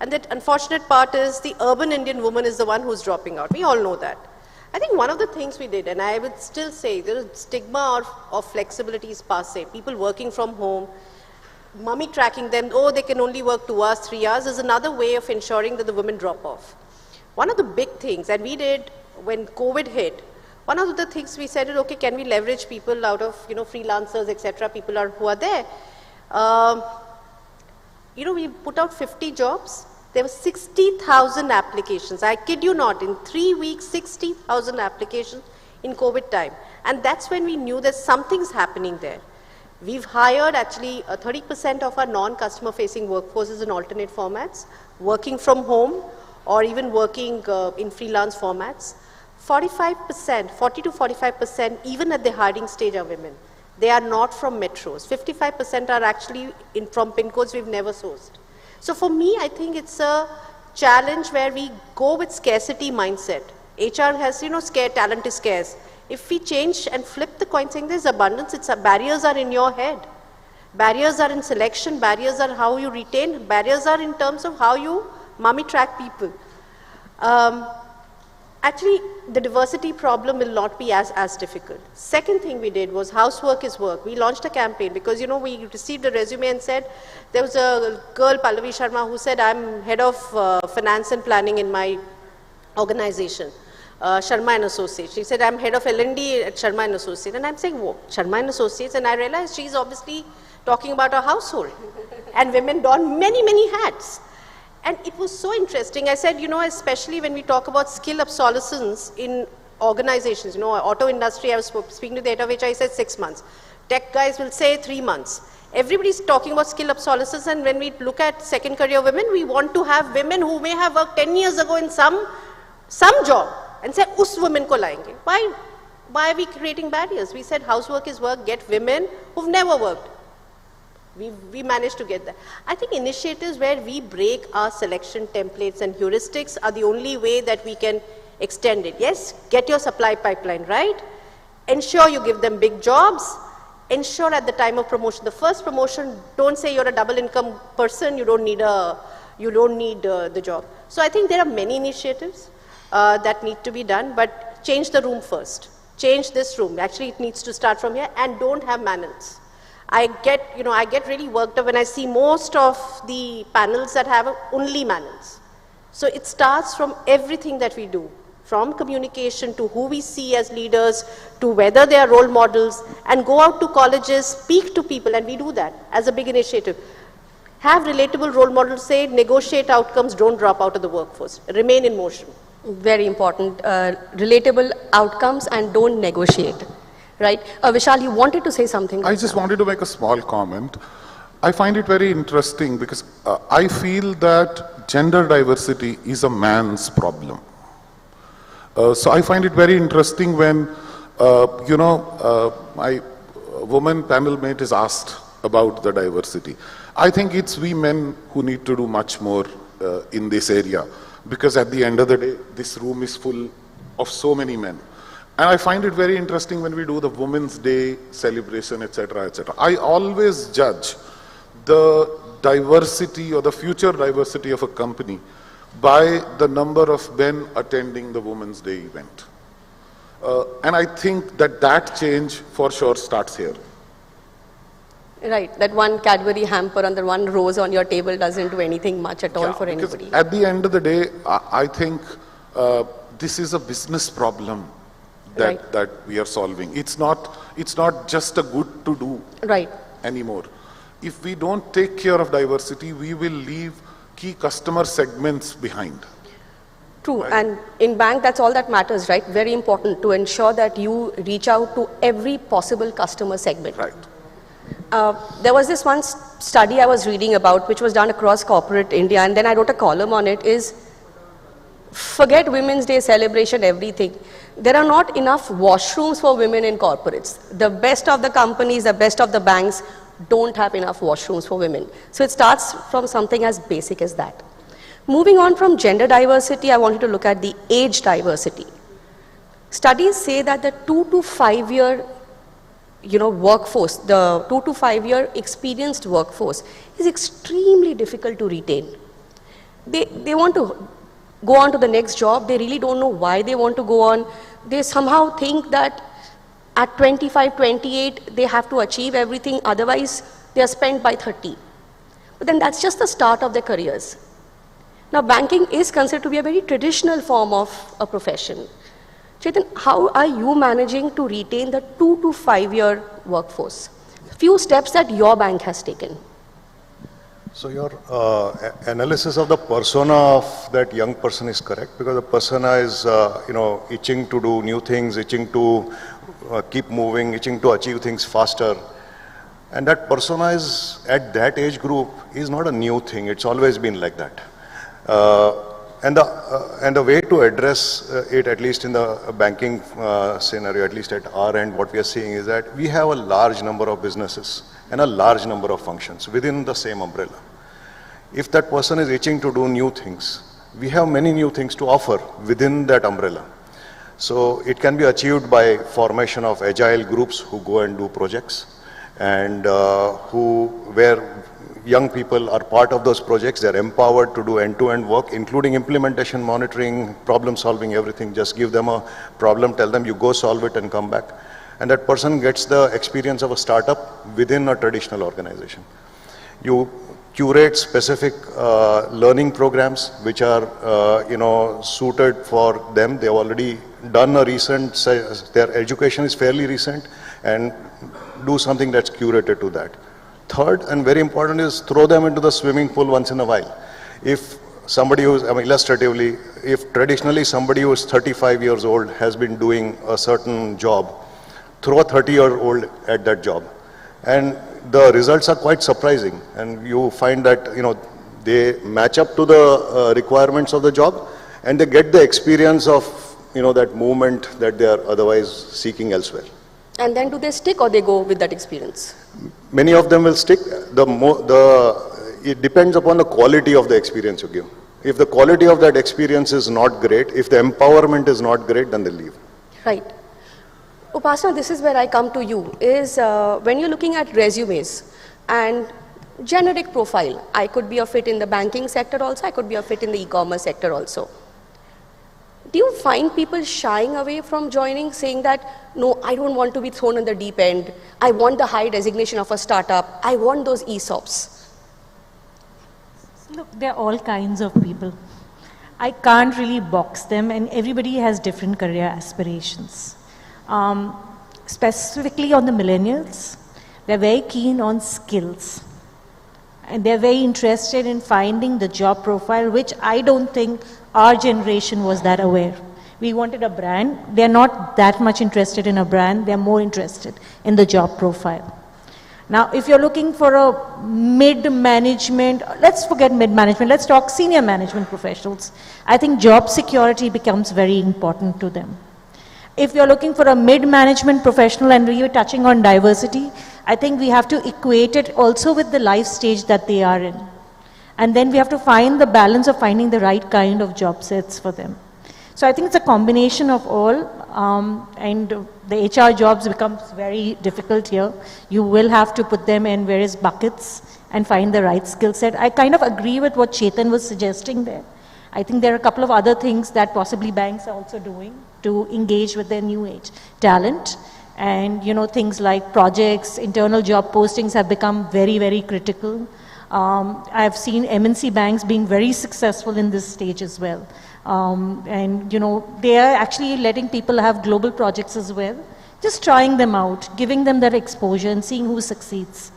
And the unfortunate part is the urban Indian woman is the one who's dropping out. We all know that. I think one of the things we did, and I would still say, there is stigma of flexibility is passé. People working from home, mummy tracking them, oh, they can only work 2 hours, 3 hours, is another way of ensuring that the women drop off. One of the big things, and we did when COVID hit, one of the things we said is, okay, can we leverage people out of, you know, freelancers, etc., people who are there. You know, we put out 50 jobs. There were 60,000 applications. I kid you not, in 3 weeks, 60,000 applications in COVID time. And that's when we knew that something's happening there. We've hired actually 30% of our non-customer facing workforces in alternate formats, working from home or even working in freelance formats. 45%, 40 to 45%, even at the hiring stage, are women. They are not from metros. 55% are actually from pin codes we've never sourced. So for me, I think it's a challenge where we go with scarcity mindset. HR has, you know, talent is scarce. If we change and flip the coin saying there's abundance, barriers are in your head. Barriers are in selection, barriers are how you retain, barriers are in terms of how you mummy track people. Actually, the diversity problem will not be as difficult. Second thing we did was housework is work. We launched a campaign because, you know, we received a resume and said, there was a girl, Pallavi Sharma, who said, I'm head of finance and planning in my organization, Sharma and Associates. She said, I'm head of L&D at Sharma and Associates. And I'm saying, whoa, Sharma and Associates? And I realized she's obviously talking about her household. And women don many, many hats. And it was so interesting. I said, you know, especially when we talk about skill obsolescence in organizations, you know, auto industry, I was speaking to the head of HR, I said 6 months. Tech guys will say 3 months. Everybody's talking about skill obsolescence, and when we look at second career women, we want to have women who may have worked 10 years ago in some job and say, us women ko laenge. Why? Why are we creating barriers? We said housework is work, get women who've never worked. We managed to get that. I think initiatives where we break our selection templates and heuristics are the only way that we can extend it. Yes, get your supply pipeline right. Ensure you give them big jobs. Ensure at the time of promotion, the first promotion, don't say you're a double income person, you don't need the job. So I think there are many initiatives that need to be done, but change the room first. Change this room. Actually, it needs to start from here, and don't have manuals. I get really worked up when I see most of the panels that have only manuals. So it starts from everything that we do, from communication to who we see as leaders, to whether they are role models, and go out to colleges, speak to people, and we do that as a big initiative. Have relatable role models, say, negotiate outcomes, don't drop out of the workforce, remain in motion. Very important, relatable outcomes and don't negotiate, right? Vishal, you wanted to say something. I just wanted to make a small comment. I find it very interesting because I feel that gender diversity is a man's problem. So I find it very interesting when, my woman panel mate is asked about the diversity. I think it's we men who need to do much more in this area, because at the end of the day, this room is full of so many men. And I find it very interesting when we do the Women's Day celebration, etc., etc. I always judge the diversity or the future diversity of a company by the number of men attending the Women's Day event. And I think that change for sure starts here. Right, that one Cadbury hamper and the one rose on your table doesn't do anything much at all for anybody. At the end of the day, I think this is a business problem that we are solving. It's not just a good to do anymore. If we don't take care of diversity, we will leave key customer segments behind. True, and in bank, that's all that matters, right? Very important to ensure that you reach out to every possible customer segment. Right. There was this one study I was reading about, which was done across corporate India, and then I wrote a column on it, is forget Women's Day celebration, everything. There are not enough washrooms for women in corporates. The best of the companies, the best of the banks don't have enough washrooms for women. So it starts from something as basic as that. Moving on from gender diversity, I wanted to look at the age diversity. Studies say that the 2 to 5 year workforce, the 2 to 5 year experienced workforce is extremely difficult to retain. They want to go on to the next job. They really don't know why they want to go on. They somehow think that at 25, 28, they have to achieve everything. Otherwise, they are spent by 30. But then that's just the start of their careers. Now, banking is considered to be a very traditional form of a profession. Chetan, how are you managing to retain the 2 to 5 year workforce? Few steps that your bank has taken. So your analysis of the persona of that young person is correct, because the persona is, itching to do new things, itching to keep moving, itching to achieve things faster. And that persona is, at that age group, is not a new thing. It's always been like that. And the way to address it, at least in the banking scenario, at least at our end, what we are seeing is that we have a large number of businesses and a large number of functions within the same umbrella. If that person is itching to do new things, we have many new things to offer within that umbrella. So it can be achieved by formation of agile groups who go and do projects, and where young people are part of those projects. They're empowered to do end-to-end work, including implementation, monitoring, problem solving, everything. Just give them a problem, tell them you go solve it and come back. And that person gets the experience of a startup within a traditional organization. You curate specific learning programs which are suited for them. They've already done a recent, their education is fairly recent, and do something that's curated to that. Third, and very important, is throw them into the swimming pool once in a while. If somebody who's, illustratively, if traditionally somebody who is 35 years old has been doing a certain job, throw a 30-year-old at that job. And the results are quite surprising. And you find that, they match up to the requirements of the job, and they get the experience of, that movement that they are otherwise seeking elsewhere. And then do they stick or they go with that experience? Many of them will stick. It depends upon the quality of the experience you give. If the quality of that experience is not great, if the empowerment is not great, then they leave. Right. Upasana, this is where I come to you, is when you're looking at resumes and generic profile, I could be a fit in the banking sector also, I could be a fit in the e-commerce sector also. Do you find people shying away from joining, saying that, no, I don't want to be thrown in the deep end, I want the high designation of a startup, I want those ESOPs? Look, there are all kinds of people. I can't really box them, and everybody has different career aspirations. Specifically on the millennials, they're very keen on skills. And they're very interested in finding the job profile, which I don't think our generation was that aware. We wanted a brand. They're not that much interested in a brand. They're more interested in the job profile. Now, if you're looking for a mid-management, let's forget mid-management, let's talk senior management professionals. I think job security becomes very important to them. If you're looking for a mid-management professional and you're touching on diversity, I think we have to equate it also with the life stage that they are in. And then we have to find the balance of finding the right kind of job sets for them. So I think it's a combination of all, and the HR jobs becomes very difficult here. You will have to put them in various buckets and find the right skill set. I kind of agree with what Chetan was suggesting there. I think there are a couple of other things that possibly banks are also doing to engage with their new age talent. And things like projects, internal job postings have become very, very critical. I've seen MNC banks being very successful in this stage as well. And they are actually letting people have global projects as well, just trying them out, giving them that exposure and seeing who succeeds.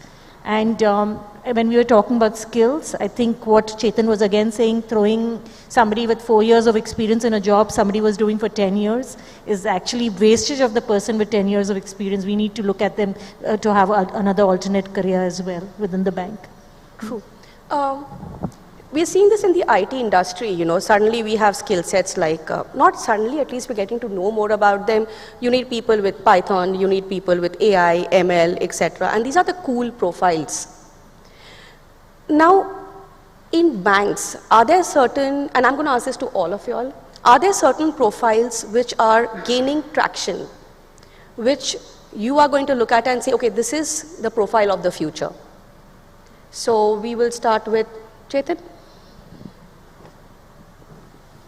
And when we were talking about skills, I think what Chetan was again saying, throwing somebody with 4 years of experience in a job somebody was doing for 10 years is actually wastage of the person with 10 years of experience. We need to look at them to have another alternate career as well within the bank. True. We're seeing this in the IT industry, suddenly we have skill sets like, not suddenly, at least we're getting to know more about them. You need people with Python, you need people with AI, ML, etc. And these are the cool profiles. Now, in banks, are there certain, and I'm going to ask this to all of you all, are there certain profiles which are gaining traction, which you are going to look at and say, okay, this is the profile of the future? So we will start with Chetan.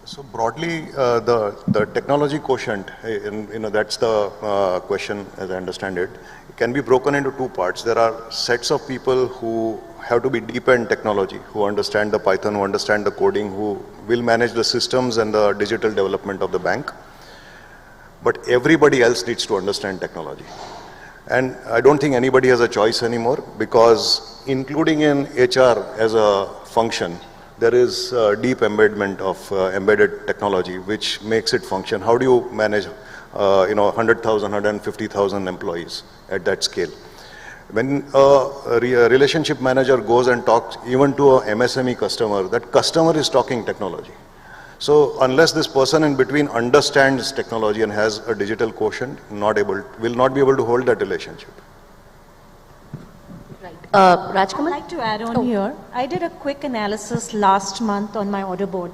So broadly, the technology quotient, that's the question as I understand it, can be broken into two parts. There are sets of people who have to be deep in technology, who understand the Python, who understand the coding, who will manage the systems and the digital development of the bank. But everybody else needs to understand technology. And I don't think anybody has a choice anymore, because including in HR as a function, there is deep embedment of embedded technology which makes it function. How do you manage 100,000, 150,000 employees at that scale? When a relationship manager goes and talks even to a MSME customer, that customer is talking technology. So unless this person in between understands technology and has a digital quotient, will not be able to hold that relationship. Rajkumar? I'd like to add on here. I did a quick analysis last month on my order board,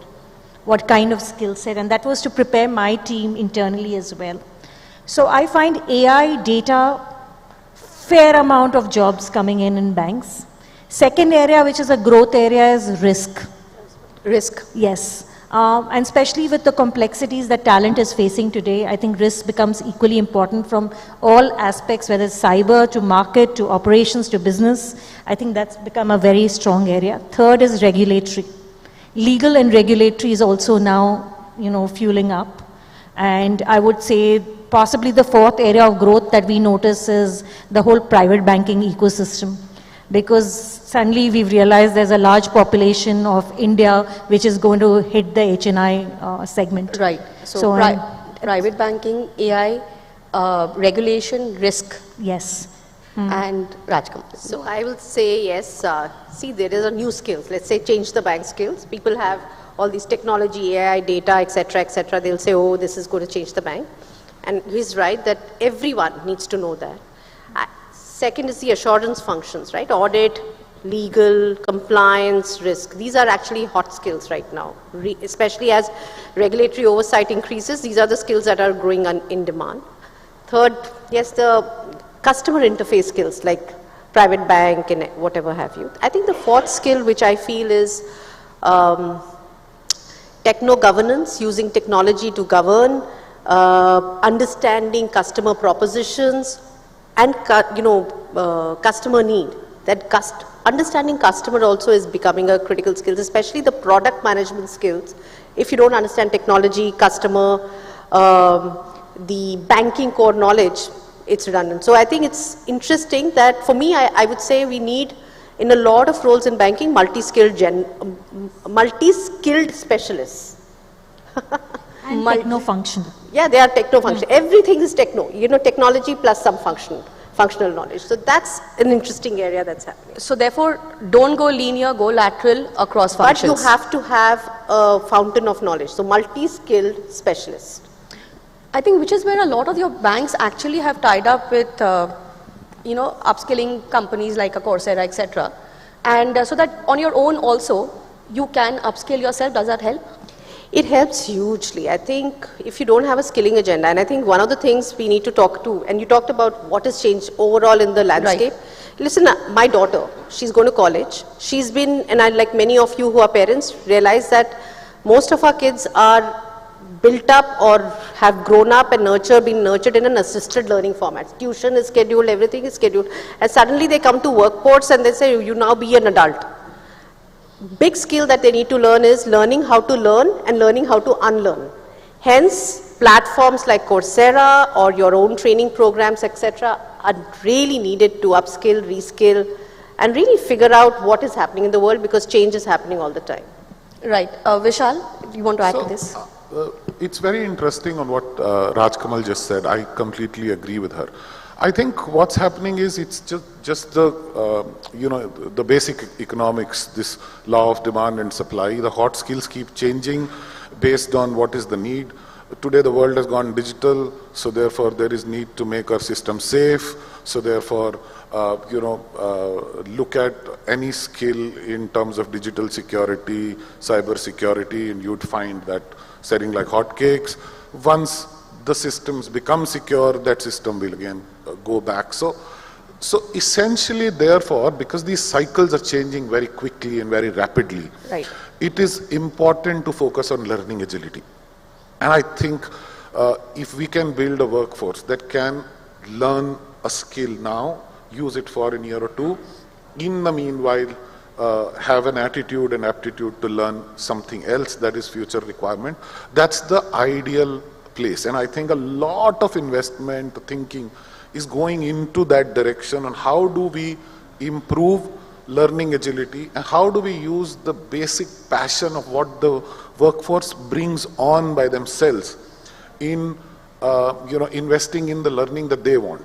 what kind of skill set, and that was to prepare my team internally as well. So I find AI, data, fair amount of jobs coming in banks. Second area, which is a growth area, is risk. Risk? Yes. And especially with the complexities that talent is facing today, I think risk becomes equally important from all aspects, whether it's cyber to market to operations to business. I think that's become a very strong area. Third is regulatory. Legal and regulatory is also now, fueling up. And I would say possibly the fourth area of growth that we notice is the whole private banking ecosystem. Because suddenly we've realized there's a large population of India which is going to hit the HNI segment. Right. So private banking, AI, regulation, risk. Yes. And Rajkumar. So I will say yes. See, there is a new skills. Let's say change the bank skills. People have all these technology, AI, data, etc., they'll say, oh, this is going to change the bank. And he's right that everyone needs to know that. Second is the assurance functions, right? Audit, legal, compliance, risk. These are actually hot skills right now, especially as regulatory oversight increases. These are the skills that are growing in demand. Third, yes, the customer interface skills like private bank and whatever have you. I think the fourth skill which I feel is techno governance, using technology to govern, understanding customer propositions and customer need. That understanding customer also is becoming a critical skill, especially the product management skills. If you don't understand technology, customer, the banking core knowledge, it's redundant. So I think it's interesting that for me, I would say we need, in a lot of roles in banking, multi-skilled specialists. And techno-functional. Yeah, they are techno-functional. Everything is techno, technology plus some functional knowledge. So that's an interesting area that's happening. So therefore, don't go linear, go lateral across functions. But you have to have a fountain of knowledge. So multi-skilled specialists. I think which is where a lot of your banks actually have tied up with, upskilling companies like a Coursera, etc. And so that on your own also, you can upskill yourself. Does that help? It helps hugely. I think if you don't have a skilling agenda, and I think one of the things we need to talk to, and you talked about what has changed overall in the landscape. Right. Listen, my daughter, she's going to college. She's been, and I, like many of you who are parents, realize that most of our kids are built up or have grown up and been nurtured in an assisted learning format. Tuition is scheduled, everything is scheduled. And suddenly they come to workforce and they say, you now be an adult. Big skill that they need to learn is learning how to learn and learning how to unlearn. Hence, platforms like Coursera or your own training programs, etc., are really needed to upskill, reskill, and really figure out what is happening in the world, because change is happening all the time. Right. Vishal, do you want to add to this? It's very interesting on what Raj Kamal just said. I completely agree with her. I think what's happening is it's just the, the basic economics, this law of demand and supply. The hot skills keep changing based on what is the need. Today the world has gone digital, so therefore there is need to make our system safe. So therefore, look at any skill in terms of digital security, cyber security, and you'd find that selling like hotcakes. Once the systems become secure, that system will again go back. So essentially, therefore, because these cycles are changing very quickly and very rapidly, right, it is important to focus on learning agility. And I think if we can build a workforce that can learn a skill now, use it for a year or two, in the meanwhile, have an attitude and aptitude to learn something else that is future requirement, that's the ideal place. And I think a lot of investment thinking is going into that direction on how do we improve learning agility and how do we use the basic passion of what the workforce brings on by themselves in investing in the learning that they want.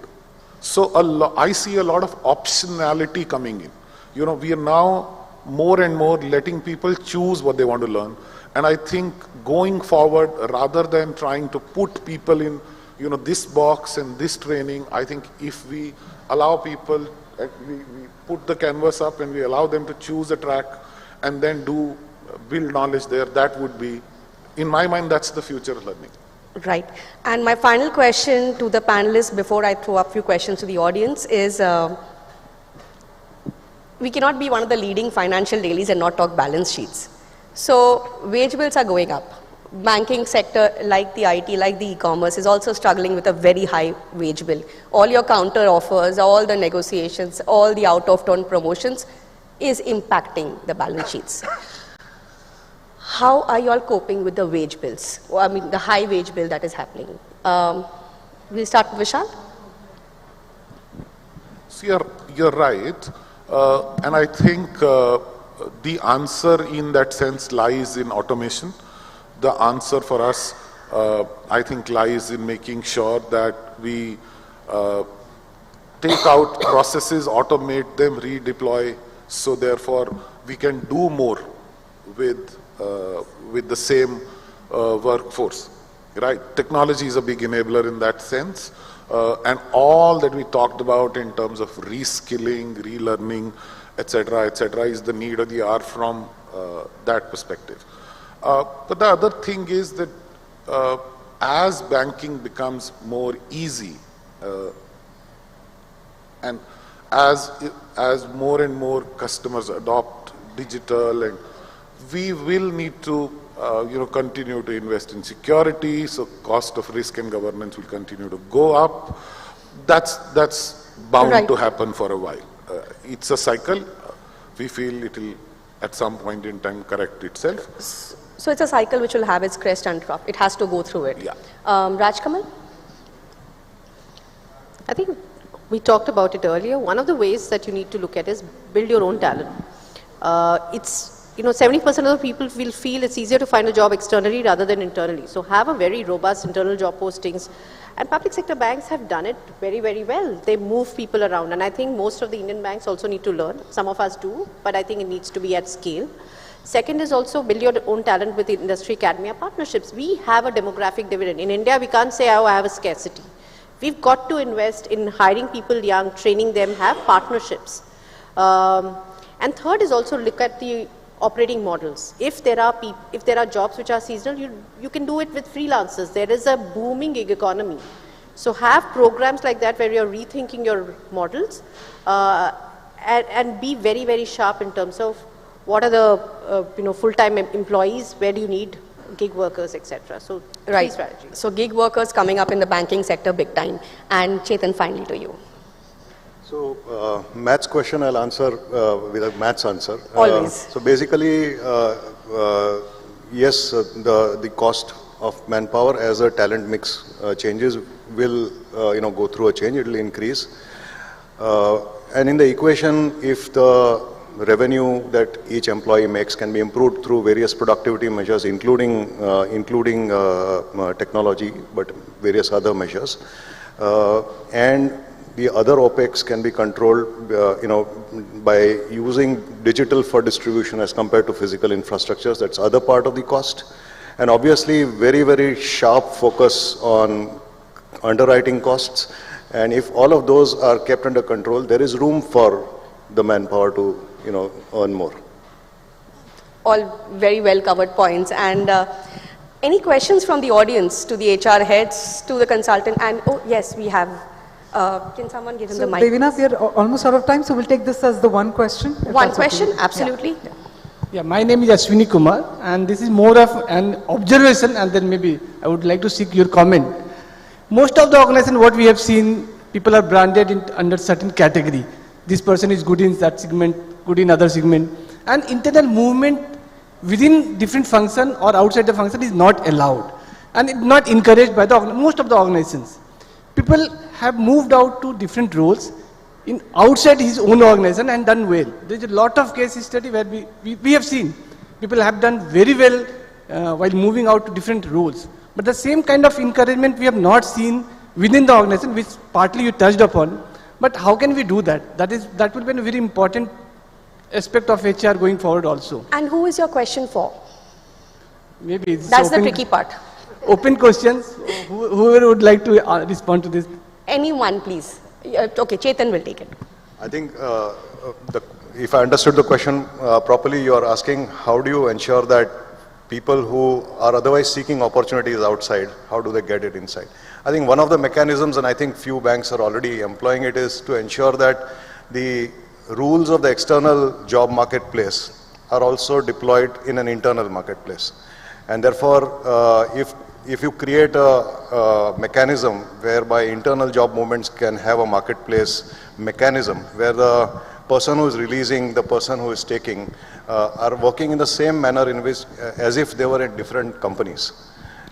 So I see a lot of optionality coming in. We are now more and more letting people choose what they want to learn. And I think going forward, rather than trying to put people in, this box and this training, I think if we allow people, we put the canvas up and we allow them to choose a track and then build knowledge there, that would be, in my mind, that's the future of learning. Right. And my final question to the panelists before I throw up a few questions to the audience is, we cannot be one of the leading financial dailies and not talk balance sheets. So wage bills are going up. Banking sector, like the IT, like the e-commerce, is also struggling with a very high wage bill. All your counter offers, all the negotiations, all the out-of-turn promotions is impacting the balance sheets. How are you all coping with the wage bills? I mean, the high wage bill that is happening. We'll start with Vishal. So you're right. And I think the answer in that sense lies in automation. The answer for us, I think, lies in making sure that we take out processes, automate them, redeploy, so therefore we can do more with with the same workforce, right? Technology is a big enabler in that sense. And all that we talked about in terms of reskilling, relearning, etc., is the need of the hour from that perspective. But the other thing is that as banking becomes more easy, and as more and more customers adopt digital, and we will need to continue to invest in security, so cost of risk and governance will continue to go up. That's bound to happen for a while. It's a cycle. We feel it will at some point in time correct itself. So it's a cycle which will have its crest and trough. It has to go through it. Yeah. Rajkamal? I think we talked about it earlier. One of the ways that you need to look at is build your own talent. It's 70% of the people will feel it's easier to find a job externally rather than internally. So have a very robust internal job postings. And public sector banks have done it very, very well. They move people around. And I think most of the Indian banks also need to learn. Some of us do, but I think it needs to be at scale. Second is also build your own talent with the industry academia partnerships. We have a demographic dividend. In India, we can't say, oh, I have a scarcity. We've got to invest in hiring people young, training them, have partnerships. And third is also look at the operating models. If there are jobs which are seasonal, you can do it with freelancers. There is a booming gig economy. So have programs like that where you're rethinking your models and be very, very sharp in terms of what are the full-time employees, where do you need gig workers, etc. So right. Strategies. So gig workers coming up in the banking sector big time. And Chetan, finally to you. So, maths question I'll answer with a maths answer. Always. So basically, yes, the cost of manpower as a talent mix changes will go through a change. It will increase. And in the equation, if the revenue that each employee makes can be improved through various productivity measures, including technology, but various other measures, and the other OPEX can be controlled, by using digital for distribution as compared to physical infrastructures. That's other part of the cost. And obviously, very, very sharp focus on underwriting costs. And if all of those are kept under control, there is room for the manpower to, earn more. All very well covered points. And any questions from the audience to the HR heads, to the consultant? And oh, yes, we have. Can someone give him the mic? Devina, we are almost out of time, so we'll take this as the one question. One question, okay. Absolutely. Yeah. Yeah, my name is Ashwini Kumar, and this is more of an observation, and then maybe I would like to seek your comment. Most of the organizations, what we have seen, people are branded under certain category. This person is good in that segment, good in other segment, and internal movement within different function or outside the function is not allowed, and it's not encouraged by most of the organizations. People have moved out to different roles in outside his own organization and done well. There's a lot of case study where we have seen people have done very well while moving out to different roles. But the same kind of encouragement we have not seen within the organization, which partly you touched upon. But how can we do that? That will be a very important aspect of HR going forward also. And who is your question for? Maybe that's the tricky part. Open questions. Whoever would like to respond to this. Anyone, please. Okay, Chetan will take it. I think if I understood the question properly, you are asking how do you ensure that people who are otherwise seeking opportunities outside, how do they get it inside? I think one of the mechanisms, and I think few banks are already employing it, is to ensure that the rules of the external job marketplace are also deployed in an internal marketplace. And therefore, if you create a mechanism whereby internal job movements can have a marketplace mechanism where the person who is releasing, the person who is taking are working in the same manner in which as if they were at different companies.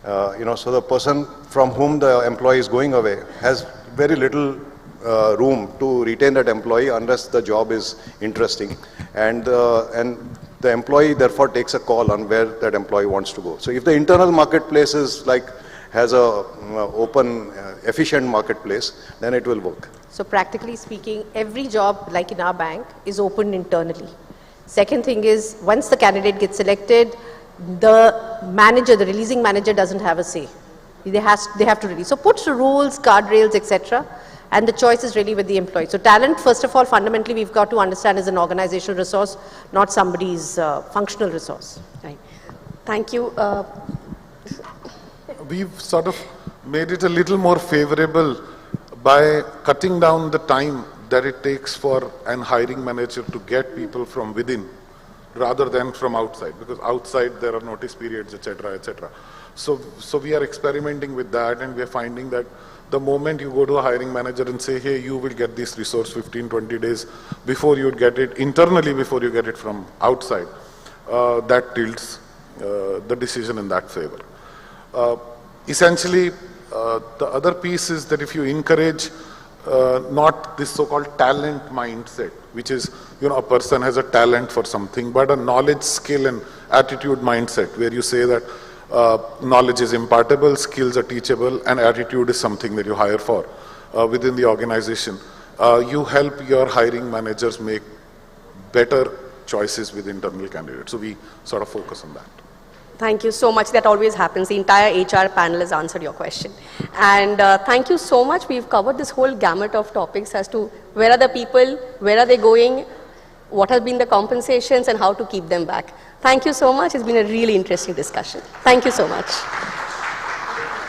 So the person from whom the employee is going away has very little room to retain that employee unless the job is interesting, and the employee therefore takes a call on where that employee wants to go. So if the internal marketplace is has a open, efficient marketplace, then it will work. So practically speaking, every job like in our bank is opened internally. Second thing is, once the candidate gets selected, the manager, the releasing manager doesn't have a say. They have to release. So put rules, guardrails, etc. And the choice is really with the employee. So talent, first of all, fundamentally, we've got to understand is an organizational resource, not somebody's functional resource. Right. Thank you. We've sort of made it a little more favorable by cutting down the time that it takes for an hiring manager to get people from within rather than from outside, because outside there are notice periods, etc., etc. So we are experimenting with that, and we are finding that the moment you go to a hiring manager and say, hey, you will get this resource 15, 20 days before you get it, internally before you get it from outside, that tilts the decision in that favor. Essentially, the other piece is that if you encourage not this so-called talent mindset, which is, a person has a talent for something, but a knowledge, skill, and attitude mindset, where you say that knowledge is impartable, skills are teachable, and attitude is something that you hire for within the organization. You help your hiring managers make better choices with internal candidates. So we sort of focus on that. Thank you so much. That always happens. The entire HR panel has answered your question. And thank you so much. We've covered this whole gamut of topics as to where are the people, where are they going, what have been the compensations, and how to keep them back. Thank you so much. It's been a really interesting discussion. Thank you so much.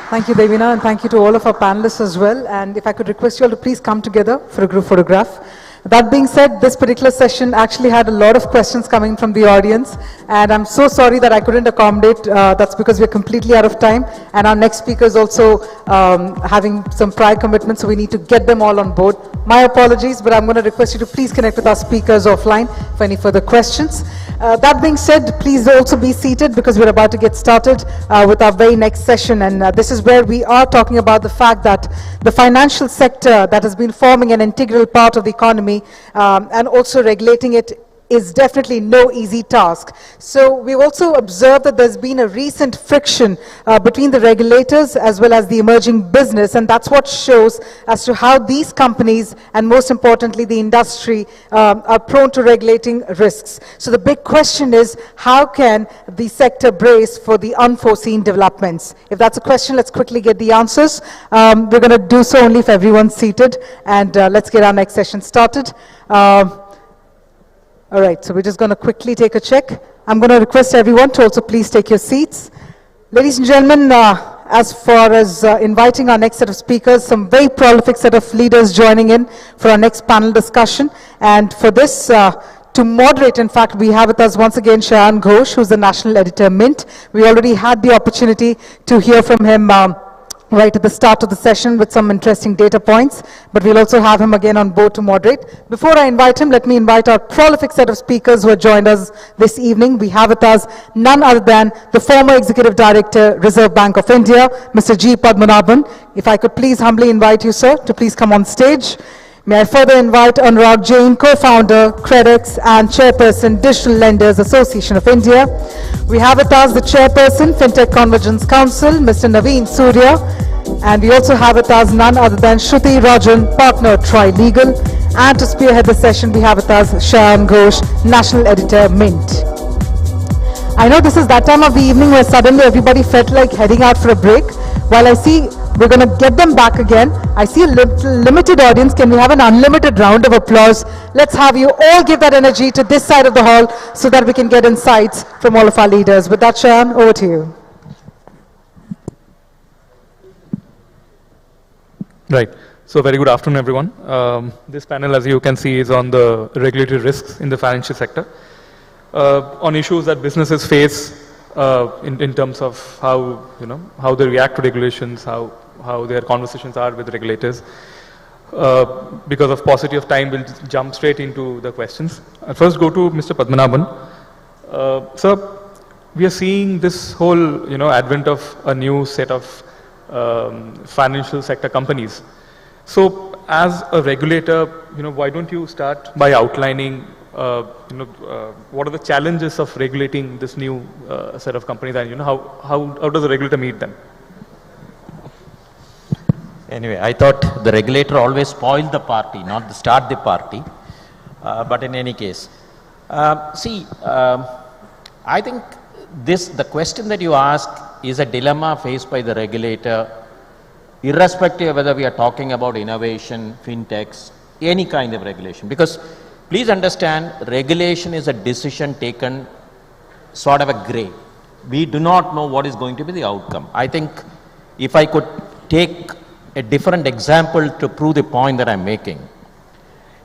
Thank you, Devina, and thank you to all of our panelists as well. And if I could request you all to please come together for a group photograph. That being said, this particular session actually had a lot of questions coming from the audience, and I'm so sorry that I couldn't accommodate. That's because we're completely out of time, and our next speaker is also having some prior commitments, so we need to get them all on board. My apologies, but I'm going to request you to please connect with our speakers offline for any further questions. That being said, please also be seated because we're about to get started with our very next session, and this is where we are talking about the fact that the financial sector that has been forming an integral part of the economy and also regulating it is definitely no easy task. So we've also observed that there's been a recent friction between the regulators as well as the emerging business, and that's what shows as to how these companies and most importantly the industry are prone to regulating risks. So the big question is, how can the sector brace for the unforeseen developments? If that's a question, let's quickly get the answers. We're going to do so only if everyone's seated, and let's get our next session started. All right, so we're just going to quickly take a check. I'm going to request everyone to also please take your seats. Ladies and gentlemen, as far as inviting our next set of speakers, some very prolific set of leaders joining in for our next panel discussion. And for this, to moderate, in fact, we have with us once again Shayan Ghosh, who's the National Editor, Mint. We already had the opportunity to hear from him right at the start of the session with some interesting data points, but we'll also have him again on board to moderate. Before I invite him, let me invite our prolific set of speakers who have joined us this evening. We have with us none other than the former Executive Director, Reserve Bank of India, Mr. G. Padmanabhan. If I could please humbly invite you, sir, to please come on stage. May I further invite Anurag Jain, co-founder, Credex, and chairperson, Digital Lenders Association of India. We have with us the chairperson, FinTech Convergence Council, Mr. Naveen Surya. And we also have with us none other than Shruti Rajan, partner, Tri-Legal. And to spearhead the session, we have with us Shayan Ghosh, National Editor, Mint. I know this is that time of the evening where suddenly everybody felt like heading out for a break. While I see we're going to get them back again, I see a limited audience. Can we have an unlimited round of applause? Let's have you all give that energy to this side of the hall so that we can get insights from all of our leaders. With that, Shayan, over to you. Right. So very good afternoon, everyone. This panel, as you can see, is on the regulatory risks in the financial sector, on issues that businesses face in terms of how they react to regulations, how their conversations are with regulators. Because of paucity of time, we'll jump straight into the questions. I'll first go to Mr. Padmanabhan. Sir, we are seeing this whole advent of a new set of financial sector companies. So as a regulator, why don't you start by outlining what are the challenges of regulating this new set of companies, and how does the regulator meet them? Anyway, I thought the regulator always spoiled the party, not start the party. But in any case, I think the question that you ask is a dilemma faced by the regulator, irrespective of whether we are talking about innovation, fintechs, any kind of regulation. Because please understand, regulation is a decision taken sort of a gray. We do not know what is going to be the outcome. I think if I could take a different example to prove the point that I'm making,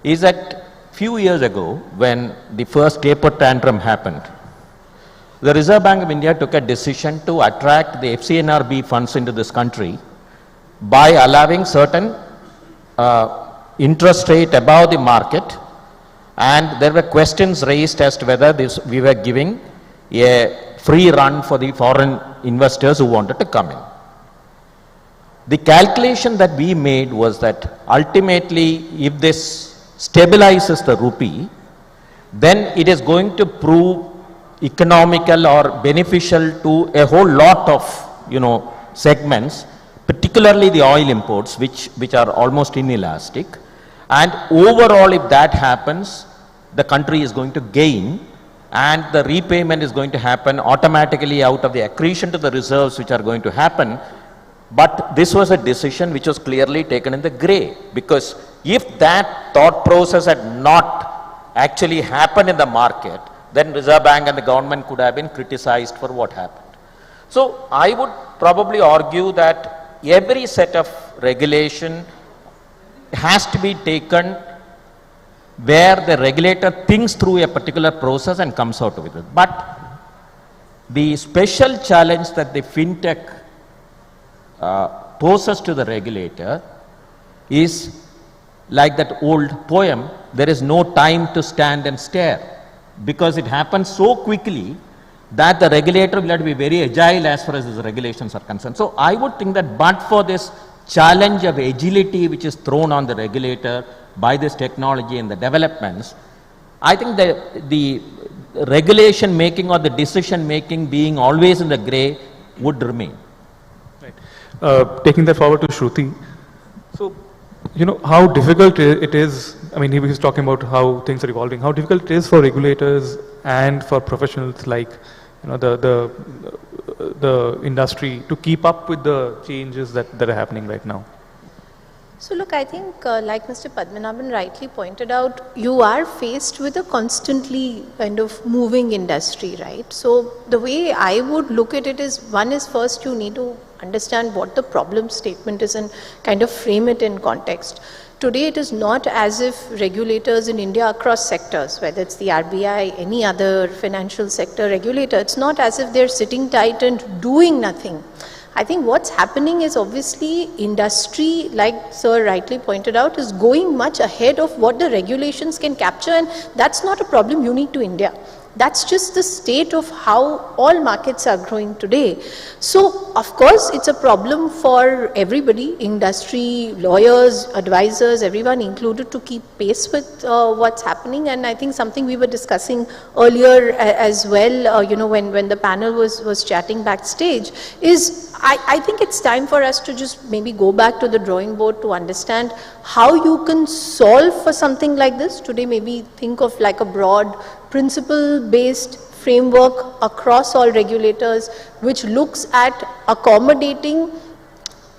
is that few years ago when the first taper tantrum happened, the Reserve Bank of India took a decision to attract the FCNRB funds into this country by allowing certain interest rate above the market, and there were questions raised as to whether we were giving a free run for the foreign investors who wanted to come in. The calculation that we made was that ultimately if this stabilizes the rupee, then it is going to prove economical or beneficial to a whole lot of segments, particularly the oil imports, which are almost inelastic. And overall, if that happens, the country is going to gain, and the repayment is going to happen automatically out of the accretion to the reserves which are going to happen. But this was a decision which was clearly taken in the gray, because if that thought process had not actually happened in the market, then Reserve Bank and the government could have been criticized for what happened. So I would probably argue that every set of regulation has to be taken where the regulator thinks through a particular process and comes out with it. But the special challenge that the fintech poses to the regulator is like that old poem, there is no time to stand and stare, because it happens so quickly that the regulator will have to be very agile as far as these regulations are concerned. So I would think that but for this challenge of agility which is thrown on the regulator by this technology and the developments, I think the regulation making or the decision making being always in the gray would remain. Right. Taking that forward to Shruti, so how difficult it is, I mean, he was talking about how things are evolving, how difficult it is for regulators and for professionals like the industry to keep up with the changes that are happening right now. So look, I think like Mr. Padmanabhan rightly pointed out, you are faced with a constantly kind of moving industry, right? So the way I would look at it is, one is first you need to understand what the problem statement is and kind of frame it in context. Today it is not as if regulators in India across sectors, whether it's the RBI, any other financial sector regulator, it's not as if they're sitting tight and doing nothing. I think what's happening is obviously industry, like Sir rightly pointed out, is going much ahead of what the regulations can capture, and that's not a problem unique to India. That's just the state of how all markets are growing today. So, of course, it's a problem for everybody, industry, lawyers, advisors, everyone included, to keep pace with what's happening. And I think something we were discussing earlier as well, when the panel was chatting backstage, is I think it's time for us to just maybe go back to the drawing board to understand how you can solve for something like this. Today, maybe think of like a broad principle-based framework across all regulators, which looks at accommodating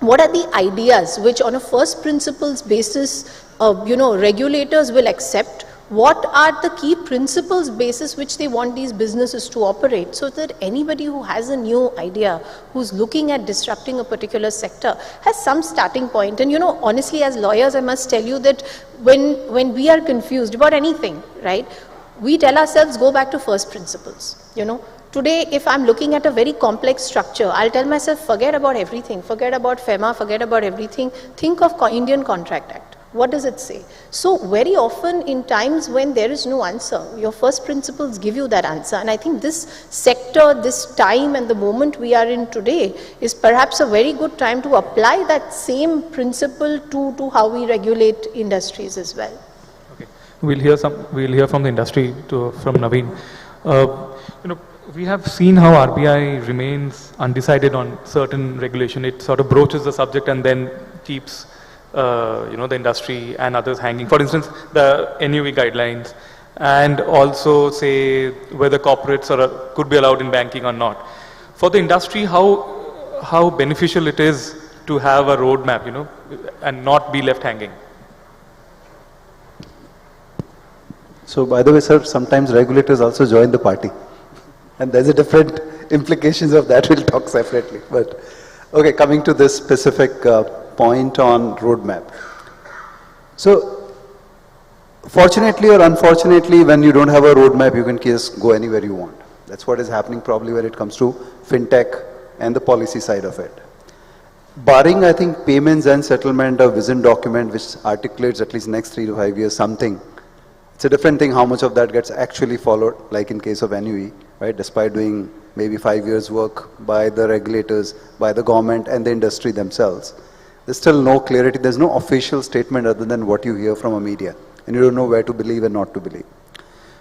what are the ideas which on a first principles basis, regulators will accept. What are the key principles basis which they want these businesses to operate, so that anybody who has a new idea, who's looking at disrupting a particular sector, has some starting point. And honestly, as lawyers, I must tell you that when we are confused about anything, right, we tell ourselves, go back to first principles. Today, if I'm looking at a very complex structure, I'll tell myself, forget about everything, forget about FEMA, forget about everything, think of Indian Contract Act. What does it say? So very often in times when there is no answer, your first principles give you that answer. And I think this sector, this time and the moment we are in today is perhaps a very good time to apply that same principle to how we regulate industries as well. Okay, we'll hear from the industry from Naveen. We have seen how RBI remains undecided on certain regulation. It sort of broaches the subject and then keeps the industry and others hanging. For instance, the NUV guidelines and also say whether corporates could be allowed in banking or not. For the industry, how beneficial it is to have a roadmap, and not be left hanging. So by the way, sir, sometimes regulators also join the party. And there's a different implications of that, we'll talk separately. But okay, coming to this specific point on roadmap. So fortunately or unfortunately, when you don't have a roadmap, you can just go anywhere you want. That's what is happening probably when it comes to fintech and the policy side of it. Barring, I think, payments and settlement, a vision document which articulates at least next 3 to 5 years something. It's a different thing how much of that gets actually followed, like in case of NUE, right? Despite doing maybe 5 years work by the regulators, by the government and the industry themselves, there's still no clarity. There's no official statement other than what you hear from a media, and you don't know where to believe and not to believe.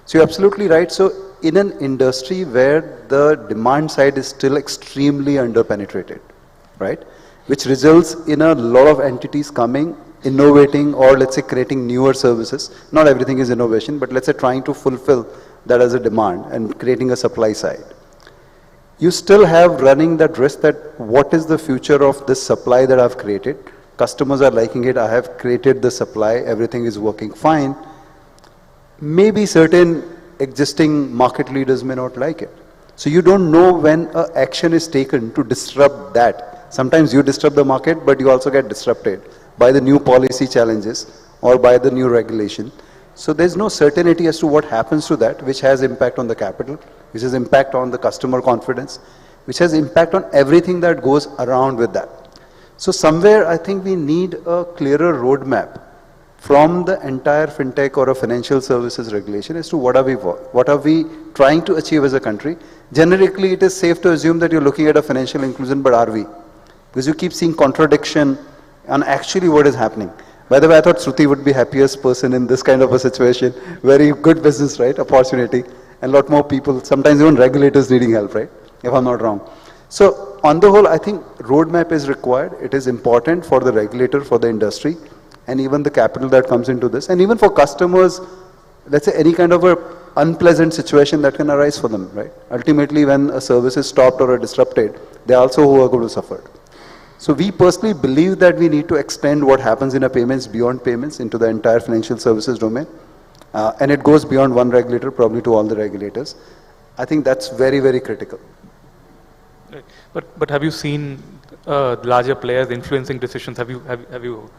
So you're absolutely right. So in an industry where the demand side is still extremely underpenetrated, right? Which results in a lot of entities coming, innovating, or let's say creating newer services. Not everything is innovation, but let's say trying to fulfill that as a demand and creating a supply side. You still have running that risk that what is the future of this supply that I've created? Customers are liking it, I have created the supply, everything is working fine. Maybe certain existing market leaders may not like it. So you don't know when action is taken to disrupt that. Sometimes you disrupt the market, but you also get disrupted by the new policy challenges or by the new regulation. So there's no certainty as to what happens to that, which has impact on the capital, which has impact on the customer confidence, which has impact on everything that goes around with that. So somewhere I think we need a clearer roadmap from the entire fintech or a financial services regulation as to what are we trying to achieve as a country. Generically, it is safe to assume that you're looking at a financial inclusion, but are we? Because you keep seeing contradiction on actually what is happening. By the way, I thought Shruti would be happiest person in this kind of a situation. Very good business, right? Opportunity. And a lot more people, sometimes even regulators needing help, right? If I'm not wrong. So on the whole, I think roadmap is required. It is important for the regulator, for the industry, and even the capital that comes into this. And even for customers, let's say any kind of a unpleasant situation that can arise for them, right? Ultimately, when a service is stopped or disrupted, they also who are going to suffer. So we personally believe that we need to extend what happens in a payments beyond payments into the entire financial services domain. And it goes beyond one regulator, probably to all the regulators. I think that's very, very critical. Right. But have you seen larger players influencing decisions? Have you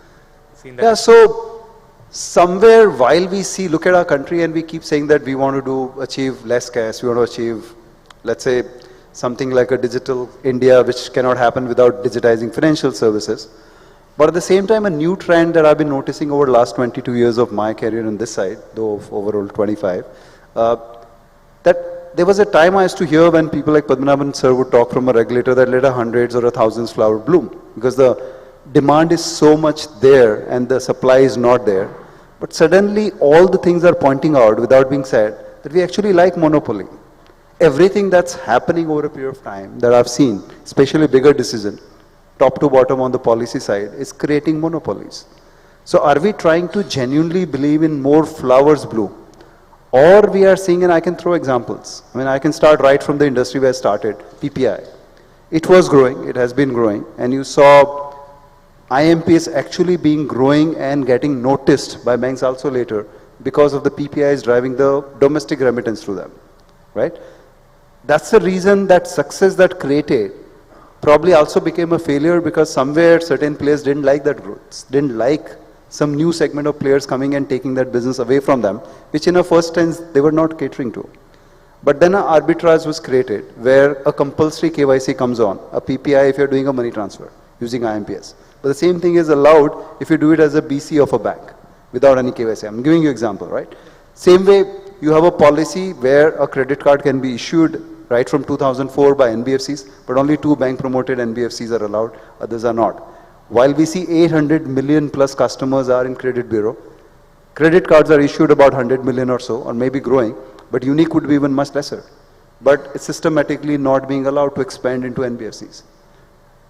seen that? Yeah, so somewhere while we look at our country and we keep saying that we want to achieve less cash, we want to achieve, let's say, something like a digital India, which cannot happen without digitizing financial services. But at the same time, a new trend that I've been noticing over the last 22 years of my career on this side, though of overall 25, that there was a time I used to hear when people like Padmanabhan sir would talk from a regulator that let hundreds or thousands flower bloom, because the demand is so much there and the supply is not there. But suddenly all the things are pointing out without being said that we actually like monopoly. Everything that's happening over a period of time that I've seen, especially bigger decision, top to bottom on the policy side, is creating monopolies. So are we trying to genuinely believe in more flowers bloom? Or we are seeing, and I can throw examples. I mean, I can start right from the industry where I started, PPI. It was growing, it has been growing, and you saw IMPs actually being growing and getting noticed by banks also later because of the PPIs driving the domestic remittance through them, right? That's the reason that success that created probably also became a failure, because somewhere certain players didn't like that growth, didn't like some new segment of players coming and taking that business away from them, which in a first sense they were not catering to. But then an arbitrage was created where a compulsory KYC comes on, a PPI if you're doing a money transfer using IMPS. But the same thing is allowed if you do it as a BC of a bank without any KYC. I'm giving you an example, right? Same way, you have a policy where a credit card can be issued right from 2004 by NBFCs, but only 2 bank promoted NBFCs are allowed, others are not. While we see 800 million plus customers are in credit bureau, credit cards are issued about 100 million or so, or maybe growing, but unique would be even much lesser. But it's systematically not being allowed to expand into NBFCs.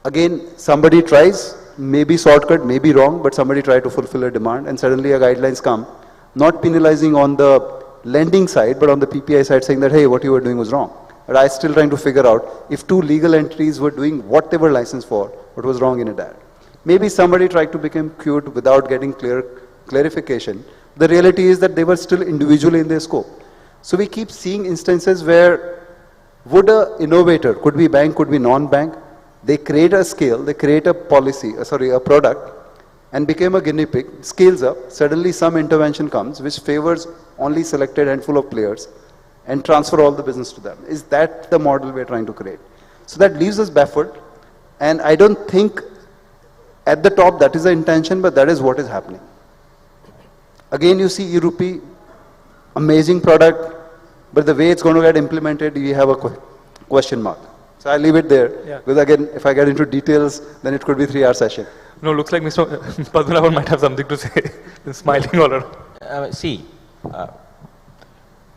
Again, somebody tries, maybe shortcut, maybe wrong, but somebody tried to fulfill a demand, and suddenly a guidelines come, not penalizing on the lending side, but on the PPI side saying that, hey, what you were doing was wrong. But I still trying to figure out if two legal entities were doing what they were licensed for, what was wrong in it that. Maybe somebody tried to become cute without getting clarification. The reality is that they were still individually in their scope. So we keep seeing instances where would an innovator, could be bank, could be non-bank, they create a scale, they create a policy, a product, and became a guinea pig, scales up, suddenly some intervention comes which favors only selected handful of players and transfer all the business to them. Is that the model we're trying to create? So that leaves us baffled, and I don't think at the top that is the intention, but that is what is happening. Again, you see e-rupee, amazing product, but the way it's going to get implemented, we have a question mark. So I'll leave it there, because again, if I get into details, then it could be a 3-hour session. No, looks like Mr. Padmanabhan might have something to say. He's smiling all around.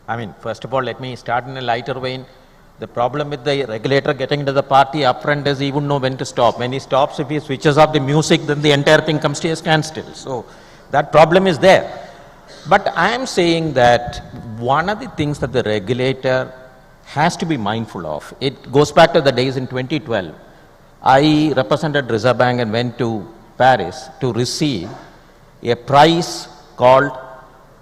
I mean, first of all, let me start in a lighter vein. The problem with the regulator getting into the party upfront is he wouldn't know when to stop. When he stops, if he switches off the music, then the entire thing comes to a standstill. So that problem is there. But I am saying that one of the things that the regulator has to be mindful of, it goes back to the days in 2012. I represented Reserve Bank and went to Paris to receive a prize called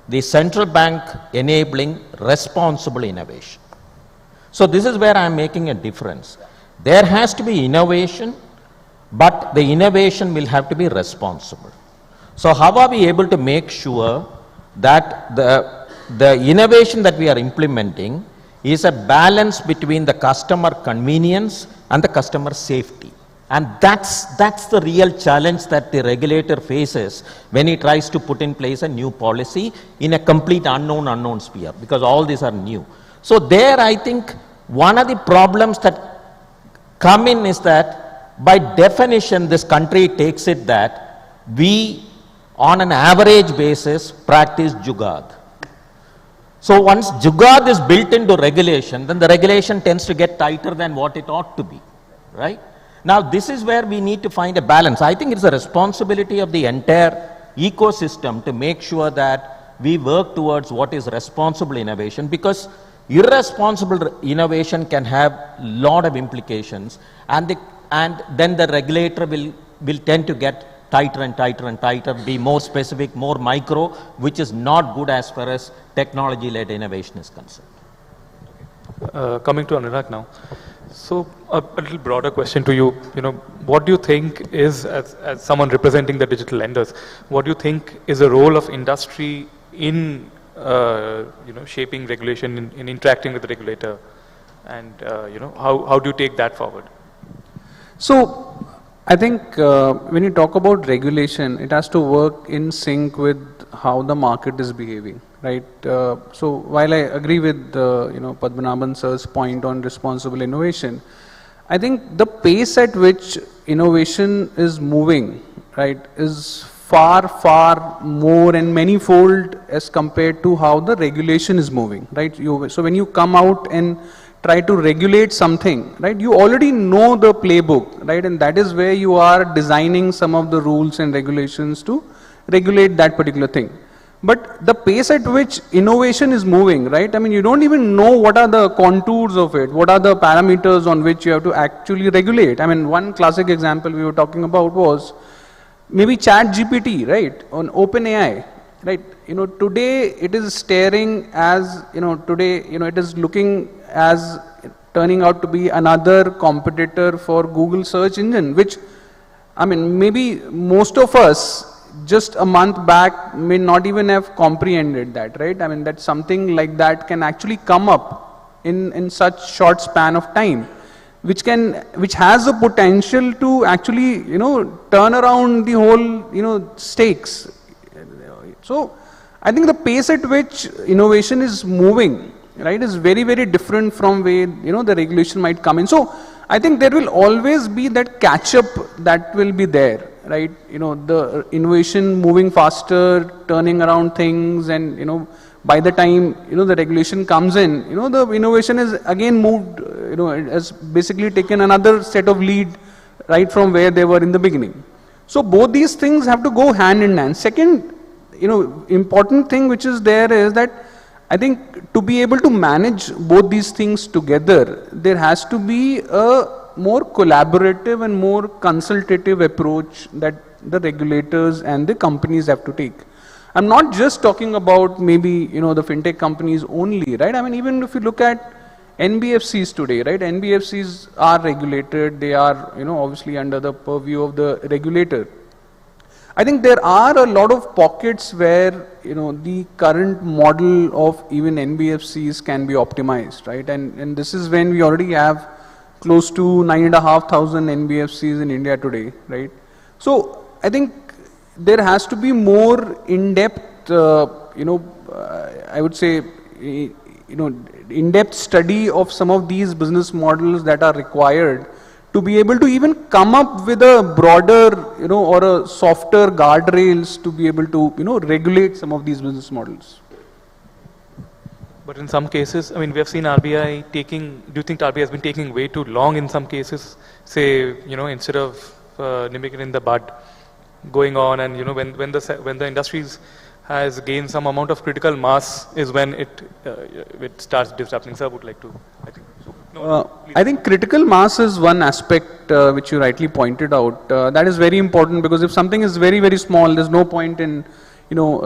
the Central Bank Enabling Responsible Innovation. So this is where I am making a difference. There has to be innovation, but the innovation will have to be responsible. So how are we able to make sure that the innovation that we are implementing is a balance between the customer convenience and the customer safety? And that's the real challenge that the regulator faces when he tries to put in place a new policy in a complete unknown sphere, because all these are new. So there, I think one of the problems that come in is that by definition this country takes it that we on an average basis practice jugad. So once jugad is built into regulation, then the regulation tends to get tighter than what it ought to be, right? Now this is where we need to find a balance. I think it's a responsibility of the entire ecosystem to make sure that we work towards what is responsible innovation, because irresponsible innovation can have a lot of implications, and then the regulator will tend to get tighter and tighter and tighter, be more specific, more micro, which is not good as far as technology-led innovation is concerned. Coming to Anurag now. So a little broader question to you, what do you think is, as someone representing the digital lenders, what do you think is the role of industry in shaping regulation, in interacting with the regulator, and how do you take that forward? So I think when you talk about regulation, it has to work in sync with how the market is behaving, right? So while I agree with Padmanabhan sir's point on responsible innovation, I think the pace at which innovation is moving, right, is far more and manifold as compared to how the regulation is moving, right? So when you come out and try to regulate something, right, you already know the playbook, right, and that is where you are designing some of the rules and regulations to regulate that particular thing. But the pace at which innovation is moving, right, I mean, you don't even know what are the contours of it, what are the parameters on which you have to actually regulate. I mean, one classic example we were talking about was maybe ChatGPT, right, on OpenAI, right? Today it is staring as, it is looking as turning out to be another competitor for Google search engine, which, I mean, maybe most of us just a month back may not even have comprehended that, right? I mean, that something like that can actually come up in such short span of time, which has the potential to actually, turn around the whole, stakes. So I think the pace at which innovation is moving, right, is very, very different from where, the regulation might come in. So I think there will always be that catch up that will be there, right? The innovation moving faster, turning around things, and, by the time, the regulation comes in, the innovation is again moved, has basically taken another set of lead right from where they were in the beginning. So both these things have to go hand in hand. Second, important thing which is there is that I think to be able to manage both these things together, there has to be a more collaborative and more consultative approach that the regulators and the companies have to take. I'm not just talking about maybe, the fintech companies only, right? I mean, even if you look at NBFCs today, right? NBFCs are regulated. They are, obviously under the purview of the regulator. I think there are a lot of pockets where, the current model of even NBFCs can be optimized, right? And this is when we already have close to 9,500 NBFCs in India today, right? So I think there has to be more in-depth, I would say, in-depth study of some of these business models that are required to be able to even come up with a broader, or a softer guardrails to be able to, regulate some of these business models. But in some cases, I mean, we have seen RBI taking, do you think RBI has been taking way too long in some cases? Say, instead of nipping it in the bud, going on and, when the industries has gained some amount of critical mass is when it starts disrupting. Sir, I would like to, I think. I think critical mass is one aspect which you rightly pointed out. That is very important because if something is very, very small, there's no point in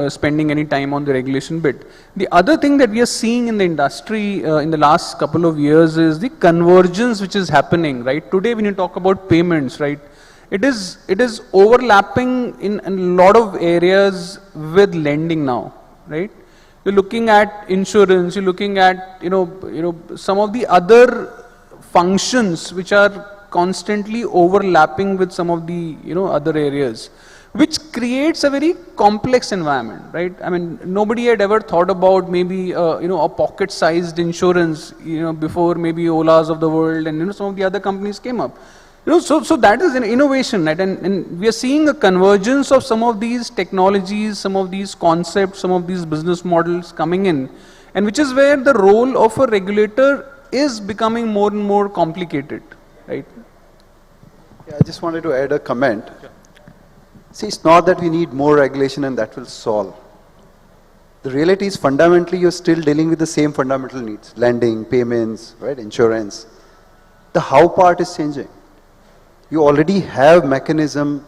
spending any time on the regulation bit. The other thing that we are seeing in the industry in the last couple of years is the convergence which is happening, right? Today when you talk about payments, right, it is overlapping in a lot of areas with lending now, right? You're looking at insurance, you're looking at, some of the other functions which are constantly overlapping with some of the, other areas, which creates a very complex environment, right? I mean, nobody had ever thought about maybe, a pocket-sized insurance, before maybe Olas of the world and, some of the other companies came up. So that is an innovation, right? And we are seeing a convergence of some of these technologies, some of these concepts, some of these business models coming in, and which is where the role of a regulator is becoming more and more complicated, right? Yeah, I just wanted to add a comment. See, it's not that we need more regulation and that will solve. The reality is fundamentally you're still dealing with the same fundamental needs, lending, payments, right, insurance. The how part is changing. You already have mechanism,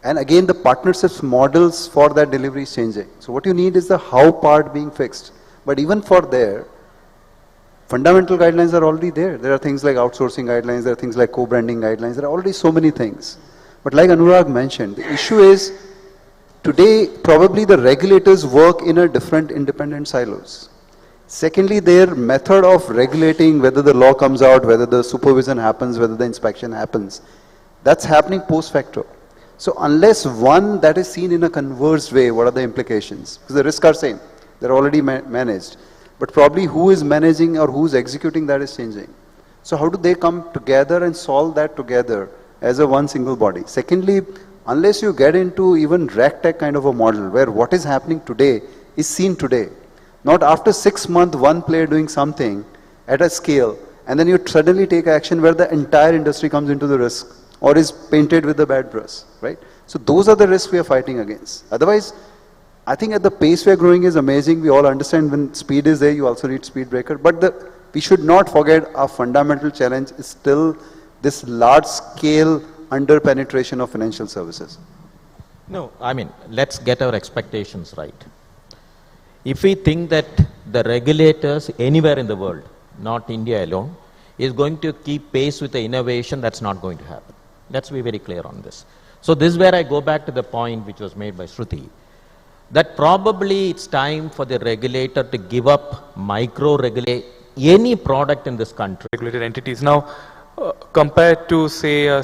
and again the partnerships models for that delivery is changing. So what you need is the how part being fixed. But even for there, fundamental guidelines are already there. There are things like outsourcing guidelines, there are things like co-branding guidelines, there are already so many things. But like Anurag mentioned, the issue is today probably the regulators work in a different independent silos. Secondly, their method of regulating whether the law comes out, whether the supervision happens, whether the inspection happens, that's happening post facto. So unless one that is seen in a converged way, what are the implications? Because the risks are same. They're already managed. But probably who is managing or who's executing that is changing. So how do they come together and solve that together as a one single body? Secondly, unless you get into even RegTech kind of a model where what is happening today is seen today. Not after 6 months, one player doing something at a scale, and then you suddenly take action where the entire industry comes into the risk or is painted with the bad brush, right? So those are the risks we are fighting against. Otherwise, I think at the pace we are growing is amazing. We all understand when speed is there, you also need speed breaker. But we should not forget our fundamental challenge is still this large scale under penetration of financial services. No, I mean, let's get our expectations right. If we think that the regulators anywhere in the world, not India alone, is going to keep pace with the innovation, that's not going to happen. Let's be very clear on this. So this is where I go back to the point which was made by Shruti, that probably it's time for the regulator to give up micro-regulate any product in this country. Regulated entities. Now, compared to say